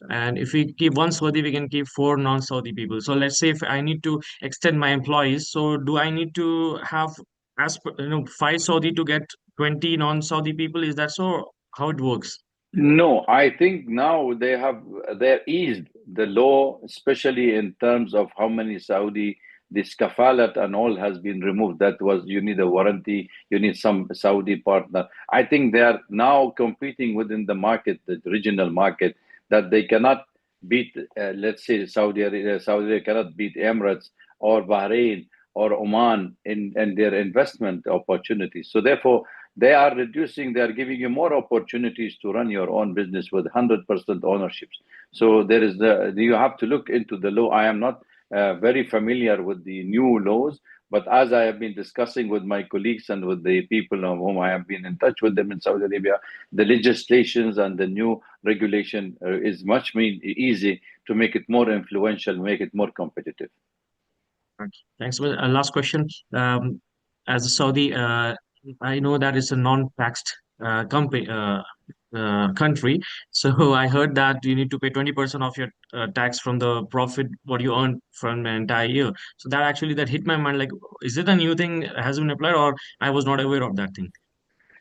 and if we keep one Saudi, we can keep 4 non-Saudi people. So let's say if I need to extend my employees, so do I need to have 5 Saudi to get 20 non-Saudi people? Is that so? How it works? No, I think now they eased the law, especially in terms of how many Saudi this kafalat and all has been removed. That was, you need a warranty, you need some Saudi partner. I think they are now competing within the market, the regional market, that they cannot beat, let's say Saudi Arabia cannot beat Emirates or Bahrain or Oman in their investment opportunities. So therefore, they are reducing, they are giving you more opportunities to run your own business with 100% ownerships. So there is you have to look into the law. I am not very familiar with the new laws, but as I have been discussing with my colleagues and with the people of whom I have been in touch with them in Saudi Arabia, the legislations and the new regulation is much easy to make it more influential, make it more competitive. Thanks. Well, last question. As a Saudi, I know that it's a non-taxed country. So I heard that you need to pay 20% of your tax from the profit what you earn from the entire year. So that actually that hit my mind. Like, is it a new thing has been applied, or I was not aware of that thing?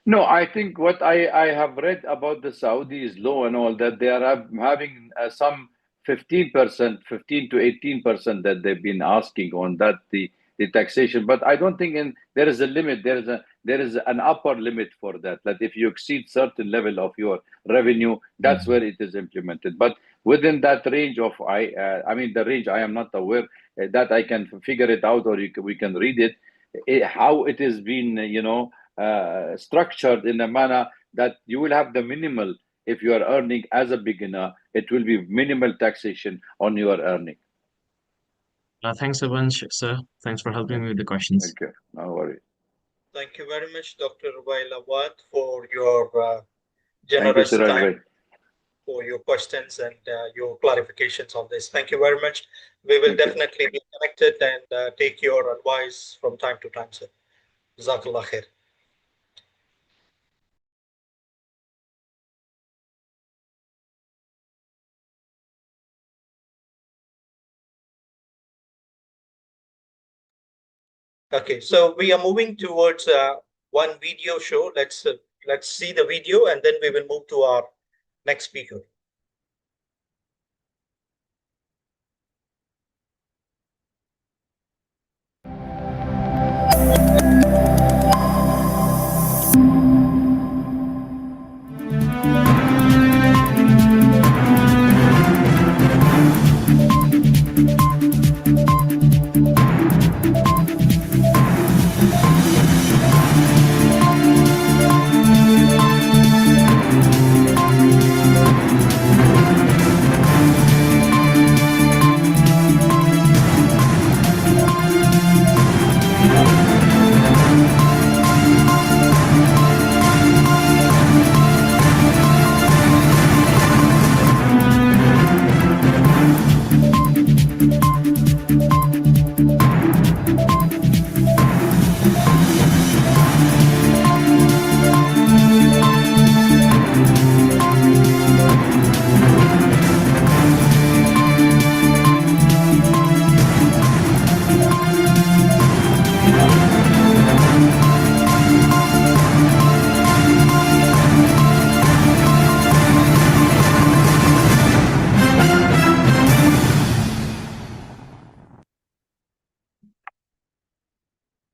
No, I think what I have read about the Saudis law and all that, they are having some 15%, 15 to 18% that they've been asking on that the taxation. But I don't think there is a limit. There is an upper limit for that. That if you exceed certain level of your revenue, that's where it is implemented. But within that range of I mean the range, I am not aware that I can figure it out, or we can read it, how it is being structured in a manner that you will have the minimal. If you are earning as a beginner, it will be minimal taxation on your earning. Thanks a bunch, sir. Thanks for helping me with the questions. Thank you. No worry. Thank you very much, Dr. Rubail Awad, for your Thank you, generous Siraj time, bhai. for your questions and your clarifications on this. Thank you very much. We will Thank you. definitely be connected and take your advice from time to time, sir. Jazakallah khair. Okay, so we are moving towards one video show. Let's see the video, and then we will move to our next speaker.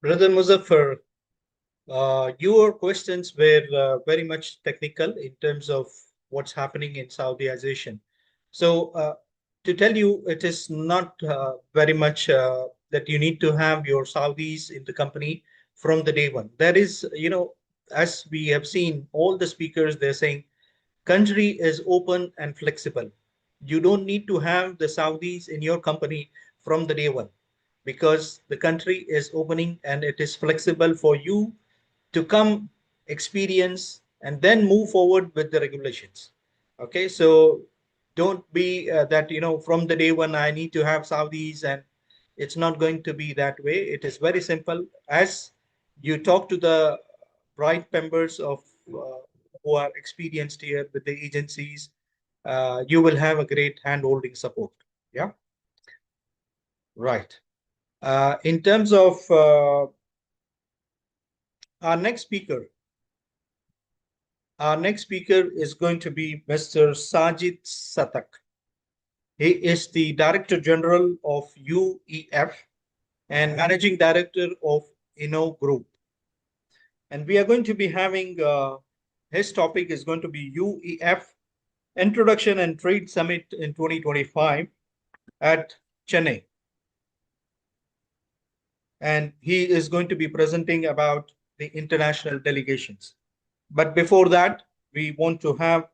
Brother Muzaffar, your questions were very much technical in terms of what's happening in Saudiization. So to tell you, it is not very much that you need to have your Saudis in the company from the day one. There is, as we have seen, all the speakers, they're saying country is open and flexible. You don't need to have the Saudis in your company from the day one, because the country is opening and it is flexible for you to come, experience, and then move forward with the regulations. Okay, so don't be that, from the day one I need to have Saudis, and it's not going to be that way. It is very simple. As you talk to the bright members of who are experienced here with the agencies, you will have a great hand-holding support. Yeah. Right. In terms of our next speaker is going to be Mr. Sajid Satak. He is the Director General of UEF, and Managing Director of Inno Group. And we are going to be having, his topic is going to be UEF Introduction and Trade Summit in 2025 at Chennai. And he is going to be presenting about the international delegations. But before that, we want to have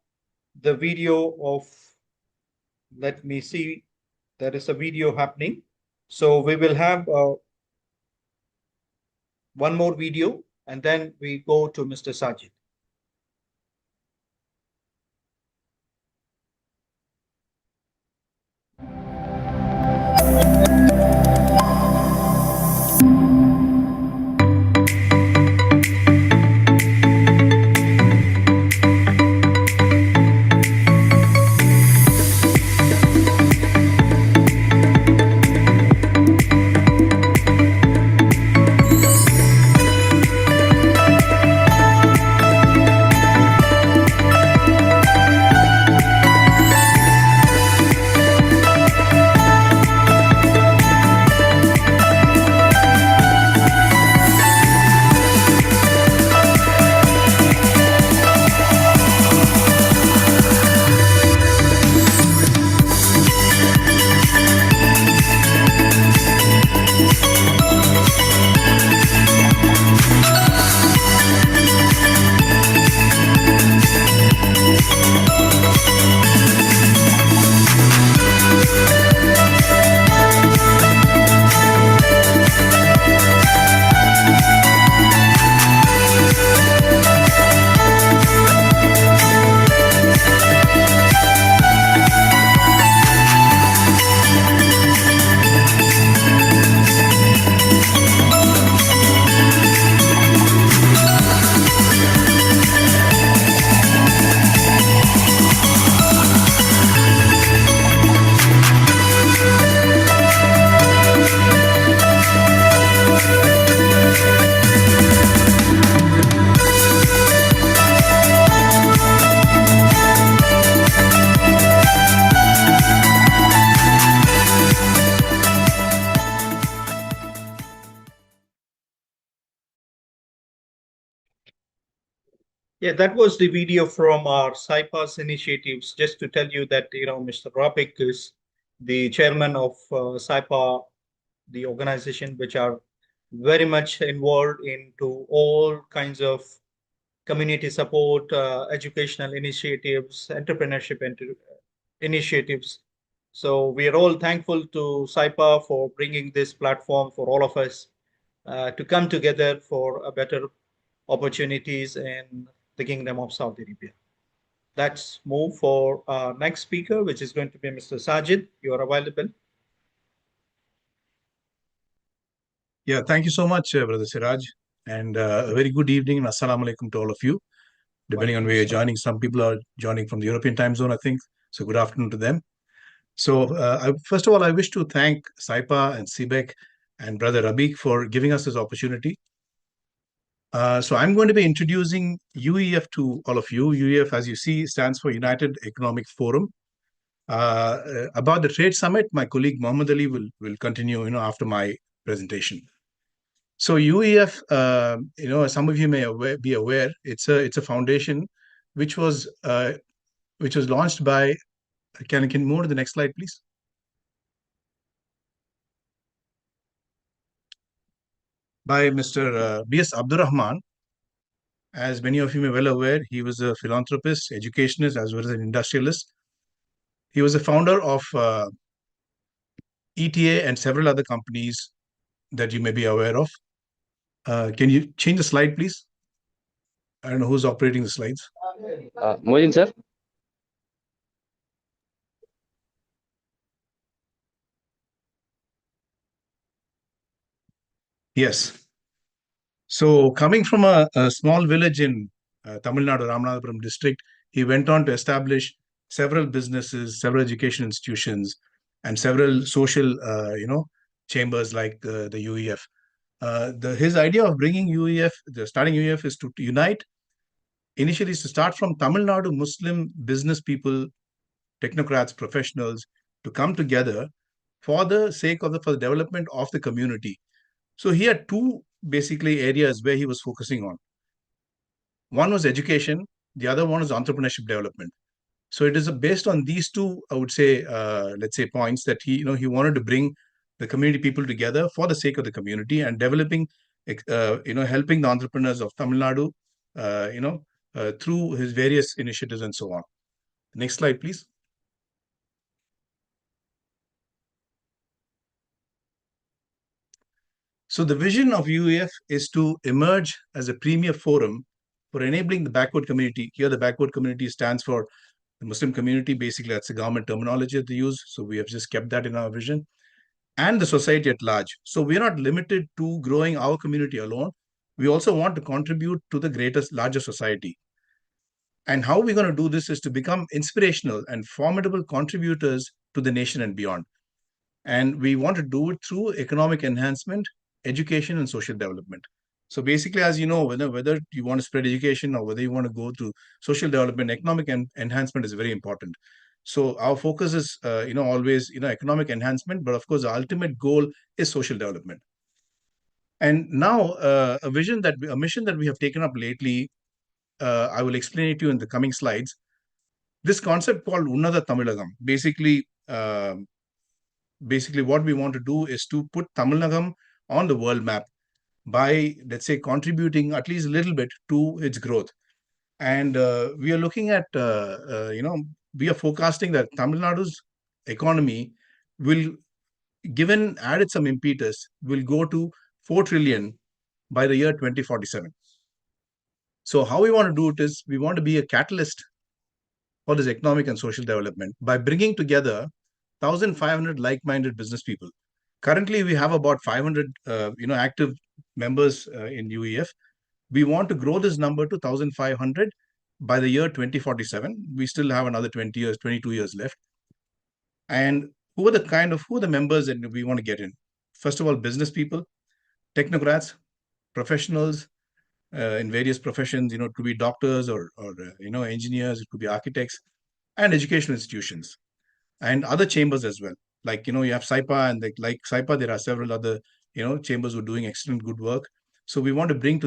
the video of, let me see, there is a video happening. So we will have one more video and then we go to Mr. Sajid. Yeah, that was the video from our SYPA's initiatives. Just to tell you that, Mr. Rapik is the chairman of SYPA, the organization which are very much involved into all kinds of community support, educational initiatives, entrepreneurship initiatives. So we are all thankful to SYPA for bringing this platform for all of us to come together for a better opportunities in the Kingdom of Saudi Arabia. Let's move for our next speaker, which is going to be Mr. Sajid. You are available. Yeah, thank you so much, Brother Siraj. And a very good evening and assalamu alaikum to all of you, depending on where you're joining. Some people are joining from the European time zone, I think. So good afternoon to them. So first of all, I wish to thank SYPA and SIBEC and Brother Rabik for giving us this opportunity. So I'm going to be introducing UEF to all of you. UEF, as you see, stands for United Economic Forum. About the trade summit, my colleague Mohammed Ali will continue, after my presentation. So UEF, as some of you may be aware, it's a foundation which was launched by. Can you move to the next slide, please? By Mr. B.S. Abdurrahman. As many of you may well aware, he was a philanthropist, educationist, as well as an industrialist. He was the founder of ETA and several other companies that you may be aware of. Can you change the slide, please? I don't know who's operating the slides. Mojin, sir. Yes. So coming from a small village in Tamil Nadu, Ramanathapuram district, he went on to establish several businesses, several education institutions, and several social, chambers like the UEF. His idea of bringing UEF, starting UEF, is to unite. Initially, is to start from Tamil Nadu Muslim business people, technocrats, professionals, to come together for the sake of for the development of the community. So he had two basically areas where he was focusing on. One was education, the other one was entrepreneurship development. So it is based on these two, I would say, let's say, points that he wanted to bring the community people together for the sake of the community and developing, helping the entrepreneurs of Tamil Nadu, through his various initiatives and so on. Next slide, please. So the vision of UEF is to emerge as a premier forum for enabling the backward community. Here, the backward community stands for the Muslim community. Basically, that's the government terminology that they use. So we have just kept that in our vision. And the society at large. So we're not limited to growing our community alone. We also want to contribute to the larger society. And how we're going to do this is to become inspirational and formidable contributors to the nation and beyond. And we want to do it through economic enhancement, education, and social development. So basically, as you know, whether you want to spread education or whether you want to go through social development, economic enhancement is very important. So our focus is, always, economic enhancement, but of course, the ultimate goal is social development. And now, a mission that we have taken up lately, I will explain it to you in the coming slides. This concept called Unnada Tamilagam, basically what we want to do is to put Tamil Nadu on the world map by, let's say, contributing at least a little bit to its growth. And we are looking at, we are forecasting that Tamil Nadu's economy will, given added some impetus, will go to 4 trillion by the year 2047. So how we want to do it is we want to be a catalyst for this economic and social development by bringing together 1,500 like-minded business people. Currently, we have about 500, active members in UEF. We want to grow this number to 1,500 by the year 2047. We still have another 22 years left. And who are the members that we want to get in? First of all, business people, technocrats, professionals in various professions. It could be doctors or engineers. It could be architects, and educational institutions, and other chambers as well. Like, you have SYPA, and like SYPA, there are several other, chambers who are doing excellent good work. So we want to bring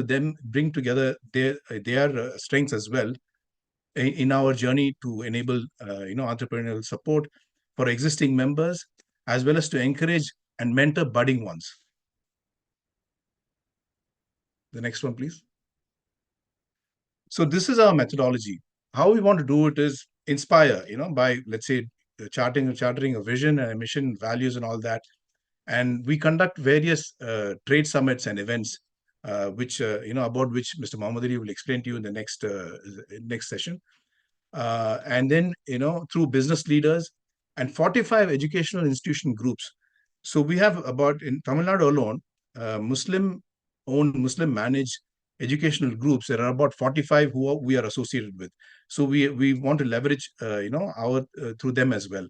together their strengths as well in our journey to enable, entrepreneurial support for existing members, as well as to encourage and mentor budding ones. The next one, please. So this is our methodology. How we want to do it is inspire, by, let's say, chartering a vision and a mission, values, and all that. And we conduct various trade summits and events, which about which Mr. Mohammad Ali will explain to you in the next session. And then, through business leaders and 45 educational institution groups. So we have about, in Tamil Nadu alone, Muslim-owned, Muslim-managed educational groups. There are about 45 who we are associated with. So we want to leverage, our through them as well,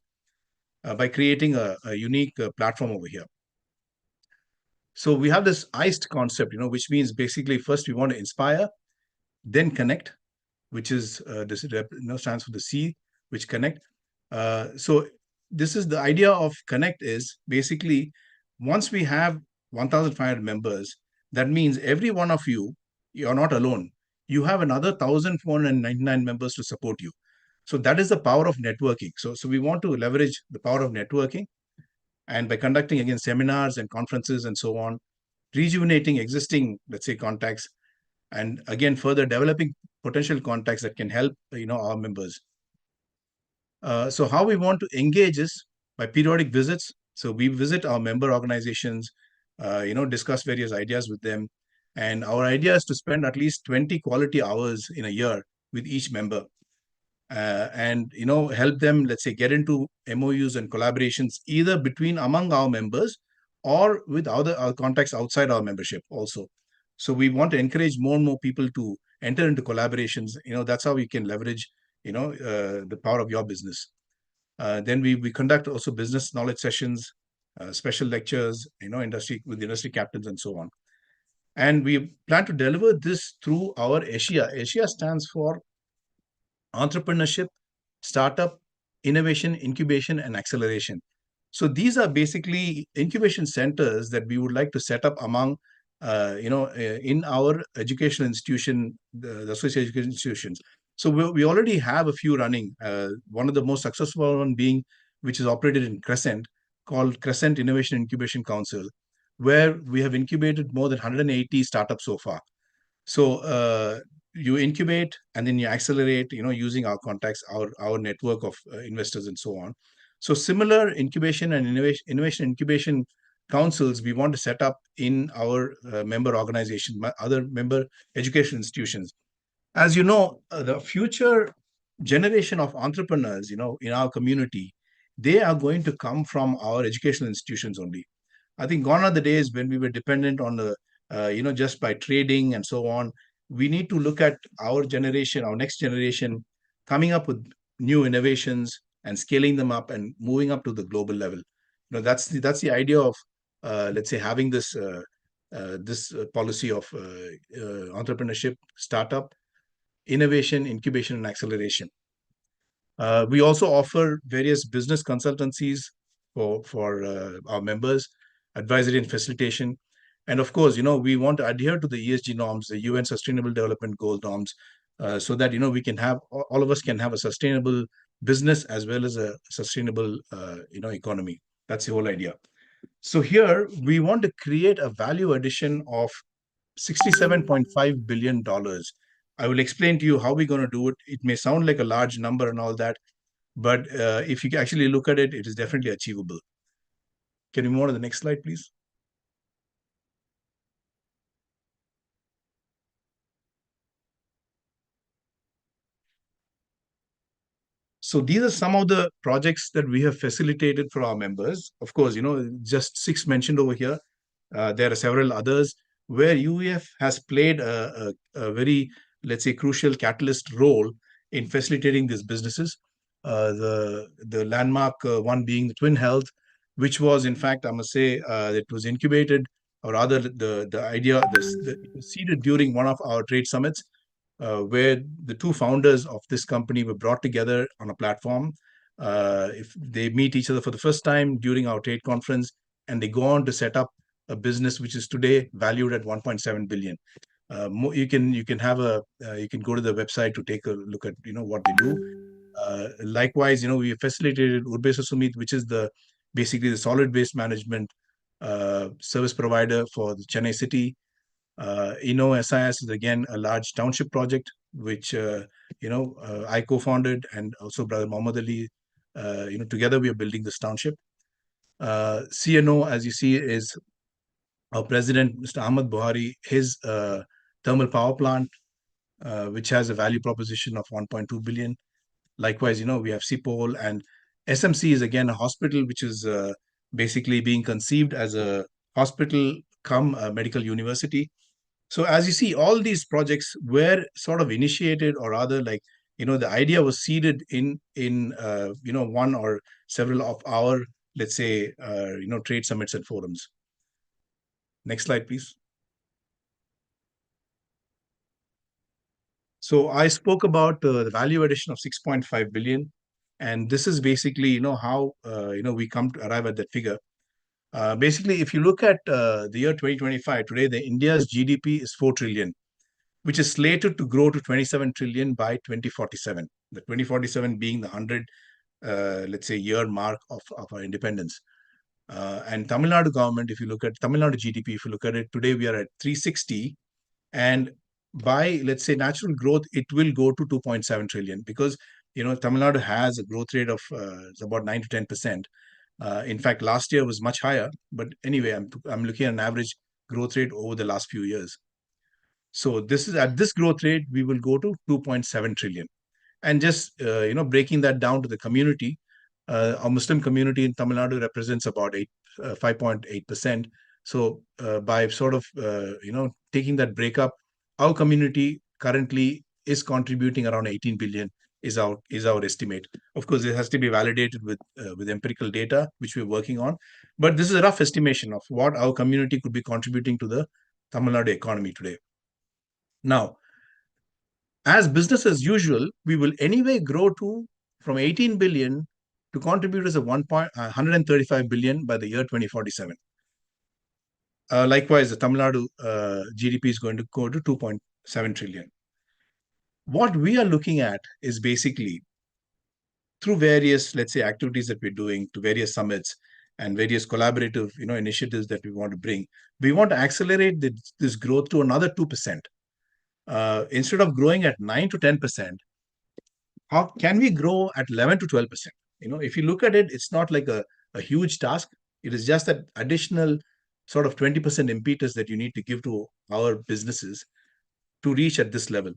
by creating a unique platform over here. So we have this ICED concept, which means basically first we want to inspire, then connect, which is this stands for the C, which connect. So this is the idea of connect is basically once we have 1,500 members, that means every one of you're not alone. You have another 1,499 members to support you. So that is the power of networking. So we want to leverage the power of networking, and by conducting again seminars and conferences and so on, rejuvenating existing, let's say, contacts, and again further developing potential contacts that can help our members. So how we want to engage is by periodic visits. So we visit our member organizations, discuss various ideas with them, and our idea is to spend at least 20 quality hours in a year with each member, and help them, let's say, get into MOUs and collaborations either among our members or with other contacts outside our membership also. So we want to encourage more and more people to enter into collaborations. That's how we can leverage, the power of your business. Then we conduct also business knowledge sessions, special lectures, with industry captains and so on. And we plan to deliver this through our Asia. Asia stands for entrepreneurship, startup, innovation, incubation, and acceleration. So these are basically incubation centers that we would like to set up among, in our educational institution, the associate education institutions. So we already have a few running. One of the most successful one being, which is operated in Crescent, called Crescent Innovation Incubation Council, where we have incubated more than 180 startups so far. So you incubate and then you accelerate, using our contacts, our network of investors and so on. So similar incubation and innovation incubation councils we want to set up in our member organization, other member education institutions. As you know, the future generation of entrepreneurs, in our community, they are going to come from our educational institutions only. I think gone are the days when we were dependent on the, just by trading and so on. We need to look at our generation, our next generation, coming up with new innovations and scaling them up and moving up to the global level. That's the idea of, let's say, having this policy of entrepreneurship, startup, innovation, incubation, and acceleration. We also offer various business consultancies for our members, advisory and facilitation. And of course, we want to adhere to the ESG norms, the UN Sustainable Development Goal norms, so that, we can have, all of us can have a sustainable business as well as a sustainable, economy. That's the whole idea. So here we want to create a value addition of $67.5 billion. I will explain to you how we're going to do it. It may sound like a large number and all that, but if you actually look at it, it is definitely achievable. Can you move on to the next slide, please? So these are some of the projects that we have facilitated for our members. Of course, just 6 mentioned over here. There are several others where UEF has played a very, let's say, crucial catalyst role in facilitating these businesses. The landmark one being the Twin Health, which was, in fact, I must say, it was incubated, or rather the idea, it was seeded during one of our trade summits, where the two founders of this company were brought together on a platform. If they meet each other for the first time during our trade conference, and they go on to set up a business which is today valued at 1.7 billion. You can you can go to the website to take a look at what they do. Likewise, we facilitated Urbe Sumit, which is basically the solid waste management service provider for the Chennai city. SIS is again a large township project, which I co-founded, and also Brother Muhammad Ali. Together we are building this township. CNO, as you see, is our president, Mr. Ahmad Buhari, his thermal power plant, which has a value proposition of 1.2 billion. Likewise, we have CPOL, and SMC is again a hospital, which is basically being conceived as a hospital come a medical university. So as you see, all these projects were sort of initiated, or rather, like, the idea was seeded in one or several of our, let's say, trade summits and forums. Next slide, please. So I spoke about the value addition of 6.5 billion, and this is basically, how we come to arrive at that figure. Basically, if you look at the year 2025, today, the India's GDP is 4 trillion, which is slated to grow to 27 trillion by 2047. The 2047 being the 100, let's say, year mark of our independence. And Tamil Nadu government, if you look at Tamil Nadu GDP, if you look at it today, we are at 360, and by, let's say, natural growth, it will go to 2.7 trillion, because Tamil Nadu has a growth rate of about 9 to 10%. In fact, last year was much higher, but anyway, I'm looking at an average growth rate over the last few years. So this is at this growth rate, we will go to 2.7 trillion. And just breaking that down to the community, our Muslim community in Tamil Nadu represents about 5.8%. So by sort of taking that breakup, our community currently is contributing around 18 billion is our estimate. Of course, it has to be validated with empirical data, which we're working on. But this is a rough estimation of what our community could be contributing to the Tamil Nadu economy today. Now, as business as usual, we will anyway grow from 18 billion to contribute as a 135 billion by the year 2047. Likewise, the Tamil Nadu GDP is going to go to 2.7 trillion. What we are looking at is basically through various, let's say, activities that we're doing, to various summits and various collaborative, initiatives that we want to bring. We want to accelerate this growth to another 2%. Instead of growing at 9 to 10%, how can we grow at 11 to 12%? If you look at it, it's not like a huge task. It is just that additional sort of 20% impetus that you need to give to our businesses to reach at this level.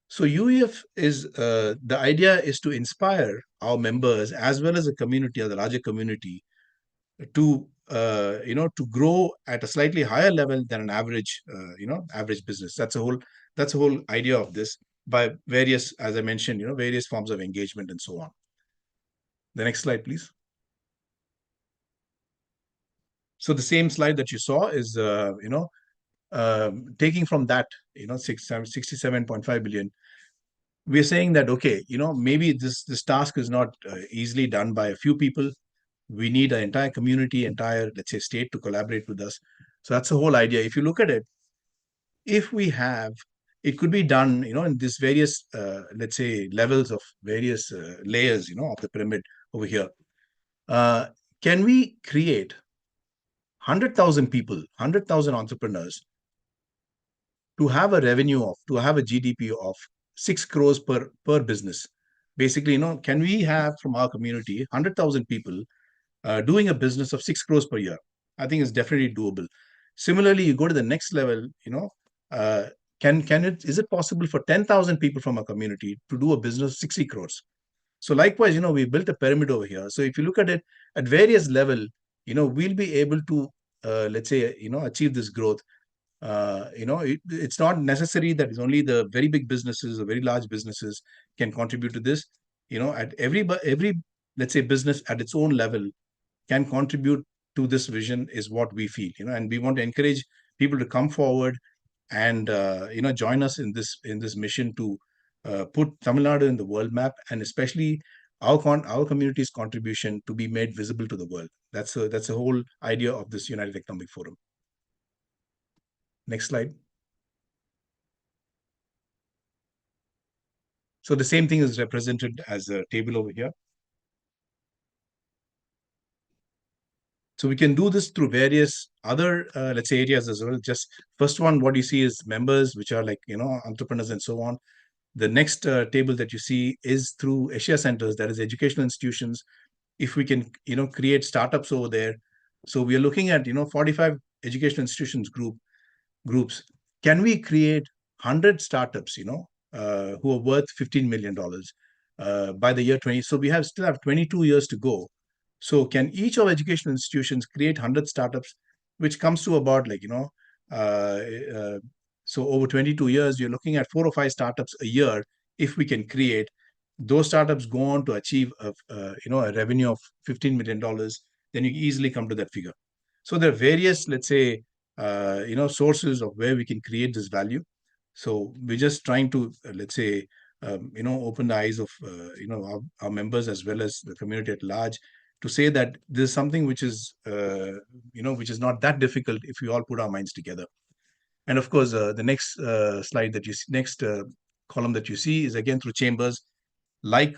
So UEF is, the idea is to inspire our members as well as the community or the larger community to, to grow at a slightly higher level than an average, average business. That's the whole idea of this, by various, as I mentioned, various forms of engagement and so on. The next slide, please. So the same slide that you saw is, taking from that, 67.5 billion, we're saying that, okay, maybe this task is not easily done by a few people. We need an entire community, let's say, state to collaborate with us. So that's the whole idea. If you look at it, if we have, it could be done, in these various, let's say, levels of various layers, of the pyramid over here. Can we create 100,000 people, 100,000 entrepreneurs to have a revenue of, to have a GDP of 6 crores per business? Basically, can we have from our community 100,000 people doing a business of 6 crores per year? I think it's definitely doable. Similarly, you go to the next level, is it possible for 10,000 people from a community to do a business of 60 crores? So likewise, we built a pyramid over here. So if you look at it at various level, we'll be able to, let's say, achieve this growth. It's not necessary that it's only the very big businesses or very large businesses can contribute to this. At every, let's say, business at its own level can contribute to this vision is what we feel, and we want to encourage people to come forward and, join us in this mission to put Tamil Nadu in the world map, and especially our community's contribution to be made visible to the world. That's the whole idea of this United Economic Forum. Next slide. So the same thing is represented as a table over here. So we can do this through various other, let's say, areas as well. Just first one, what you see is members, which are like, entrepreneurs and so on. The next table that you see is through Asia centers, that is educational institutions. If we can, create startups over there. So we are looking at, 45 educational institutions groups. Can we create 100 startups, who are worth $15 million by the year 20? So we still have 22 years to go. So can each of educational institutions create 100 startups, which comes to about like, so over 22 years, you're looking at 4 or 5 startups a year. If we can create, those startups go on to achieve a revenue of $15 million, then you easily come to that figure. So there are various, let's say, sources of where we can create this value. So we're just trying to, let's say, open the eyes of, our members as well as the community at large, to say that this is something which is, which is not that difficult if we all put our minds together. And of course, the next slide that you see, next column that you see is again through chambers, like,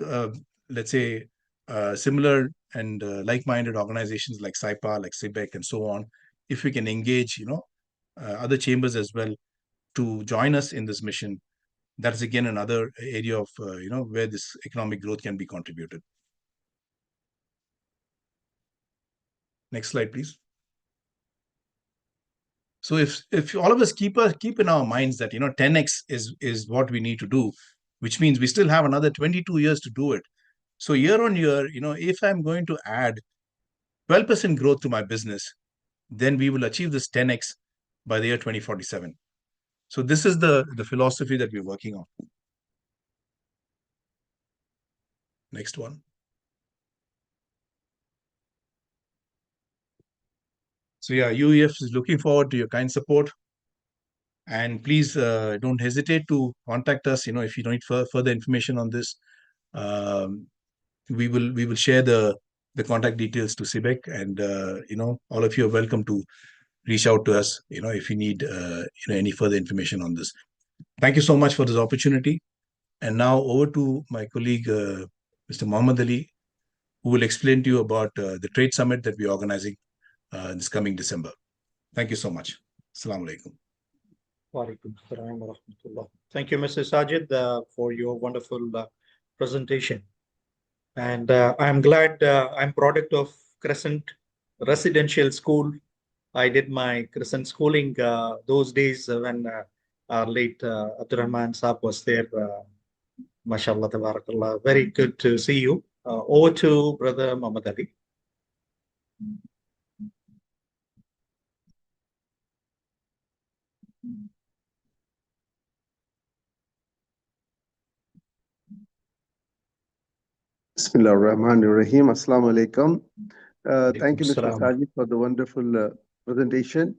let's say, similar and like-minded organizations like SYPA, like SIBEC, and so on. If we can engage, other chambers as well to join us in this mission, that's again another area of, where this economic growth can be contributed. Next slide, please. So if all of us keep in our minds that 10x is what we need to do, which means we still have another 22 years to do it. So year on year, if I'm going to add 12% growth to my business, then we will achieve this 10x by the year 2047. So this is the philosophy that we're working on. Next one. So yeah, UEF is looking forward to your kind support. And please don't hesitate to contact us, if you need further information on this. we will share the contact details to SIBEC, and all of you are welcome to reach out to us, if you need any further information on this. Thank you so much for this opportunity. And now over to my colleague, Mr. Mohammed Ali, who will explain to you about the trade summit that we're organizing this coming December. Thank you so much. Assalamu alaikum. Walaikum assalam wa rahmatullah. Thank you, Mr. Sajid, for your wonderful presentation. And I'm glad I'm product of Crescent Residential School. I did my Crescent schooling those days when our late Abdurrahman Saab was there. Mashallah, tabarakallah. Very good to see you. Over to Brother Muhammad Ali. Bismillah ar-Rahman ar-Rahim. Assalamu alaikum. Thank you, Mr. Sajid, for the wonderful presentation.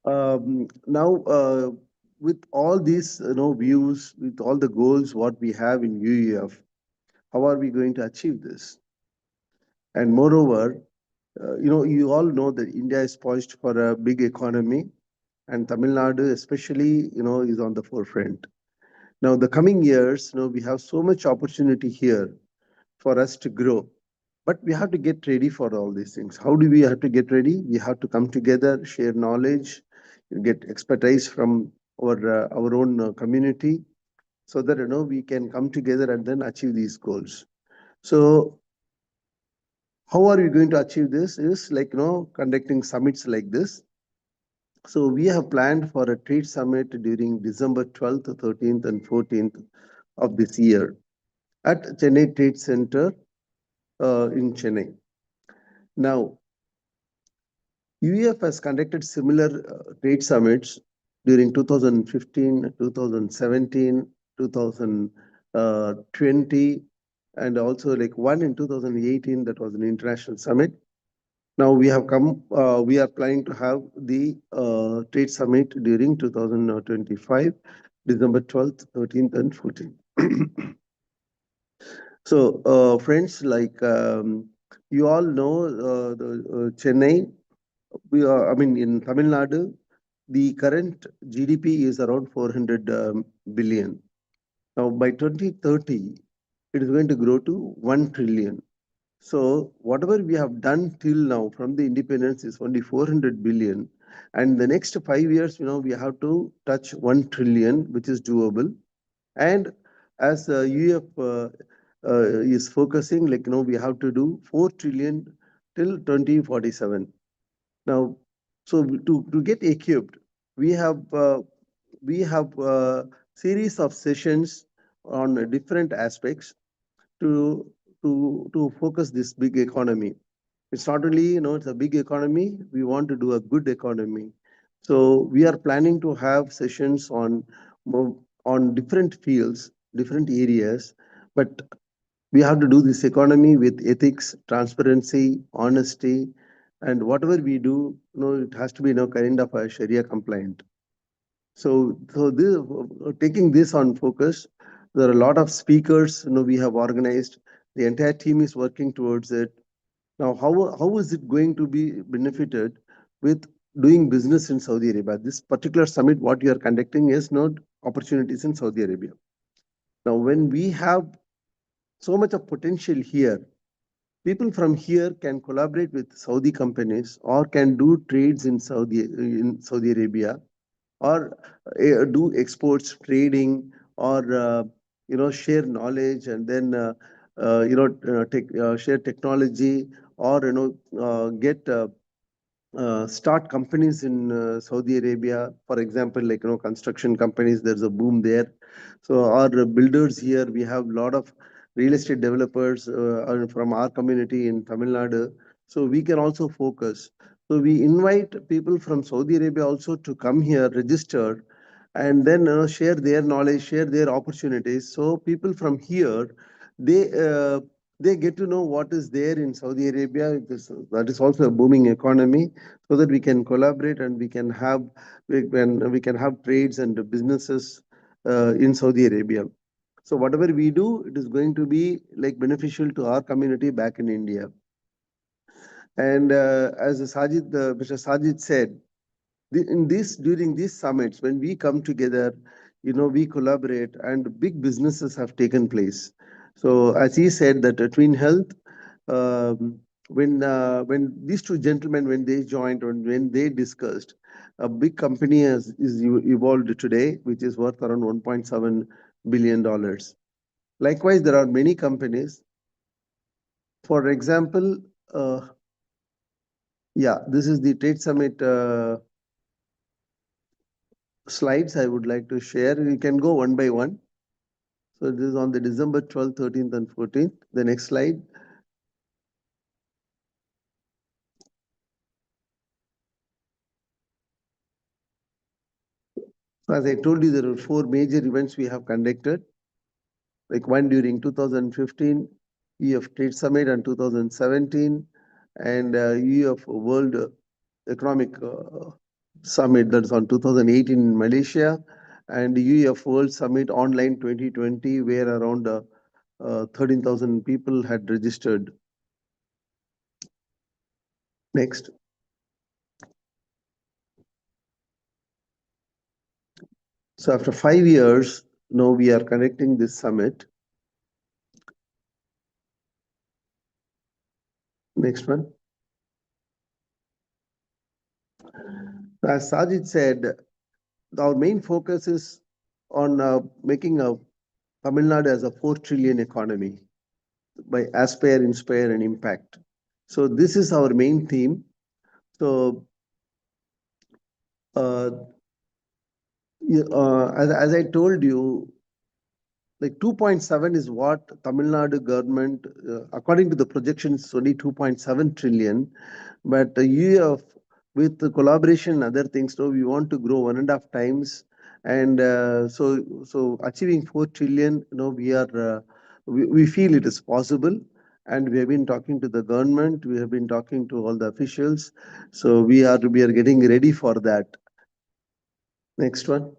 Now, with all these views, with all the goals what we have in UEF, how are we going to achieve this? And moreover, you all know that India is poised for a big economy, and Tamil Nadu especially, is on the forefront. Now, the coming years, we have so much opportunity here for us to grow, but we have to get ready for all these things. How do we have to get ready? We have to come together, share knowledge, get expertise from our own community, so that we can come together and then achieve these goals. So how are we going to achieve this? Is like conducting summits like this. So we have planned for a trade summit during December 12th, 13th, and 14th of this year at Chennai Trade Center in Chennai. Now, UEF has conducted similar trade summits during 2015, 2017, 2020, and also like one in 2018 that was an international summit. Now we have we are planning to have the trade summit during 2025, December 12th, 13th, and 14th. So, friends, like you all know, Chennai, in Tamil Nadu, the current GDP is around 400 billion. Now, by 2030, it is going to grow to 1 trillion. So, whatever we have done till now from the independence is only 400 billion. And the next 5 years, we have to touch 1 trillion, which is doable. And as UEF is focusing, we have to do 4 trillion till 2047. Now, so to get equipped, we have series of sessions on different aspects to focus this big economy. It's not only it's a big economy. We want to do a good economy. So we are planning to have sessions on different fields, different areas, but we have to do this economy with ethics, transparency, honesty, and whatever we do, it has to be kind of a Sharia compliant. So this, taking this on focus, there are a lot of speakers we have organized. The entire team is working towards it. Now, how is it going to be benefited with doing business in Saudi Arabia? This particular summit, what you are conducting is not opportunities in Saudi Arabia. Now, when we have so much of potential here, people from here can collaborate with Saudi companies or can do trades in Saudi Arabia, or do exports trading, or share knowledge, and then share technology, or get start companies in Saudi Arabia. For example, like construction companies, there's a boom there. So our builders here, we have a lot of real estate developers from our community in Tamil Nadu. So we can also focus. So we invite people from Saudi Arabia also to come here, register, and then share their knowledge, share their opportunities. So people from here, they get to know what is there in Saudi Arabia. That is also a booming economy, so that we can collaborate and we can have trades and businesses in Saudi Arabia. So whatever we do, it is going to be like beneficial to our community back in India. And as Mr. Sajid said, during these summits, when we come together, we collaborate, and big businesses have taken place. So as he said, that Twin Health, um, when these two gentlemen, when they joined and when they discussed, a big company is evolved today, which is worth around $1.7 billion. Likewise, there are many companies. For example, this is the Trade Summit slides I would like to share. You can go one by one. So this is on the December 12th, 13th, and 14th. The next slide. So as I told you, there are 4 major events we have conducted. Like one during 2015 EF Trade Summit, and 2017, and EF World Economic Summit, that's on 2018 in Malaysia, and UEF World Summit Online 2020, where around 13,000 people had registered. Next. So after 5 years, now we are conducting this summit. Next one. As Sajid said, our main focus is on making Tamil Nadu as a 4 trillion economy by aspire, inspire, and impact. So this is our main theme. So as I told you, like 2.7 is what Tamil Nadu government, according to the projections, it's only 2.7 trillion. But with the collaboration and other things, so we want to grow 1.5 times. And so achieving 4 trillion, we feel it is possible. And we have been talking to the government, we have been talking to all the officials. So we are getting ready for that. Next one.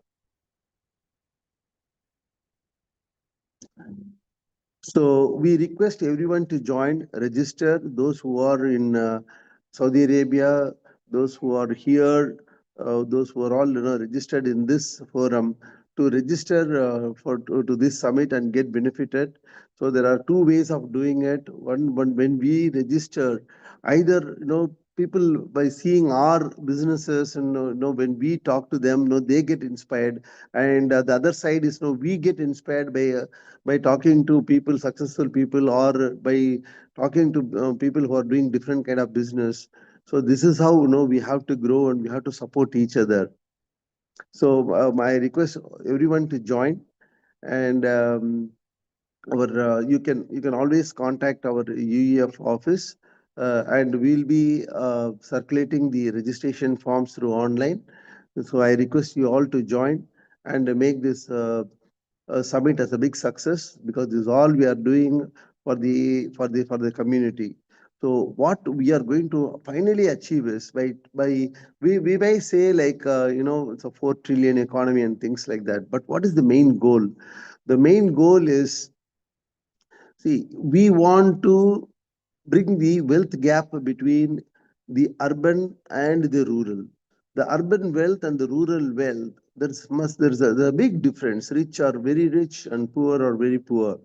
So we request everyone to join, register, those who are in Saudi Arabia, those who are here, those who are all registered in this forum, to register to this summit and get benefited. So there are 2 ways of doing it. One, when we register, either people by seeing our businesses, and when we talk to them, they get inspired, and the other side is we get inspired by talking to people, successful people, or by talking to people who are doing different kind of business. So this is how we have to grow, and we have to support each other. So my request everyone to join, and you can always contact our UEF office, and we'll be circulating the registration forms through online. So I request you all to join and make this summit as a big success, because this is all we are doing for the community. So what we are going to finally achieve is we may say like it's a 4 trillion economy and things like that. But what is the main goal? The main goal is, see, we want to bring the wealth gap between the urban and the rural. The urban wealth and the rural wealth, there's a big difference. Rich are very rich and poor are very poor.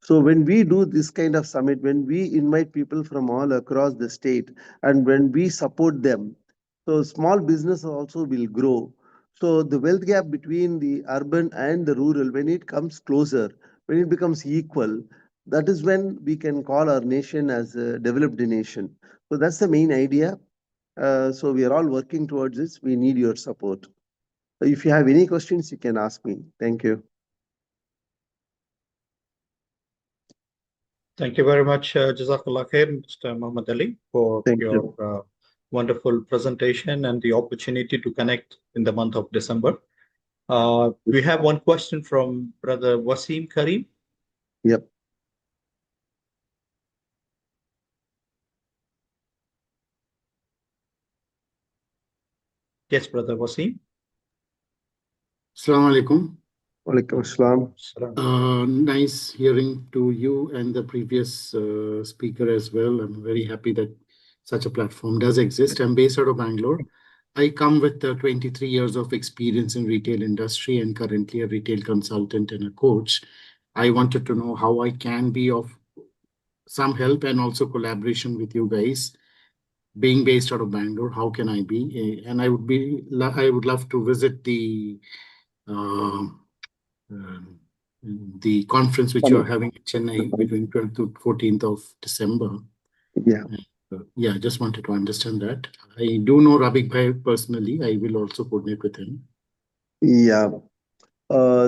So when we do this kind of summit, when we invite people from all across the state, and when we support them, so small business also will grow. So the wealth gap between the urban and the rural, when it comes closer, when it becomes equal, that is when we can call our nation as a developed nation. So that's the main idea. So we are all working towards this. We need your support. If you have any questions, you can ask me. Thank you. Thank you very much, Jazakallah khair, Mr. Muhammad Ali, for your wonderful presentation and the opportunity to connect in the month of December. We have one question from Brother Wasim Karim. Yep. Yes, Brother Wasim. Assalamu alaikum. Walaikum assalam. Nice hearing to you and the previous speaker as well. I'm very happy that such a platform does exist. I'm based out of Bangalore. I come with 23 years of experience in retail industry and currently a retail consultant and a coach. I wanted to know how I can be of some help and also collaboration with you guys. Being based out of Bangalore, how can I be? And I would love to visit uh, um, the conference which you are having in Chennai between 12th to 14th of December. Yeah. Yeah, just wanted to understand that. I do know Rabik Bhai personally. I will also coordinate with him. Yeah.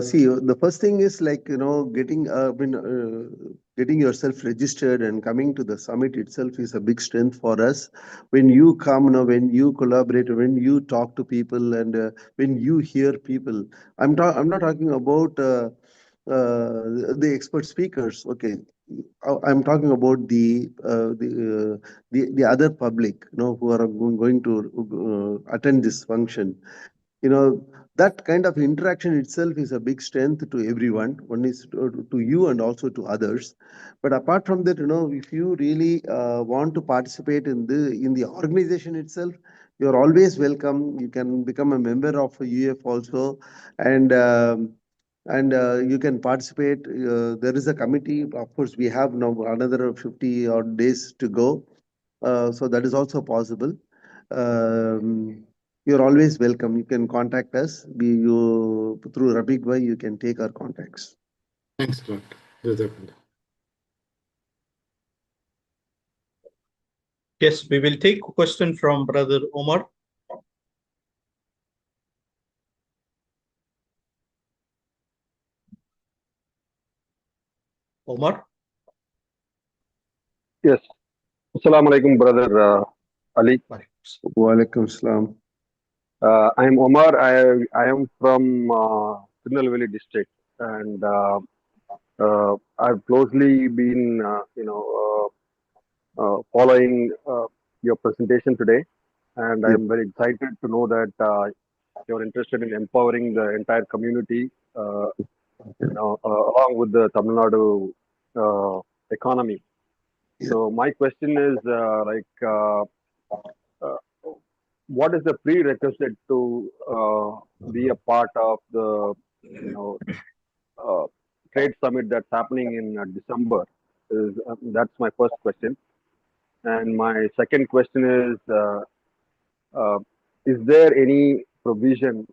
See, the first thing is like, getting yourself registered and coming to the summit itself is a big strength for us. When you come, when you collaborate, when you talk to people, and when you hear people, I'm not talking about the expert speakers. Okay, I'm talking about the other public, who are going to attend this function. That kind of interaction itself is a big strength to everyone. One is to you and also to others. But apart from that, if you really want to participate in the organization itself, you're always welcome. You can become a member of UF also, and you can participate. There is a committee. Of course, we have now another 50 odd days to go, so that is also possible. Um, you're always welcome. You can contact us. Through Rabik Bhai, you can take our contacts. Thanks a lot. Jazakallah. Yes, we will take a question from Brother Omar. Omar? Yes. Assalamu alaikum, brother Ali. Walaikum salam. I am Omar. I am from Tirunelveli district, and I've closely been, following your presentation today, and I am very excited to know that you're interested in empowering the entire community, along with the Tamil Nadu economy. So my question is, what is the prerequisite to be a part of the trade summit that's happening in December? That's my first question. And my second question is there any provision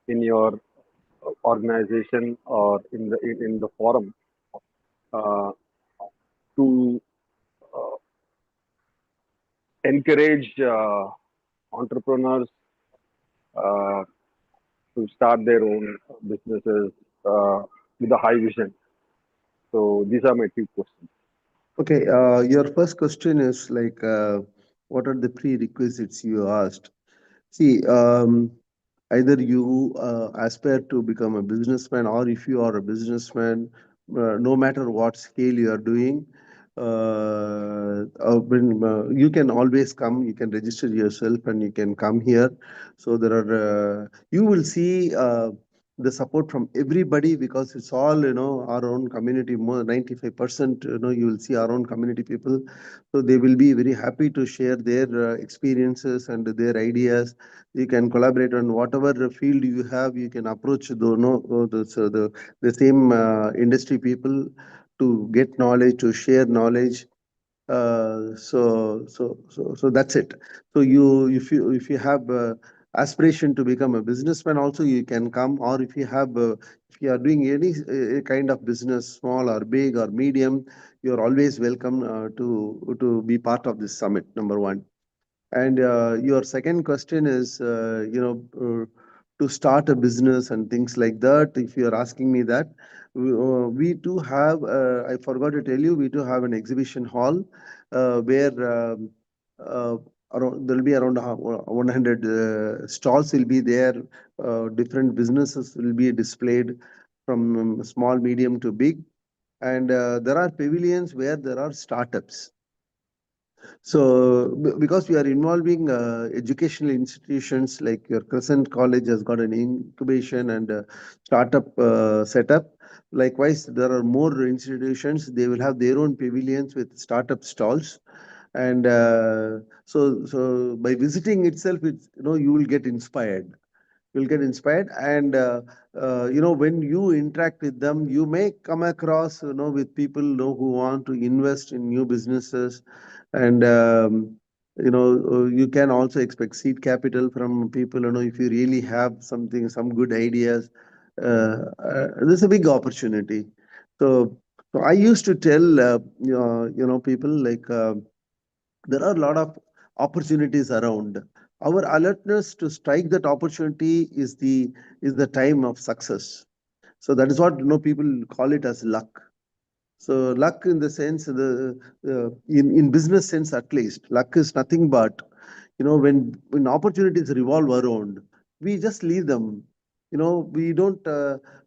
in your organization or in the forum to encourage entrepreneurs to start their own businesses with a high vision? So these are my two questions. Okay, your first question is like, what are the prerequisites you asked? See, either you aspire to become a businessman, or if you are a businessman, no matter what scale you are doing, you can always come. You can register yourself and you can come here. So there are you will see the support from everybody, because it's all our own community. More 95%, you will see our own community people. So they will be very happy to share their experiences and their ideas. You can collaborate on whatever field you have. You can approach the same industry people to get knowledge, to share knowledge. So that's it. So if you have aspiration to become a businessman, also you can come. Or if you are doing any kind of business, small or big or medium, you're always welcome to be part of this summit. Number one. And your second question is, to start a business and things like that. If you're asking me that, we do have, I forgot to tell you, we do have an exhibition hall where there'll be around 100 stalls will be there. Different businesses will be displayed from small, medium to big. And there are pavilions where there are startups. So because we are involving educational institutions, like your Crescent College has got an incubation and startup setup. Likewise, there are more institutions. They will have their own pavilions with startup stalls. And so by visiting itself, it's, you will get inspired. You'll get inspired, and when you interact with them, you may come across, with people, who want to invest in new businesses. And you can also expect seed capital from people, if you really have some good ideas. There's a big opportunity. So I used to tell people, like, there are a lot of opportunities around. Our alertness to strike that opportunity is the time of success. So that is what, people call it as luck. So luck, in the sense, in business sense, at least, luck is nothing but, when opportunities revolve around, we just leave them. We don't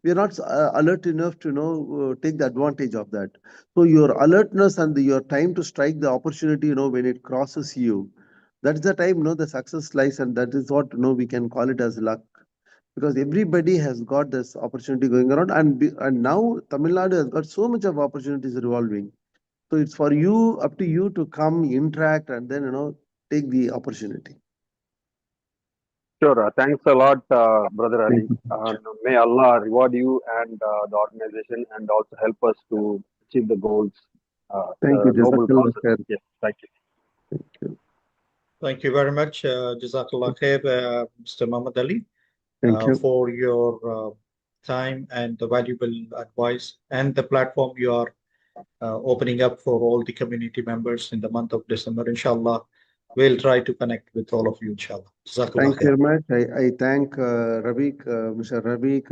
we are not alert enough to take the advantage of that. So your alertness and your time to strike the opportunity, when it crosses you, that's the time, the success lies, and that is what, we can call it as luck. Because everybody has got this opportunity going around, and now Tamil Nadu has got so much of opportunities revolving. So it's for you, up to you to come, interact, and then take the opportunity. Sure. Thanks a lot, Brother Ali. May Allah reward you and the organization, and also help us to achieve the goals, Thank the you. noble Jazakallah causes. khair. Yes, thank you. Thank you. Thank you very much, Jazakallah khair, Mr. Muhammad Ali, Thank you. for your time and the valuable advice and the platform you are opening up for all the community members in the month of December. Inshallah, we'll try to connect with all of you, inshallah. Jazakallah Thank you khair. very much. I thank Raviq, Mr. Raviq,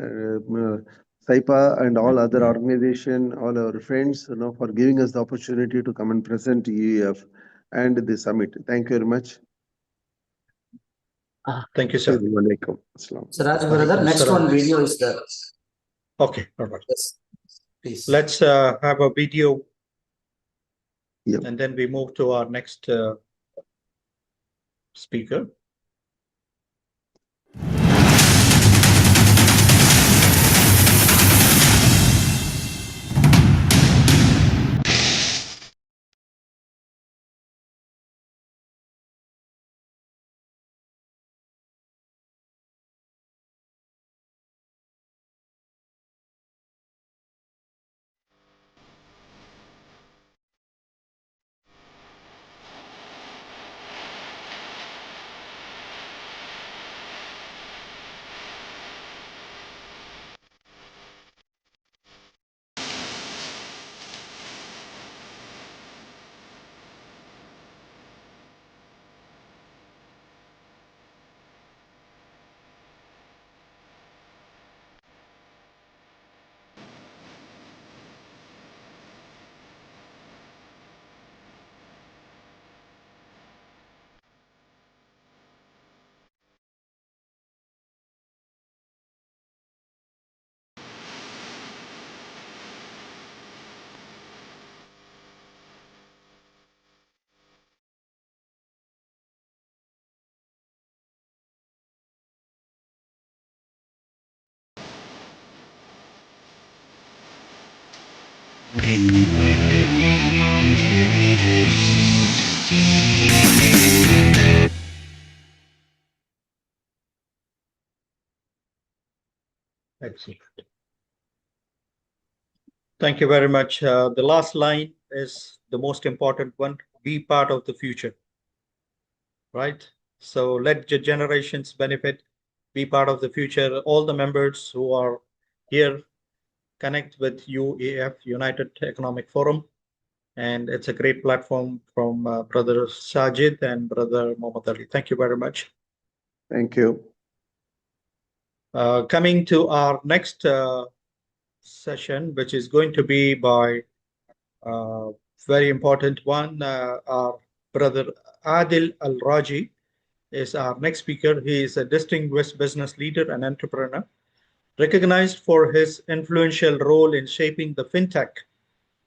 SYPA, and all other organization, all our friends, for giving us the opportunity to come and present UEF and the summit. Thank you very much. Thank you, sir. Assalamu alaikum. Assalam. Siraj brother, next Assalam. one video is there. Okay, all right. Yes, please. Let's have a video, Yep. and then we move to our next speaker. Excellent. Thank you very much. The last line is the most important one. Be part of the future. Right? So let the generations benefit. Be part of the future. All the members who are here connect with UEF, United Economic Forum. And it's a great platform from Brother Sajid and Brother Mohammad Ali. Thank you very much. Thank you. Coming to our next session, which is going to be by very important one, our Brother Adil Al-Raji is our next speaker. He is a distinguished business leader and entrepreneur, recognized for his influential role in shaping the fintech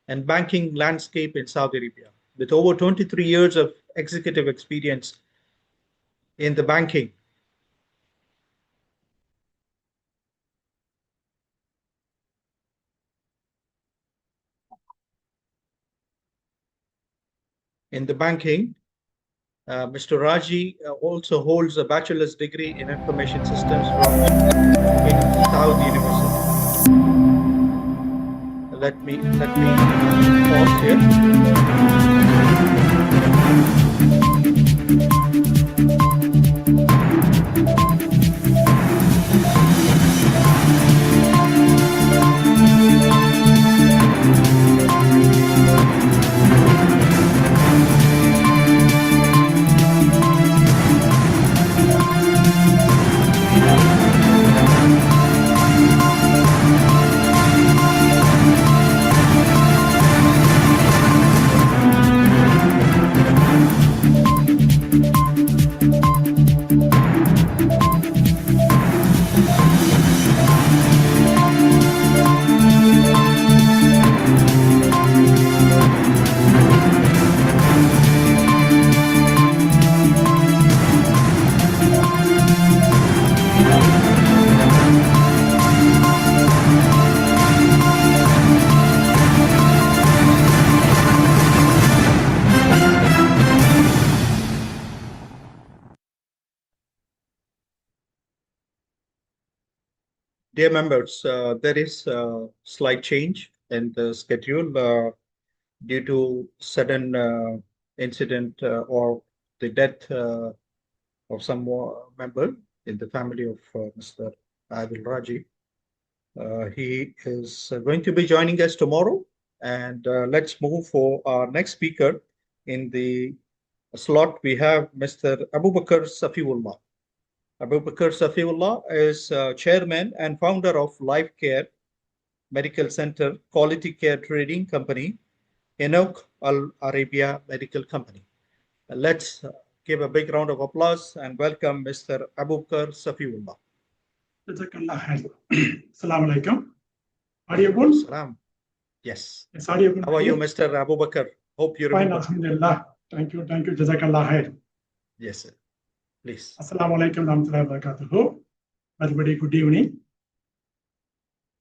and banking landscape in Saudi Arabia. with over 23 years of executive experience in the banking. Mr. Raji also holds a bachelor's degree in information systems from South University. Let me pause here. Dear members, there is a slight change in the schedule due to sudden incident or the death of some member in the family of Mr. Adil Raji. He is going to be joining us tomorrow, and let's move for our next speaker. In the slot, we have Mr. Abubakar Safiullah. Abubakar Safiullah is chairman and founder of Life Care Medical Center Quality Care Trading Company, Enoch Al Arabia Medical Company. Let's give a big round of applause and welcome Mr. Abubakar Safiullah. Assalamu alaikum. Audible? Salam. Yes. It's audible. How are you, Mr. Abubakar? Hope you remember. Fine, alhamdulillah. Thank you. Jazakallah khair. Yes, sir. Please. Assalamu alaikum warahmatullahi wabarakatuh. Everybody, good evening.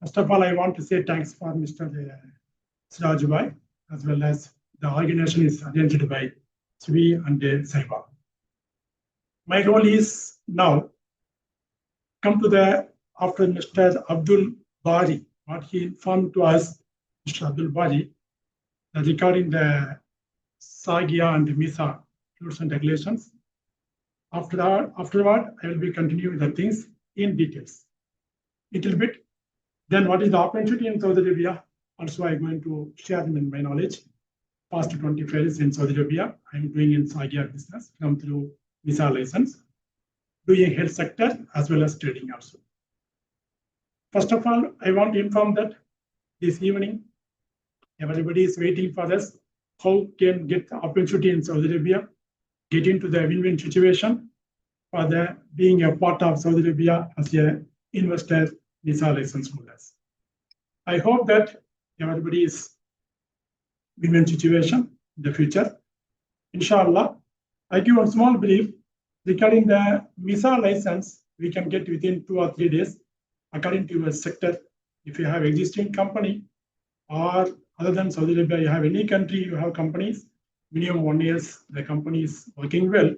First of all, I want to say thanks for Mr. Sirajbhai, as well as the organization is arranged by SWI and SYPA. My role is now come to the after Mr. Abdul Bari, what he informed to us, Mr. Abdul Bari, regarding the SAGIA and MISA rules and regulations. Afterward, I will be continuing the things in details. Little bit. Then what is the opportunity in Saudi Arabia? Also, I'm going to share my knowledge. Past 25 years in Saudi Arabia, I'm doing in SAGIA business, come through MISA license, doing health sector as well as trading also. First of all, I want to inform that this evening, everybody is waiting for us. How can get the opportunity in Saudi Arabia, get into the win-win situation for the being a part of Saudi Arabia as a investor visa license holders. I hope that everybody is win-win situation in the future. Inshallah, I give a small brief regarding the visa license. We can get within 2 or 3 days, according to your sector. If you have existing company, or other than Saudi Arabia, you have any country, you have companies, minimum 1 year, the company is working well.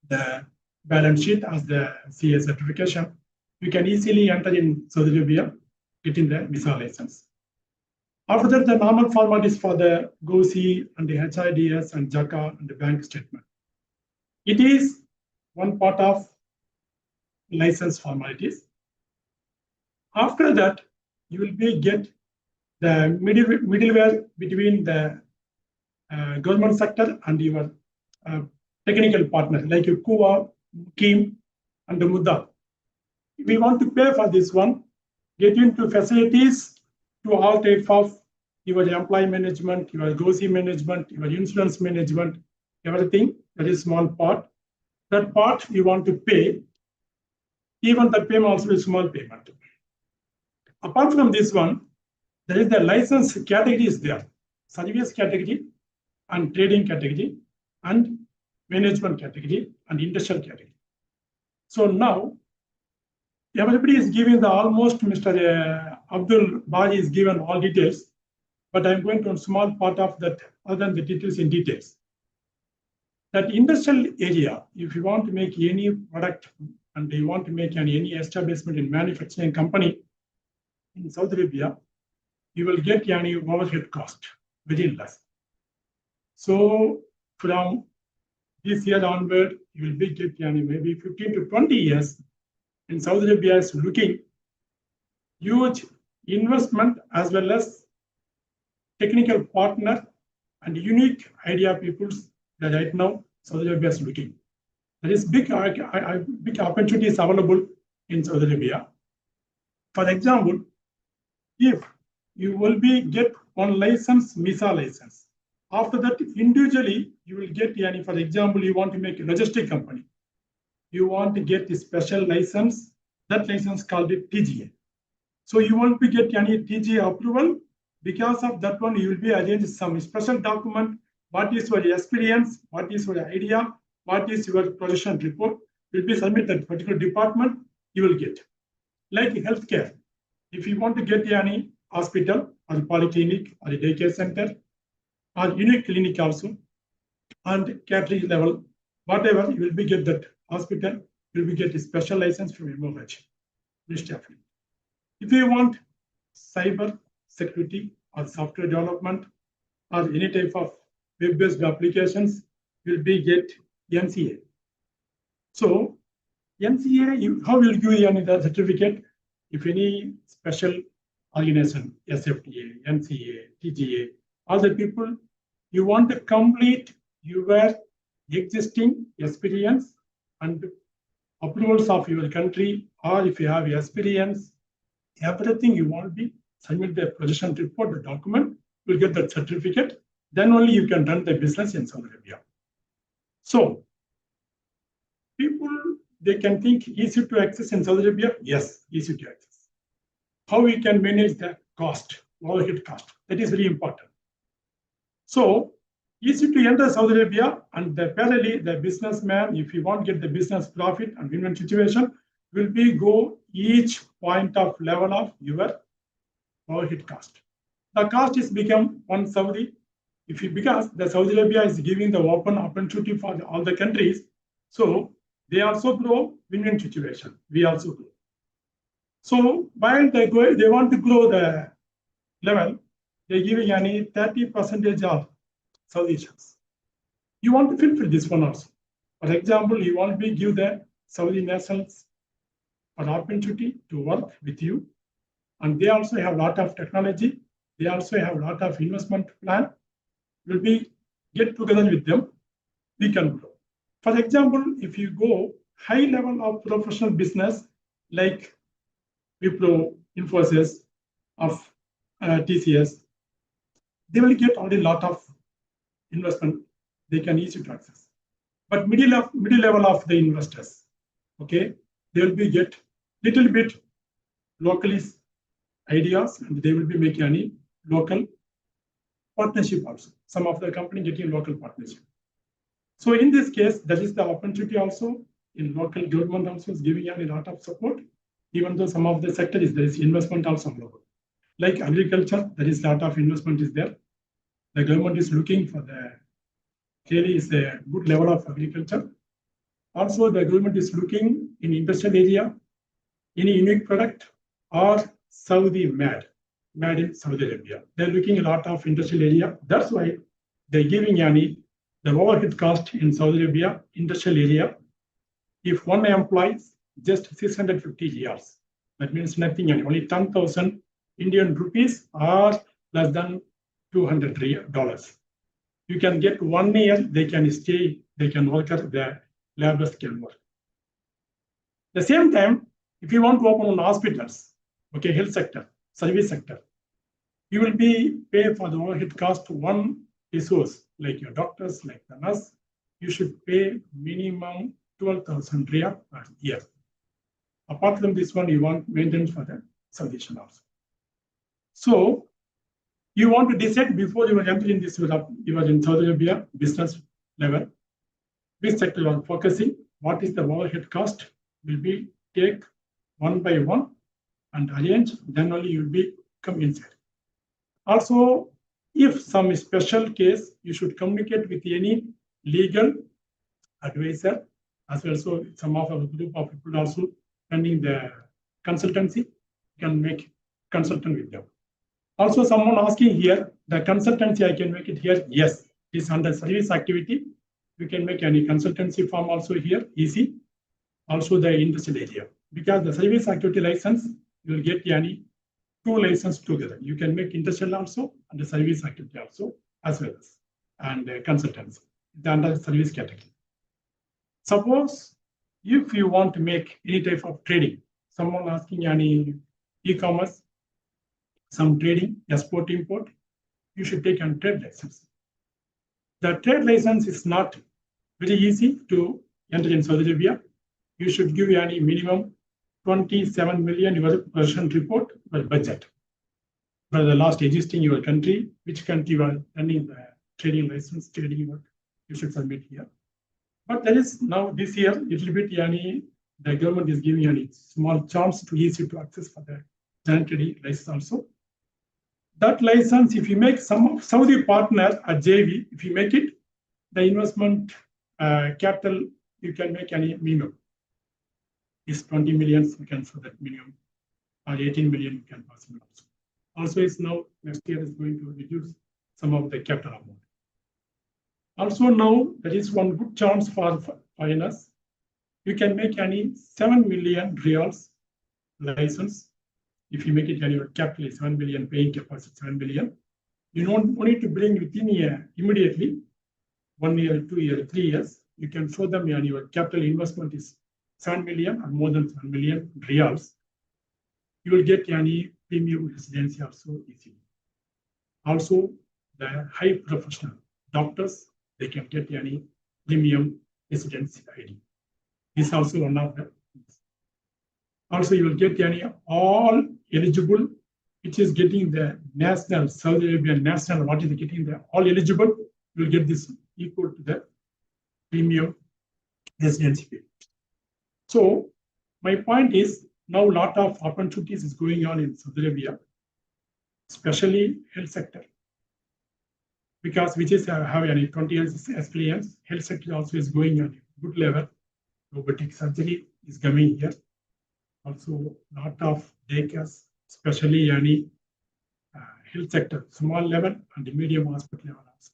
The balance sheet as the CA certification, you can easily enter in Saudi Arabia, getting the visa license. After that, the normal format is for the GOSI and the HIDS and JACA and the bank statement. It is one part of license formalities. After that, you will be get the middleware between the government sector and your technical partner, like your KUA, KIM, and the Mudda. We want to pay for this one, get into facilities to all type of your employee management, your GOSI management, your insurance management, everything. That is small part. That part we want to pay. Even the payment also is small payment. Apart from this one, there is the license category is there. Service category, and trading category and management category and industrial category. So now everybody is giving the almost Mr. Abdul Bari is given all details, but I'm going to a small part of that other than the details in details. That industrial area, if you want to make any product and you want to make any establishment in manufacturing company in Saudi Arabia, you will get any overhead cost very less. So from this year onward, you will be getting maybe 15 to 20 years. In Saudi Arabia is looking huge investment as well as technical partner and unique idea peoples that right now Saudi Arabia is looking. There is big opportunities available in Saudi Arabia. For example, if you will get one license, MISA license. After that, individually, you will get, for example, you want to make a logistic company. You want to get a special license, that license called it TGA. So you want to get any TGA approval. Because of that one, you will be arranged some special document. What is your experience? What is your idea? What is your position report? Will be submitted to particular department, you will get. Like healthcare, if you want to get any hospital or polyclinic or a daycare center or unique clinic also, and catering level, whatever, you will be get that hospital, you will be get a special license from MOH. If you want cyber security or software development or any type of web-based applications, will be get NCA. So NCA, how will you give the certificate? If any special organization, SFTA, NCA, TGA, all the people, you want to complete your existing experience and approvals of your country, or if you have experience, everything you want to be submit the position report, the document, you'll get that certificate. Then only you can run the business in Saudi Arabia. So people, they can think easy to access in Saudi Arabia. Yes, easy to access. How we can manage the cost, overhead cost. That is very important. So easy to enter Saudi Arabia, and parallelly the businessman, if you want to get the business profit and win-win situation, will be go each point of level of your overhead cost. The cost is become one Saudi. Because the Saudi Arabia is giving the open opportunity for all the countries, so they also grow win-win situation. We also grow. So while they want to grow the level, they're giving any 30% of solutions. You want to fulfill this one also. For example, you want to give the Saudi nationals an opportunity to work with you, and they also have a lot of technology. They also have a lot of investment plan. Will be get together with them, we can grow. For example, if you go high level of professional business like Wipro, Infosys, of TCS, they will get already a lot of investment. They can easily to access. But middle level of the investors, okay, they will be get little bit locally ideas, and they will be making any local partnership also. Some of the company getting local partnership. So in this case, that is the opportunity also in local government also is giving a lot of support, even though some of the sectors there is investment also available. Like agriculture, there is a lot of investment is there. The government is looking for the clearly is a good level of agriculture. Also, the government is looking in industrial area, any unique product or Saudi made in Saudi Arabia. They're looking a lot of industrial area. That's why they're giving the overhead cost in Saudi Arabia industrial area. If one employs just 650 years, that means nothing, only 10,000 Indian rupees or less than $200. You can get 1 year, they can stay, they can work at the laborers can work. The same time, if you want to open hospitals, okay, health sector, service sector, you will be pay for the overhead cost one resource, like your doctors, like the nurse, you should pay minimum 12,000 riyal per year. Apart from this one, you want maintenance for the salvation also. So You want to decide before you enter in this, you are in Saudi Arabia business level, which sector you are focusing, what is the overhead cost, will be take one by one and arrange, then only you will be come inside. Also, if some special case, you should communicate with any legal advisor, as well. So some of our group of people also running the consultancy, can make consultant with them. Also, someone asking here, the consultancy, I can make it here. Yes, it's under service activity. We can make any consultancy form also here, easy. Also the industrial area. Because the service activity license, you will get any two licenses together. You can make industrial also and the service activity also, as well as, and consultancy, under service category. Suppose if you want to make any type of trading, someone asking any e-commerce, some trading, export, import, you should take a trade license. The trade license is not very easy to enter in Saudi Arabia. You should give any minimum 27 million your version report by budget. For the last existing your country, which country you are running the trading license, trading work, you should submit here. But there is now this year, little bit, the government is giving a small chance to easy to access for the general trading license also. That license, if you make some Saudi partner, a JV, if you make it, the investment capital, you can make any minimum. It's 20 million, you can for that minimum, or 18 million, you can possible also. Also, it's now next year is going to reduce some of the capital amount. Also, now there is one good chance for foreigners. You can make any 7 million reals license. If you make it any capital is 7 million, paying capacity 7 million. You don't need to bring within a year immediately, 1 year, 2 years, 3 years. You can show them your capital investment is 7 million or more than 7 million reals. You will get any premium residency also easily. Also, the high professional doctors, they can get any premium residency ID. This is also one of the. Also, you will get any all eligible, which is getting the national, Saudi Arabian national, what is getting the all eligible, you will get this equal to the premium residency fee. So my point is now a lot of opportunities is going on in Saudi Arabia, especially health sector. Because which is have any 20 years experience, health sector also is going on a good level. Robotic surgery is coming here. Also, lot of daycares, especially any health sector, small level and medium hospital level also.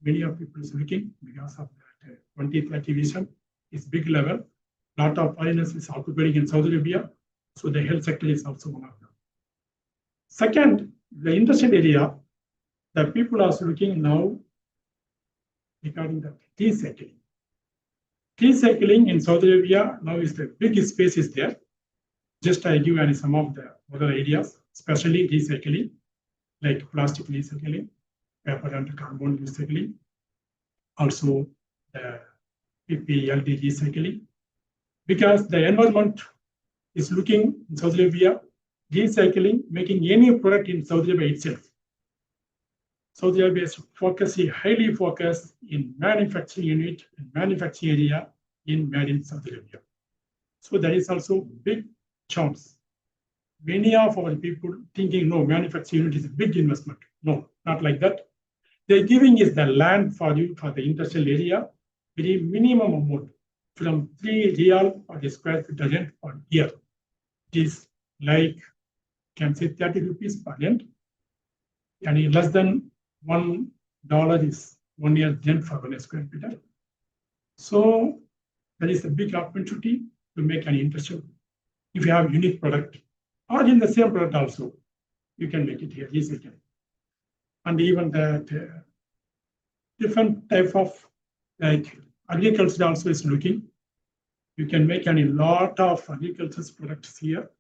Many of people is looking because of that 2030 vision is big level. Lot of foreigners is occupying in Saudi Arabia, so the health sector is also one of them. Second, the industrial area, the people are also looking now regarding the recycling. Recycling in Saudi Arabia now is the big space is there. Just I give any some of the other areas, especially recycling, like plastic recycling, paper and carbon recycling, also the PPLD recycling. Because the environment is looking in Saudi Arabia, recycling, making any product in Saudi Arabia itself. Saudi Arabia is highly focused in manufacturing unit and manufacturing area made in Saudi Arabia. So there is also big chance. Many of our people thinking, no, manufacturing unit is a big investment. No, not like that. They're giving is the land for you for the industrial area, very minimum amount, from 3 real per square feet rent per year. It is like, can say 30 rupees per rent, and less than $1 is 1 year rent for 1 square meter. So there is a big opportunity to make an industrial. If you have unique product, or in the same product also, you can make it here easily. And even that different type of like agriculture also is looking. You can make a lot of agriculture products here.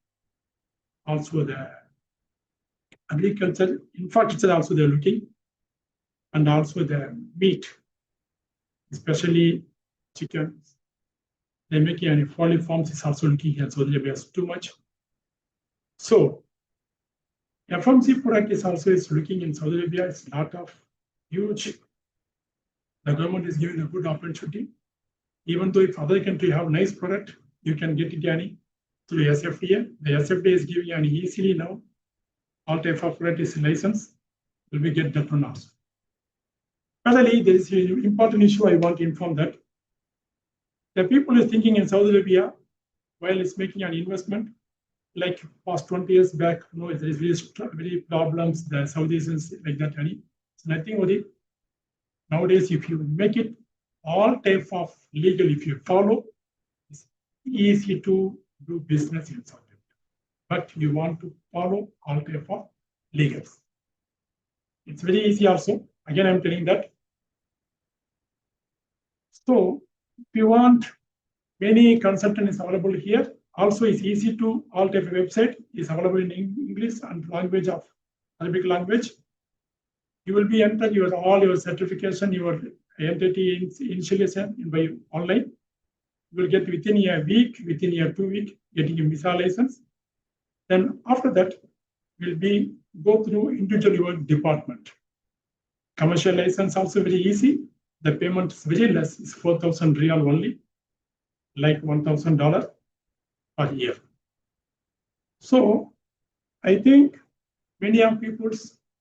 Also the agriculture, infrastructure also they're looking. And also the meat, especially chicken. They're making any poultry farms is also looking here, so there is too much. So FMC product is also looking in Saudi Arabia. It's a lot of huge. The government is giving a good opportunity. Even though if other country have nice product, you can get it any through SFDA. The SFDA is giving an easily now. All type of product is licensed. Will be get that one also. Finally, there is an important issue I want to inform that the people is thinking in Saudi Arabia while it's making an investment, like past 20 years back, there is very problems, the Saudis like that. It's nothing with it. Nowadays, if you make it all type of legal, if you follow, it's easy to do business in Saudi Arabia. But you want to follow all type of legals. It's very easy also. Again, I'm telling that. So if you want, many consultant is available here. Also, it's easy to all type of website is available in English and language of Arabic language. You will be entered all your certification, your entity initialization by online. You will get within a week, within a 2 week, getting a visa license. Then after that, will be go through individual your department. Commercial license also very easy. The payment is very less. It's 4,000 Riyal only, like $1,000 per year. So I think many of people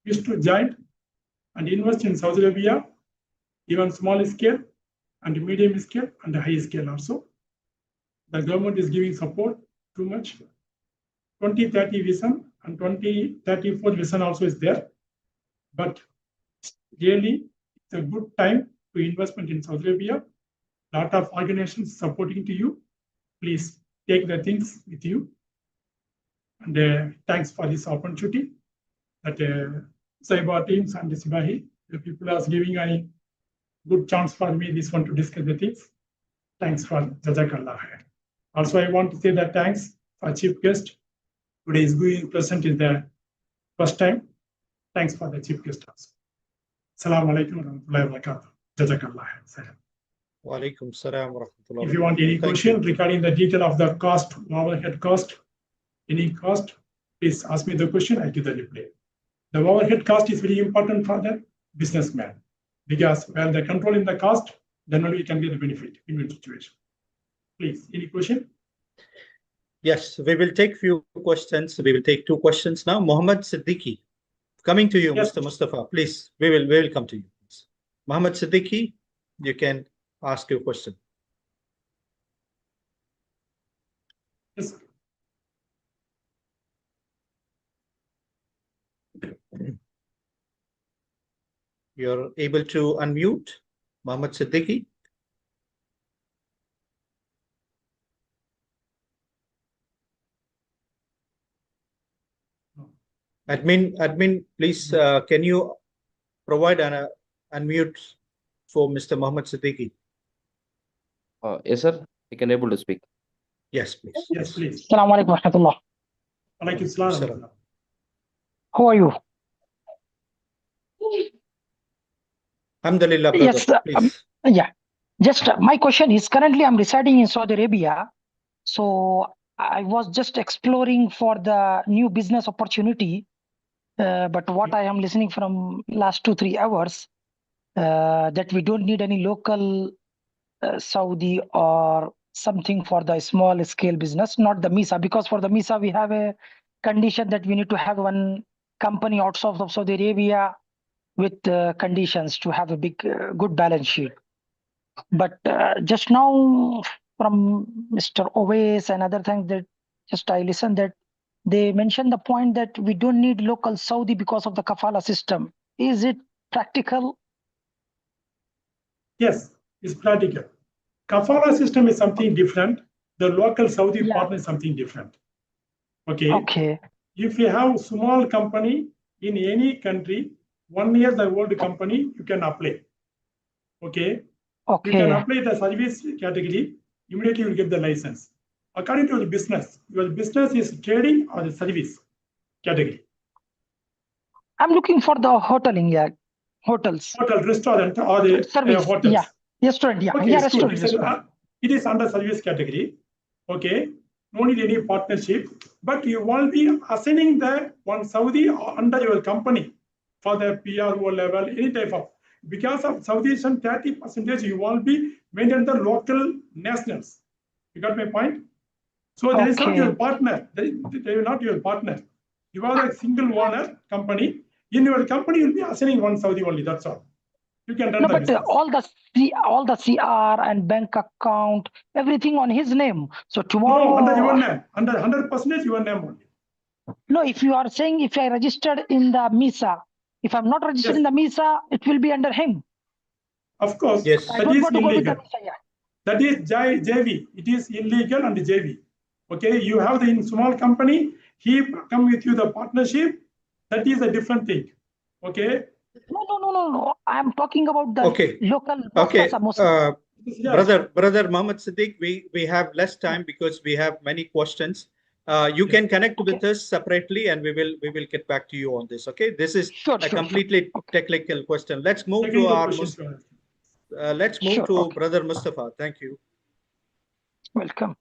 used to join and invest in Saudi Arabia, even small scale and medium scale and high scale also. The government is giving support too much. 2030 vision and 2034 vision also is there. But really, it's a good time to investment in Saudi Arabia. Lot of organizations supporting to you. Please take the things with you. And thanks for this opportunity that SYPA teams and the SIBEC, the people are giving a good chance for me this one to discuss the things. Thanks for Jazakallah. Also, I want to say that thanks for chief guest. Today is being present is the first time. Thanks for the chief guest also. Assalamu alaikum wa rahmatullahi wa barakatuh. Jazakallah. Wa alaikum salam wa rahmatullahi. If you want any question regarding the detail of the cost, overhead cost, any cost, please ask me the question, I give the reply. The overhead cost is very important for the businessman because when they control in the cost, then only we can get the benefit in the situation. Please, any question? Yes, we will take few questions. We will take 2 questions now. Mohammed Siddiqui, coming to you, yes. Mr. Mustafa, please. We will come to you. Mohammed Siddiqui, you can ask your question. Yes. You're able to unmute, Mohammed Siddiqui. Admin, please, can you provide an unmute for Mr. Mohammed Siddiqui? Yes, sir. You can able to speak. Yes, please. Yes, please. Assalamu alaikum wa rahmatullah. Alaikum salam. How are you? Alhamdulillah, brother. Yes, please. Yeah. Just my question is currently I'm residing in Saudi Arabia. So I was just exploring for the new business opportunity. But what I am listening from last 2-3 hours, that we don't need any local Saudi or something for the small scale business, not the MISA, because for the MISA we have a condition that we need to have one company outside of Saudi Arabia with conditions to have a big good balance sheet. But just now from Mr. Owais and other things that just I listened that they mentioned the point that we don't need local Saudi because of the kafala system. Is it practical? Yes, it's practical. Kafala system is something different. The local Saudi partner is something different. Okay. If you have small company in any country, 1 year the old company, you can apply. Okay. You can apply the service category, immediately you will get the license. According to your business is trading or the service category? I'm looking for the hoteling, hotels. Hotel, restaurant, or the service, hotels. Restaurant, Okay, restaurant. It is under service category. Okay. no need any partnership, but you will be assigning the one Saudi under your company for the PRO level, any type of, because of Saudi-Asian 30%, you will be maintain the local nationals. You got my point? So there is not your partner. They will not your partner. You are a single owner company. In your company, you'll be assigning one Saudi only. That's all. You can run No, the but business. all the CR and bank account, everything on his name. So tomorrow, No, under your name, under 100% your name only. No, if you are saying if I registered in the MISA, if I'm not registered in the MISA, it will be under him. Of course, yes, I don't want to go with the illegal. MISA. Yeah. That is JV. It is illegal and JV. Okay, you have the small company. He come with you the partnership. That is a different thing. Okay. No. I'm talking about the local. Okay. Yes. Brother Mohammed Siddiq, we have less time because we have many questions. You can connect with us separately, and we will get back to you on this. Okay, this is a completely technical question. Let's move to our. Let's move to Brother Mustafa. Thank you. Welcome.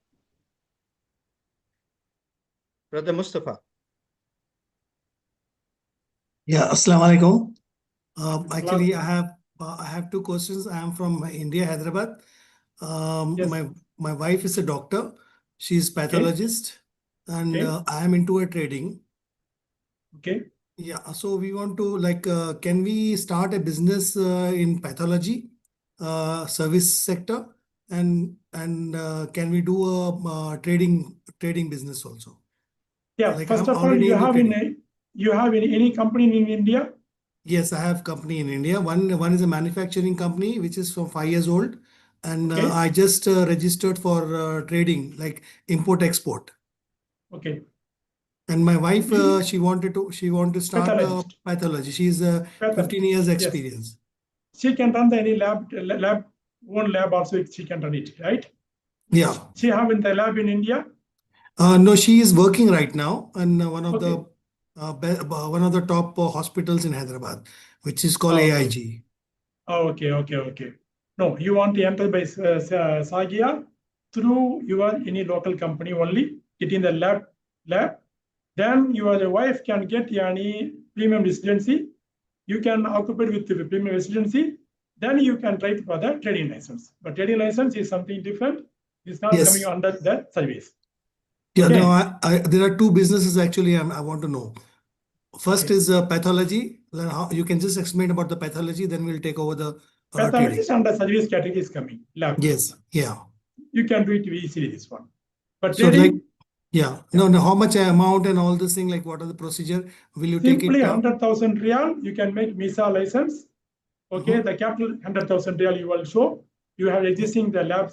Brother Mustafa. Yeah, Assalamu alaikum. Actually, I have two questions. I am from India, Hyderabad. My wife is a doctor. She is pathologist, and I am into a trading. Okay. Yeah, so we want to can we start a business in pathology service sector, and can we do a trading business also? Yeah. First of all, you have any company in India? Yes, I have company in India. One is a manufacturing company which is from 5 years old, and I just registered for trading like import export. Okay. And my wife, she want to start pathology. She's 15 years experience. She can run any own lab also. She can run it, right? Yeah. She have in the lab in India. No, she is working right now in one of the top hospitals in Hyderabad, which is called AIG. Oh, okay. No, you want to enter by Sagia through your any local company only, get in the lab. Then your wife can get any premium residency. You can occupy with the premium residency. Then you can try for the trading license. But trading license is something different. It's not coming under the service. Yeah, no, there are two businesses actually I want to know. First is pathology. You can just explain about the pathology, then we'll take over the pathology and the service category is coming. Lab. Yes, yeah. You can do it easily, this one. But so trading, no, how much amount and all this thing, like what are the procedure? Will you take it? Simply 100,000 real, you can make MISA license. Okay, the capital 100,000 real you will show. You have existing the lab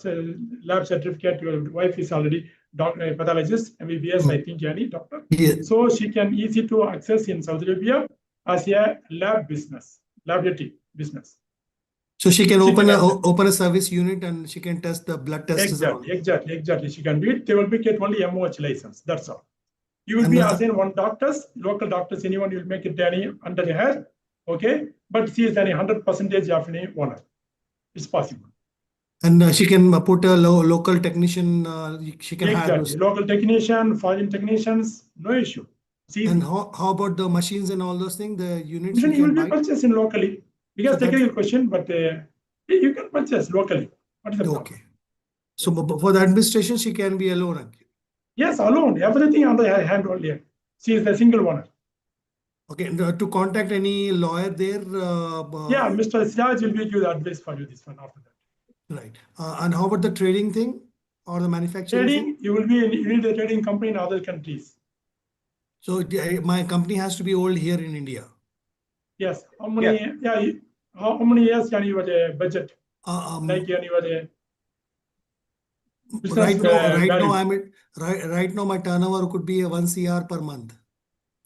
certificate. Your wife is already pathologist, MBBS, I think, any doctor. So she can easy to access in Saudi Arabia as a lab business, laboratory business. So she can open a service unit and she can test the blood tests. Exactly. She can do it. They will be get only MOH license. That's all. You will be assigned one doctors, local doctors, anyone you will make it any under her. Okay, but she is any 100% of any owner. It's possible. And she can put a local technician. She can hire local technician, foreign technicians, no issue. And how about the machines and all those things? The units you will be purchasing locally. Because technical question, but you can purchase locally. What is the problem? So for the administration, she can be alone. Yes, alone. Everything under her hand only. She is the single owner. Okay, and, to contact any lawyer there. Yeah, Mr. Siraj will give the advice for you. This one after that. Right. And how about the trading thing or the manufacturing? Trading, you need a trading company in other countries. So my company has to be old here in India. Yes. How many? Yeah. How many years can you have a budget? Like can you have a right now my turnover could be 1 CR per month.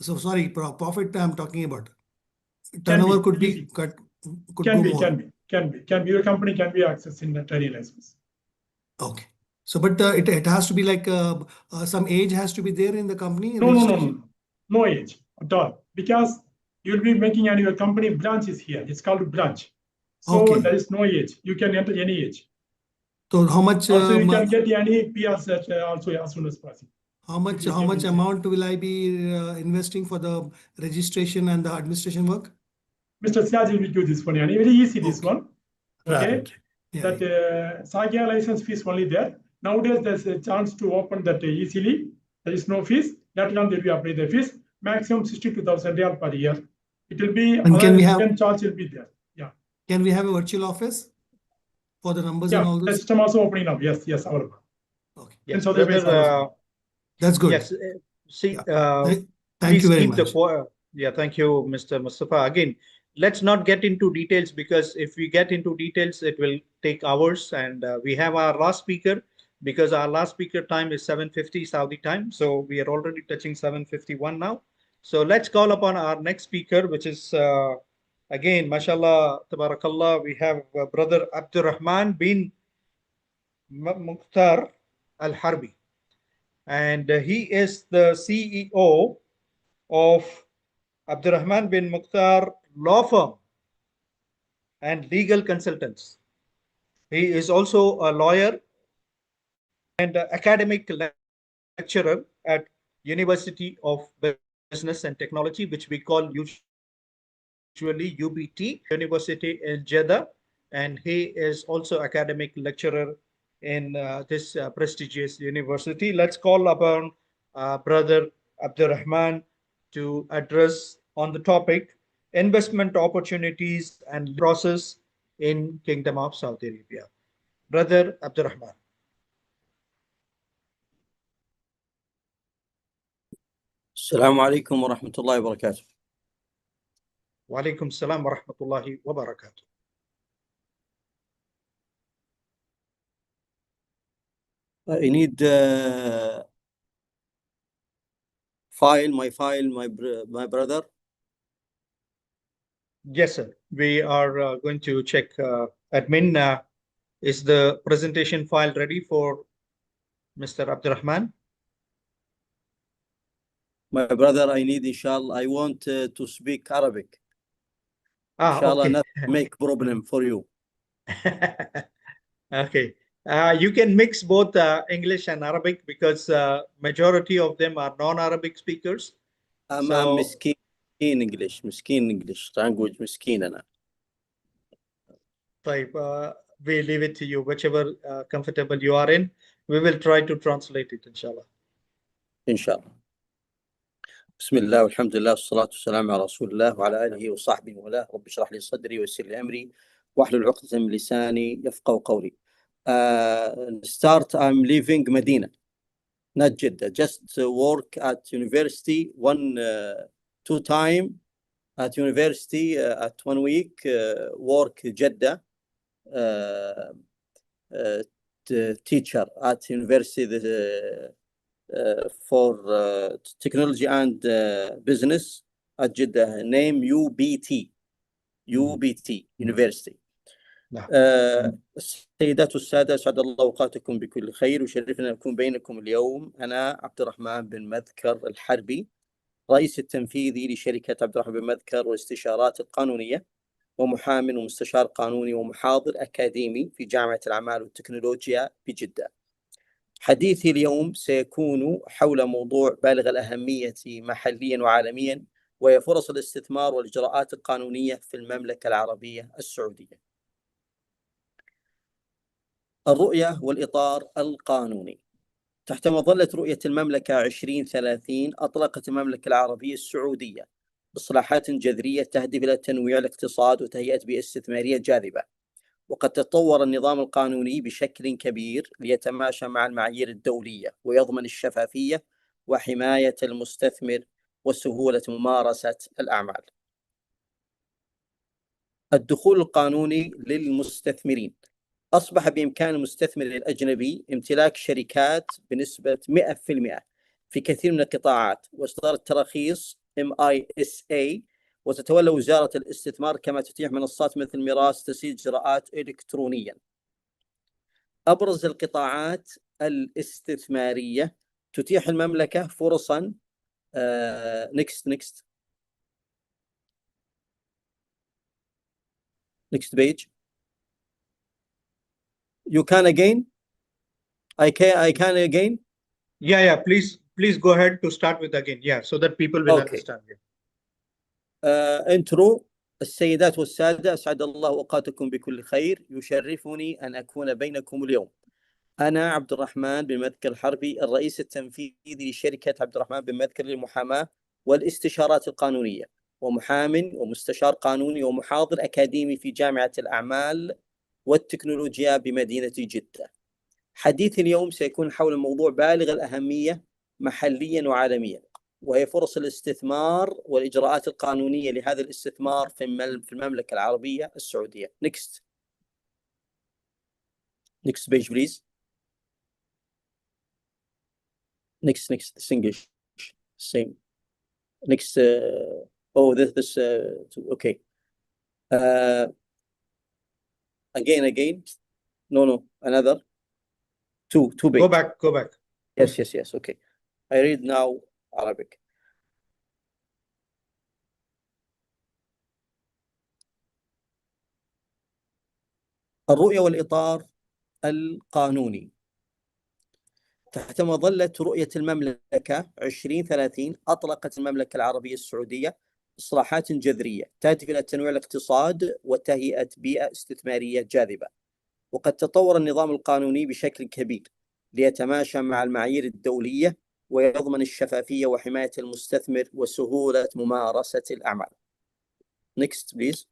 So sorry, profit I'm talking about. Turnover could be cut. Can be. Your company can be accessing the trading license. Okay. So, but it has to be like some age has to be there in the company. No age at all, because you'll be making your company branch is here. It's called branch. So there is no age. You can enter any age. So how much? Also, you can get any PR search also as soon as possible. How much amount will I be investing for the registration and the administration work? Mr. Siaji will do this one. Yani. Very easy, this one. Okay. Right. Yeah, That SAGA license fees only there. Nowadays, there's a chance to open that easily. There is no fees. Later on, they will apply the fees. Maximum 62,000 real per year. It will be, and can we have charge will be there. Yeah. Can we have a virtual office for the numbers and all the this? system also opening up. Yes, available. Okay. Yes, so that's good. Yes, see, thank you very much. Thank you, Mr. Mustafa. Again, let's not get into details, because if we get into details, it will take hours. And we have our last speaker, because our last speaker time is 7:50 Saudi time. So we are already touching 7:51 now. So let's call upon our next speaker, which is again, mashallah, tabarakallah, we have Brother Abdurrahman bin Mukhtar Al-Harbi. And he is the CEO of Abdurrahman bin Mukhtar Law Firm and Legal Consultants. He is also a lawyer and academic lecturer at University of Business and Technology, which we call usually UBT, University in Jeddah. And he is also academic lecturer in this prestigious university. Let's call upon Brother Abdurrahman to address on the topic investment opportunities and process in Kingdom of Saudi Arabia. Brother Abdurrahman. السلام عليكم ورحمة الله وبركاته. وعليكم السلام ورحمة الله وبركاته. I need my brother. Yes, sir. We are going to check. Admin, is the presentation file ready for Mr. Abdurrahman? My brother, I need, inshallah, I want to speak Arabic. Inshallah, okay. Not make problem for you. Okay. You can mix both English and Arabic, because majority of them are non-Arabic speakers. I'm miskin English language, miskin أنا. We leave it to you, whichever comfortable you are in. We will try to translate it, inshallah. Inshallah. بسم الله والحمد لله والصلاة والسلام على رسول الله وعلى آله وصحبه وله. رب اشرح لي صدري ويسر لي أمري واحلل عقدة من لساني يفقهوا قولي. I'm leaving Medina, not Jeddah. Just work at university 2 times at university at 1 week. Work Jeddah, teacher at university for technology and business at Jeddah. Name UBT University. السيدات والسادة، أسعد الله أوقاتكم بكل خير، وشرفنا أن أكون بينكم اليوم. أنا عبد الرحمن بن مذكر الحربي، رئيس التنفيذي لشركة عبد الرحمن بن مذكر والاستشارات القانونية، ومحامٍ ومستشار قانوني ومحاضر أكاديمي في جامعة الأعمال والتكنولوجيا بجدة. حديثي اليوم سيكون حول موضوع بالغ الأهمية محليا وعالميا، وهي فرص الاستثمار والإجراءات القانونية في المملكة العربية السعودية. الرؤية والإطار القانوني. تحت مظلة رؤية المملكة 2030 أطلقت المملكة العربية السعودية إصلاحات جذرية تهدف إلى تنويع الاقتصاد وتهيئة بيئة استثمارية جاذبة، وقد تطور النظام القانوني بشكل كبير ليتماشى مع المعايير الدولية ويضمن الشفافية وحماية المستثمر وسهولة ممارسة الأعمال. الدخول القانوني للمستثمرين. أصبح بإمكان المستثمر الأجنبي امتلاك شركات بنسبة 100% في كثير من القطاعات، وإصدار التراخيص MISA، وتتولى وزارة الاستثمار، كما تتيح منصات مثل ميراث تسجيل إجراءات إلكترونيا. أبرز القطاعات الاستثمارية تتيح المملكة فرصا next page. You can again? I can again? Yeah. Please go ahead to start with again. Yeah, so that people will understand. انترو. السيدات والسادة، أسعد الله أوقاتكم بكل خير. يشرفني أن أكون بينكم اليوم. أنا عبد الرحمن بن مذكر الحربي، الرئيس التنفيذي لشركة عبد الرحمن بن مذكر للمحاماة والاستشارات القانونية، ومحام ومستشار قانوني ومحاضر أكاديمي في جامعة الأعمال والتكنولوجيا بمدينة جدة. حديث اليوم سيكون حول موضوع بالغ الأهمية محليا وعالميا، وهي فرص الاستثمار والإجراءات القانونية لهذا الاستثمار في المملكة العربية السعودية. Next page please. Next English same. Next this okay. Again. No, another. Two page. Go back. Yes. Okay. I read now Arabic. الرؤية والإطار القانوني. تحت مظلة رؤية المملكة 2030 أطلقت المملكة العربية السعودية إصلاحات جذرية تهدف إلى تنويع الاقتصاد وتهيئة بيئة استثمارية جاذبة. وقد تطور النظام القانوني بشكل كبير ليتماشى مع المعايير الدولية ويضمن الشفافية وحماية المستثمر وسهولة ممارسة الأعمال. Next please.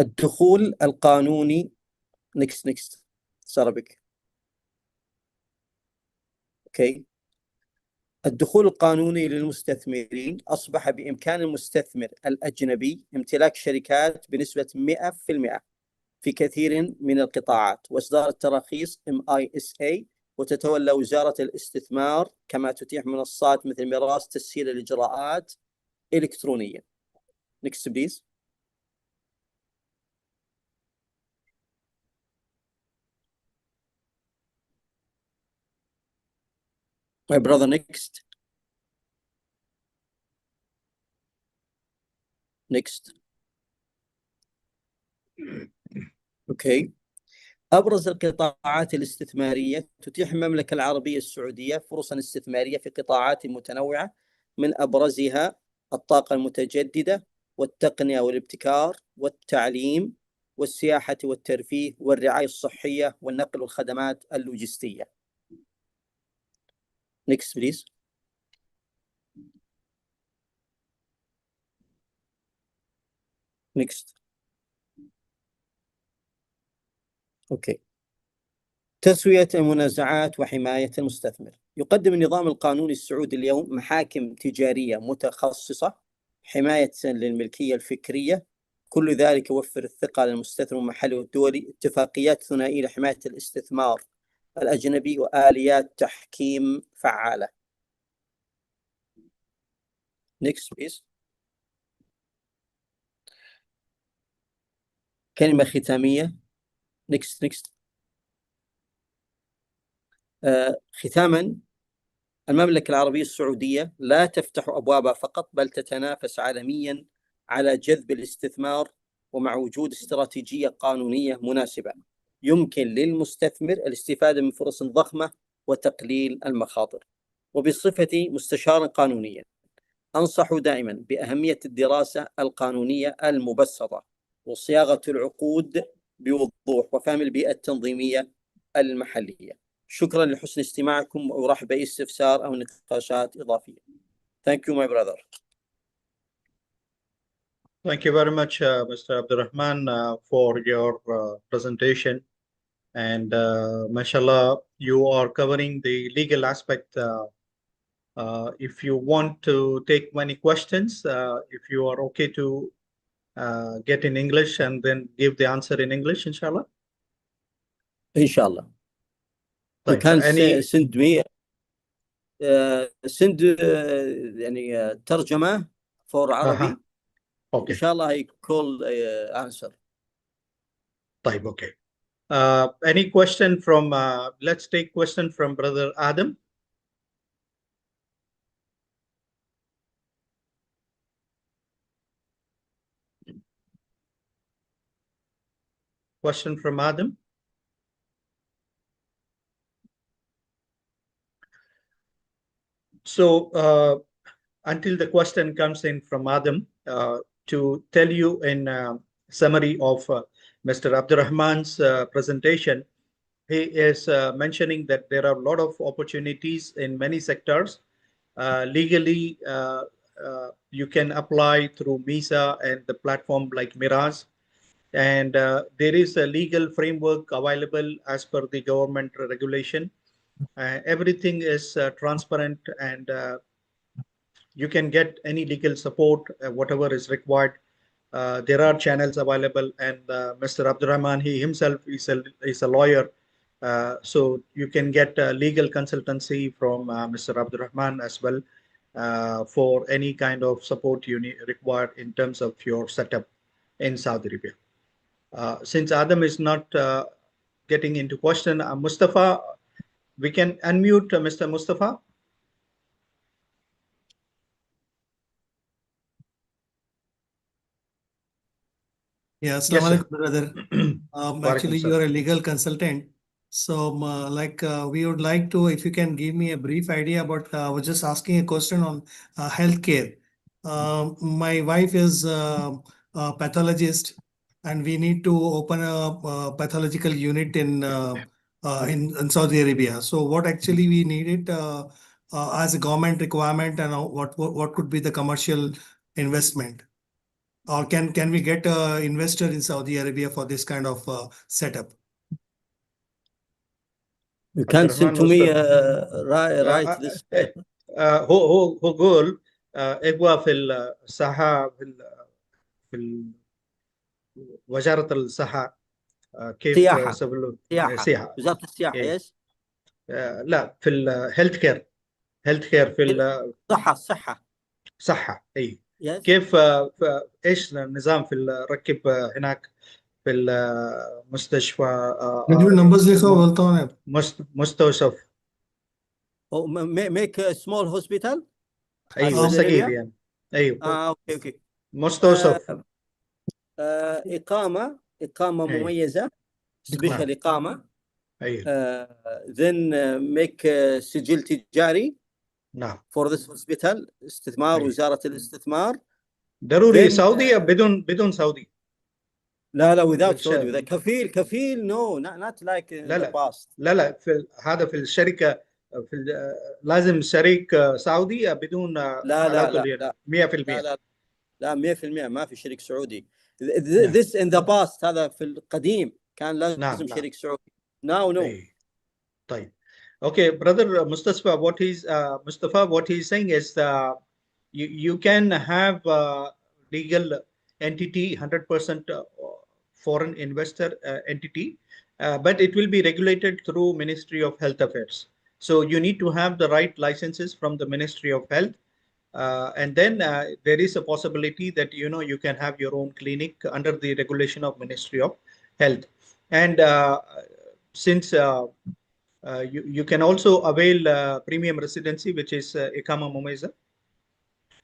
الدخول القانوني. Next Arabic. Okay. الدخول القانوني للمستثمرين. أصبح بإمكان المستثمر الأجنبي امتلاك شركات بنسبة 100% في كثير من القطاعات، وإصدار التراخيص MISA، وتتولى وزارة الاستثمار، كما تتيح منصات مثل ميراث تسهيل الإجراءات إلكترونيا. Next please. My brother, next. Okay. أبرز القطاعات الاستثمارية. تتيح المملكة العربية السعودية فرصا استثمارية في قطاعات متنوعة، من أبرزها الطاقة المتجددة والتقنية والابتكار والتعليم والسياحة والترفيه والرعاية الصحية والنقل والخدمات اللوجستية. Next please. Next. Okay. تسوية المنازعات وحماية المستثمر. يقدم النظام القانوني السعودي اليوم محاكم تجارية متخصصة، حماية للملكية الفكرية، كل ذلك يوفر الثقة للمستثمر المحلي والدولي، اتفاقيات ثنائية لحماية الاستثمار الأجنبي، وآليات تحكيم فعالة. Next please. كلمة ختامية. Next. ختاما، المملكة العربية السعودية لا تفتح أبوابها فقط، بل تتنافس عالميا على جذب الاستثمار، ومع وجود استراتيجية قانونية مناسبة يمكن للمستثمر الاستفادة من فرص ضخمة وتقليل المخاطر. وبصفتي مستشارا قانونيا أنصح دائما بأهمية الدراسة القانونية المبسطة وصياغة العقود بوضوح وفهم البيئة التنظيمية المحلية. شكرا لحسن استماعكم، وأرحب بأي استفسار أو نقاشات إضافية. Thank you my brother. Thank you very much, Mr. Abdurrahman, for your presentation. And mashallah, you are covering the legal aspect. If you want to take many questions, if you are okay to get in English and then give the answer in English, inshallah. Inshallah. You can send me يعني ترجمة for Arabic. Okay. Inshallah, I call answer. طيب, okay. Any question from, let's take question from Brother Adam. question from Adam? So until the question comes in from Adam, to tell you in summary of Mr. Abdurrahman's presentation, he is mentioning that there are a lot of opportunities in many sectors. Legally, you can apply through MISA and the platform like Mirage. And there is a legal framework available as per the government regulation. Everything is transparent, and you can get any legal support, whatever is required. There are channels available, and Mr. Abdurrahman, he himself is a lawyer. So you can get legal consultancy from Mr. Abdurrahman as well for any kind of support you require in terms of your setup in Saudi Arabia. Since Adam is not getting into question, Mustafa, we can unmute Mr. Mustafa. Yeah, Yes, Assalamu sir. alaikum, brother. Actually, Walaikum you're a legal consultant. So, we would like to, if you can give me a brief idea about, I was just asking a question on healthcare. My wife is a pathologist, and we need to open a pathological unit in Saudi Arabia. So, what actually we need it as a government requirement, and what could be the commercial investment? Or can we get an investor in Saudi Arabia for this kind of setup? You can send to me write this. هو قول اقوى في الصحة في وزارة الصحة كيف سياحة يسوي سياحة وزارة السياحة يس لا في الهيلث كير في صحة اي كيف ايش النظام في الركب هناك في المستشفى مستوصف make a small hospital. ايوه صغير يعني ايوه اوكي مستوصف إقامة مميزة تسبيخ الإقامة. أيوه. then make سجل تجاري. نعم. for this hospital استثمار. أيوه. وزارة الاستثمار. ضروري سعودي بدون سعودي. لا without Saudi. كفيل no not like in the past. لا هذا في الشركة لازم شريك سعودي بدون لا 100%. لا 100% ما في شريك سعودي. This in the past هذا في القديم كان لازم شريك سعودي. Now no. طيب. Okay, brother Mustafa, what he's saying is you can have legal entity, 100% foreign investor entity, but it will be regulated through Ministry of Health Affairs. So you need to have the right licenses from the Ministry of Health. And then there is a possibility that you can have your own clinic under the regulation of Ministry of Health. And since you can also avail premium residency, which is Ikama Mumaiza.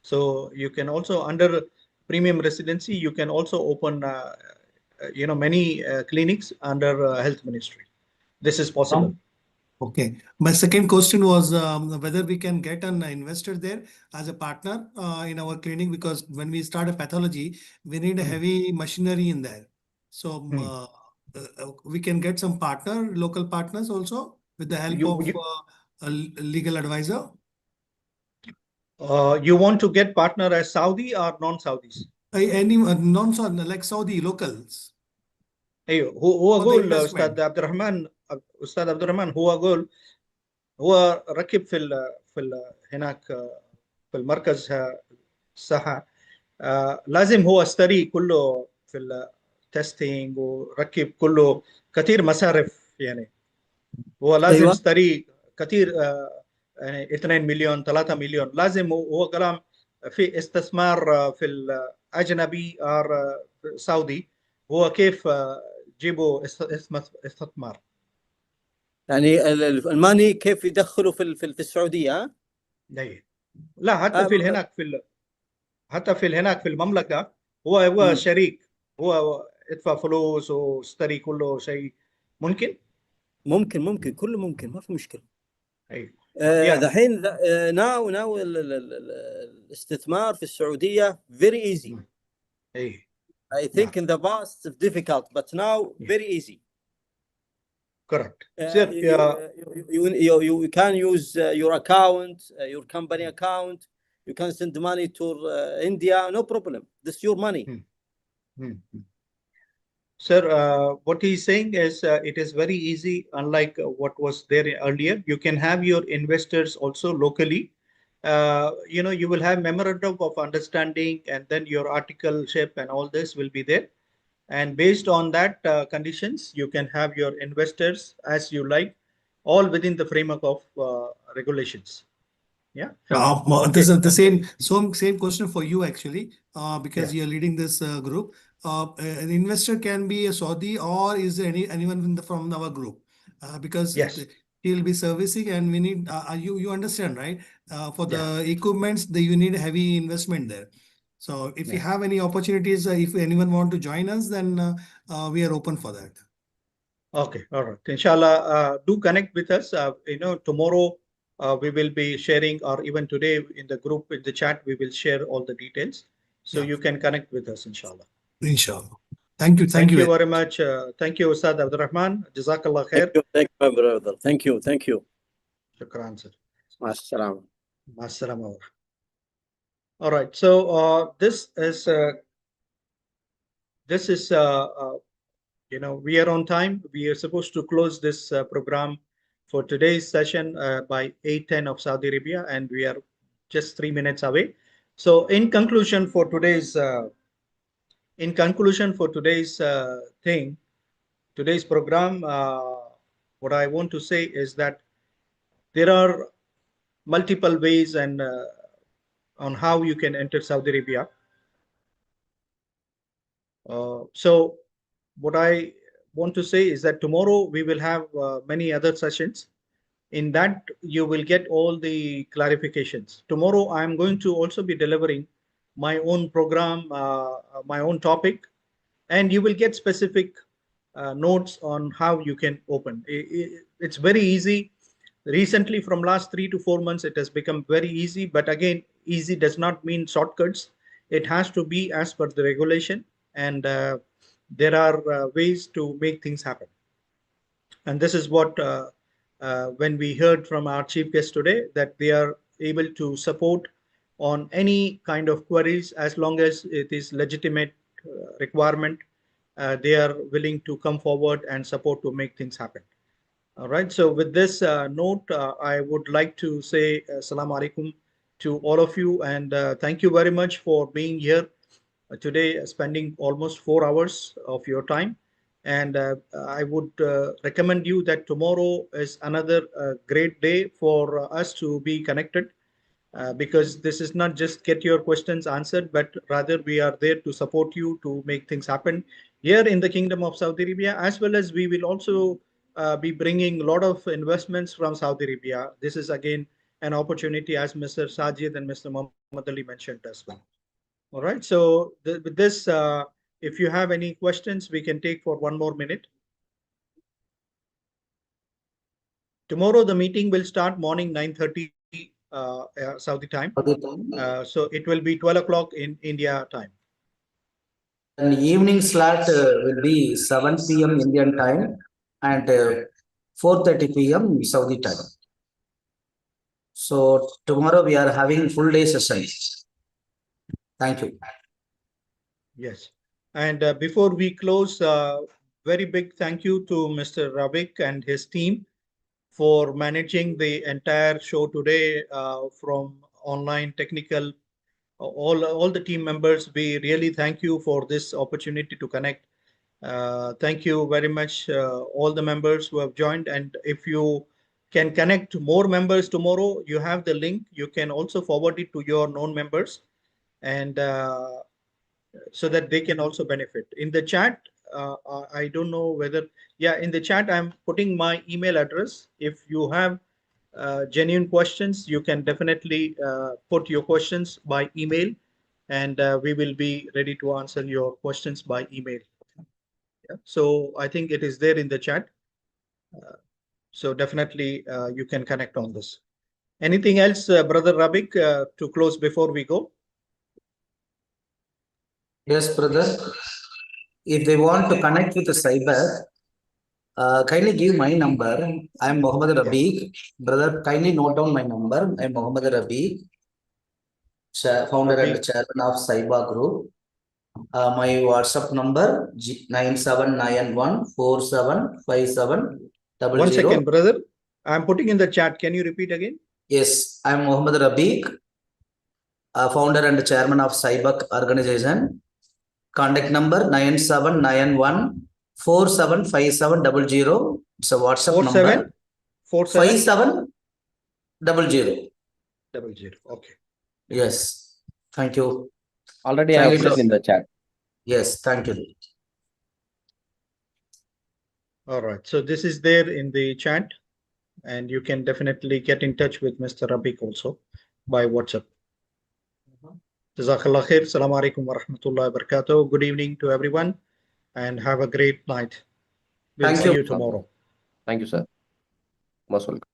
So you can also, under premium residency, you can also open many clinics under Health Ministry. This is possible. Okay. My second question was whether we can get an investor there as a partner in our clinic, because when we start a pathology, we need a heavy machinery in there. So we can get some local partners also with the help of a legal advisor. You want to get partner as Saudi or non-Saudis? Any non-Saudi, like Saudi locals. ايوه هو اقول استاذ عبد الرحمن هو اقول هو ركب في هناك في المركز الصحة لازم هو اشتري كله في التستينج وركب كله كثير مصارف يعني هو لازم يشتري كثير يعني 2 مليون 3 مليون لازم هو كلام في استثمار في الأجنبي أو سعودي هو كيف جيبوا استثمار يعني الماني كيف يدخلوا في السعوديه لا حتى في هناك في المملكه هو شريك هو ادفع فلوس واشتري كله شيء ممكن؟ ممكن كله ممكن، ما في مشكله. ايوه دحين ناو الاستثمار في السعوديه very easy. ايه I think in the past it's difficult, but now very easy. Correct. You can use your account, your company account. You can send money to India, no problem. This is your money. Sir, what he's saying is it is very easy, unlike what was there earlier. You can have your investors also locally. You will have memorandum of understanding, and then your articleship and all this will be there. And based on that conditions, you can have your investors as you like, all within the framework of regulations. Yeah. This is the same question for you actually, because you're leading this group. An investor can be a Saudi, or is there anyone from our group? Because he'll be servicing, and we need you understand, right? For the equipments, you need heavy investment there. So if you have any opportunities, if anyone want to join us, then we are open for that. Okay, all right. Inshallah, do connect with us. Tomorrow we will be sharing, or even today in the group, in the chat, we will share all the details. So you can connect with us, inshallah. Inshallah. Thank you. Thank you very much. Thank you, Ustad Abdurrahman. Jazakallah khair. Thank you, my brother. Thank you. Shukran, sir. As-salam. As-salam. All right. So this is we are on time. We are supposed to close this program for today's session by 8:10 of Saudi Arabia, and we are just 3 minutes away. So in conclusion for today's today's program, what I want to say is that there are multiple ways and on how you can enter Saudi Arabia. So what I want to say is that tomorrow we will have many other sessions. In that, you will get all the clarifications. Tomorrow, I am going to also be delivering my own program, my own topic, and you will get specific notes on how you can open. It's very easy. Recently, from last 3 to 4 months, it has become very easy. But again, easy does not mean shortcuts. It has to be as per the regulation, and there are ways to make things happen. And this is what when we heard from our chief guest today, that they are able to support on any kind of queries as long as it is legitimate requirement. They are willing to come forward and support to make things happen. All right. So with this note, I would like to say Assalamu alaikum to all of you, and thank you very much for being here today, spending almost 4 hours of your time. And I would recommend you that tomorrow is another great day for us to be connected, because this is not just get your questions answered, but rather we are there to support you to make things happen here in the Kingdom of Saudi Arabia, as well as we will also be bringing a lot of investments from Saudi Arabia. This is again an opportunity, as Mr. Sajid and Mr. Muhammad Ali mentioned as well. All right. So with this, if you have any questions, we can take for 1 more minute. Tomorrow, the meeting will start morning 9:30 Saudi time. So it will be 12 o'clock in India time. And evening slot will be 7 p.m. Indian time and 4:30 p.m. Saudi time. So tomorrow we are having full day session. Thank you. Yes. And before we close, very big thank you to Mr. Ravik and his team for managing the entire show today from online technical, all the team members. We really thank you for this opportunity to connect. Thank you very much, all the members who have joined. And if you can connect more members tomorrow, you have the link. You can also forward it to your known members, and so that they can also benefit. In the chat, I don't know whether, in the chat, I'm putting my email address. If you have genuine questions, you can definitely put your questions by email, and we will be ready to answer your questions by email. Yeah. So I think it is there in the chat. So definitely you can connect on this. Anything else, Brother Rabik, to close before we go? Yes, brother. If they want to connect with the SIBEC, kindly give my number. I'm Mohammed Rabiq. Brother, kindly note down my number. I'm Mohammed Rabiq, founder and chairman of SYPA Group. My WhatsApp number 9791475700. 1 second, brother. I'm putting in the chat. Can you repeat again? Yes, I'm Mohammed Rabiq, founder and chairman of SYBEC organization. Contact number 9791475700. It's a WhatsApp number. 5700. Okay. Yes. Thank you. Already I have put it in the chat. Yes, thank you. All right. So this is there in the chat, and you can definitely get in touch with Mr. Rabiq also by WhatsApp. Jazakallah khair. Assalamu alaikum wa rahmatullahi wa barakatuh. Good evening to everyone, and have a great night. We'll see you tomorrow. Thank you, sir. Most welcome.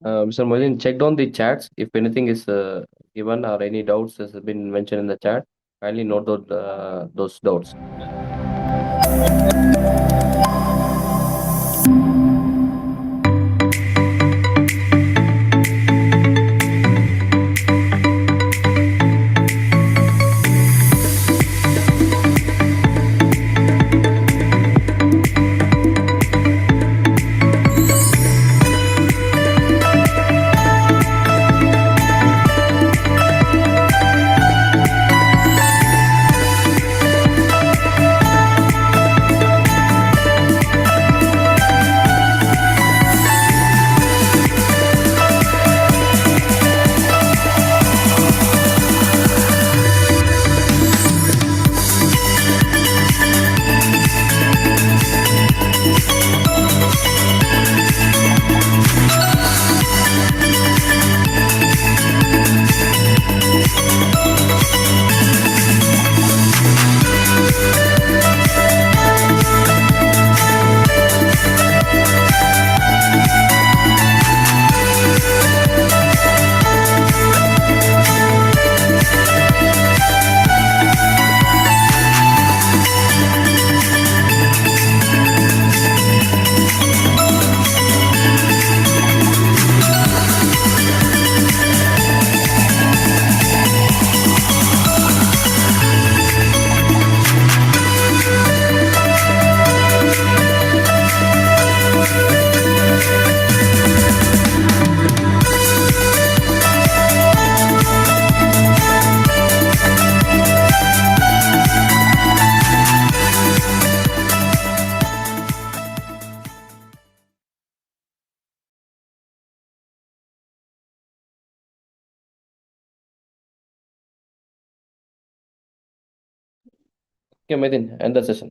Mr. Mohin, check down the chats. If anything is given or any doubts has been mentioned in the chat, kindly note those doubts. Okay, Medin, end the session.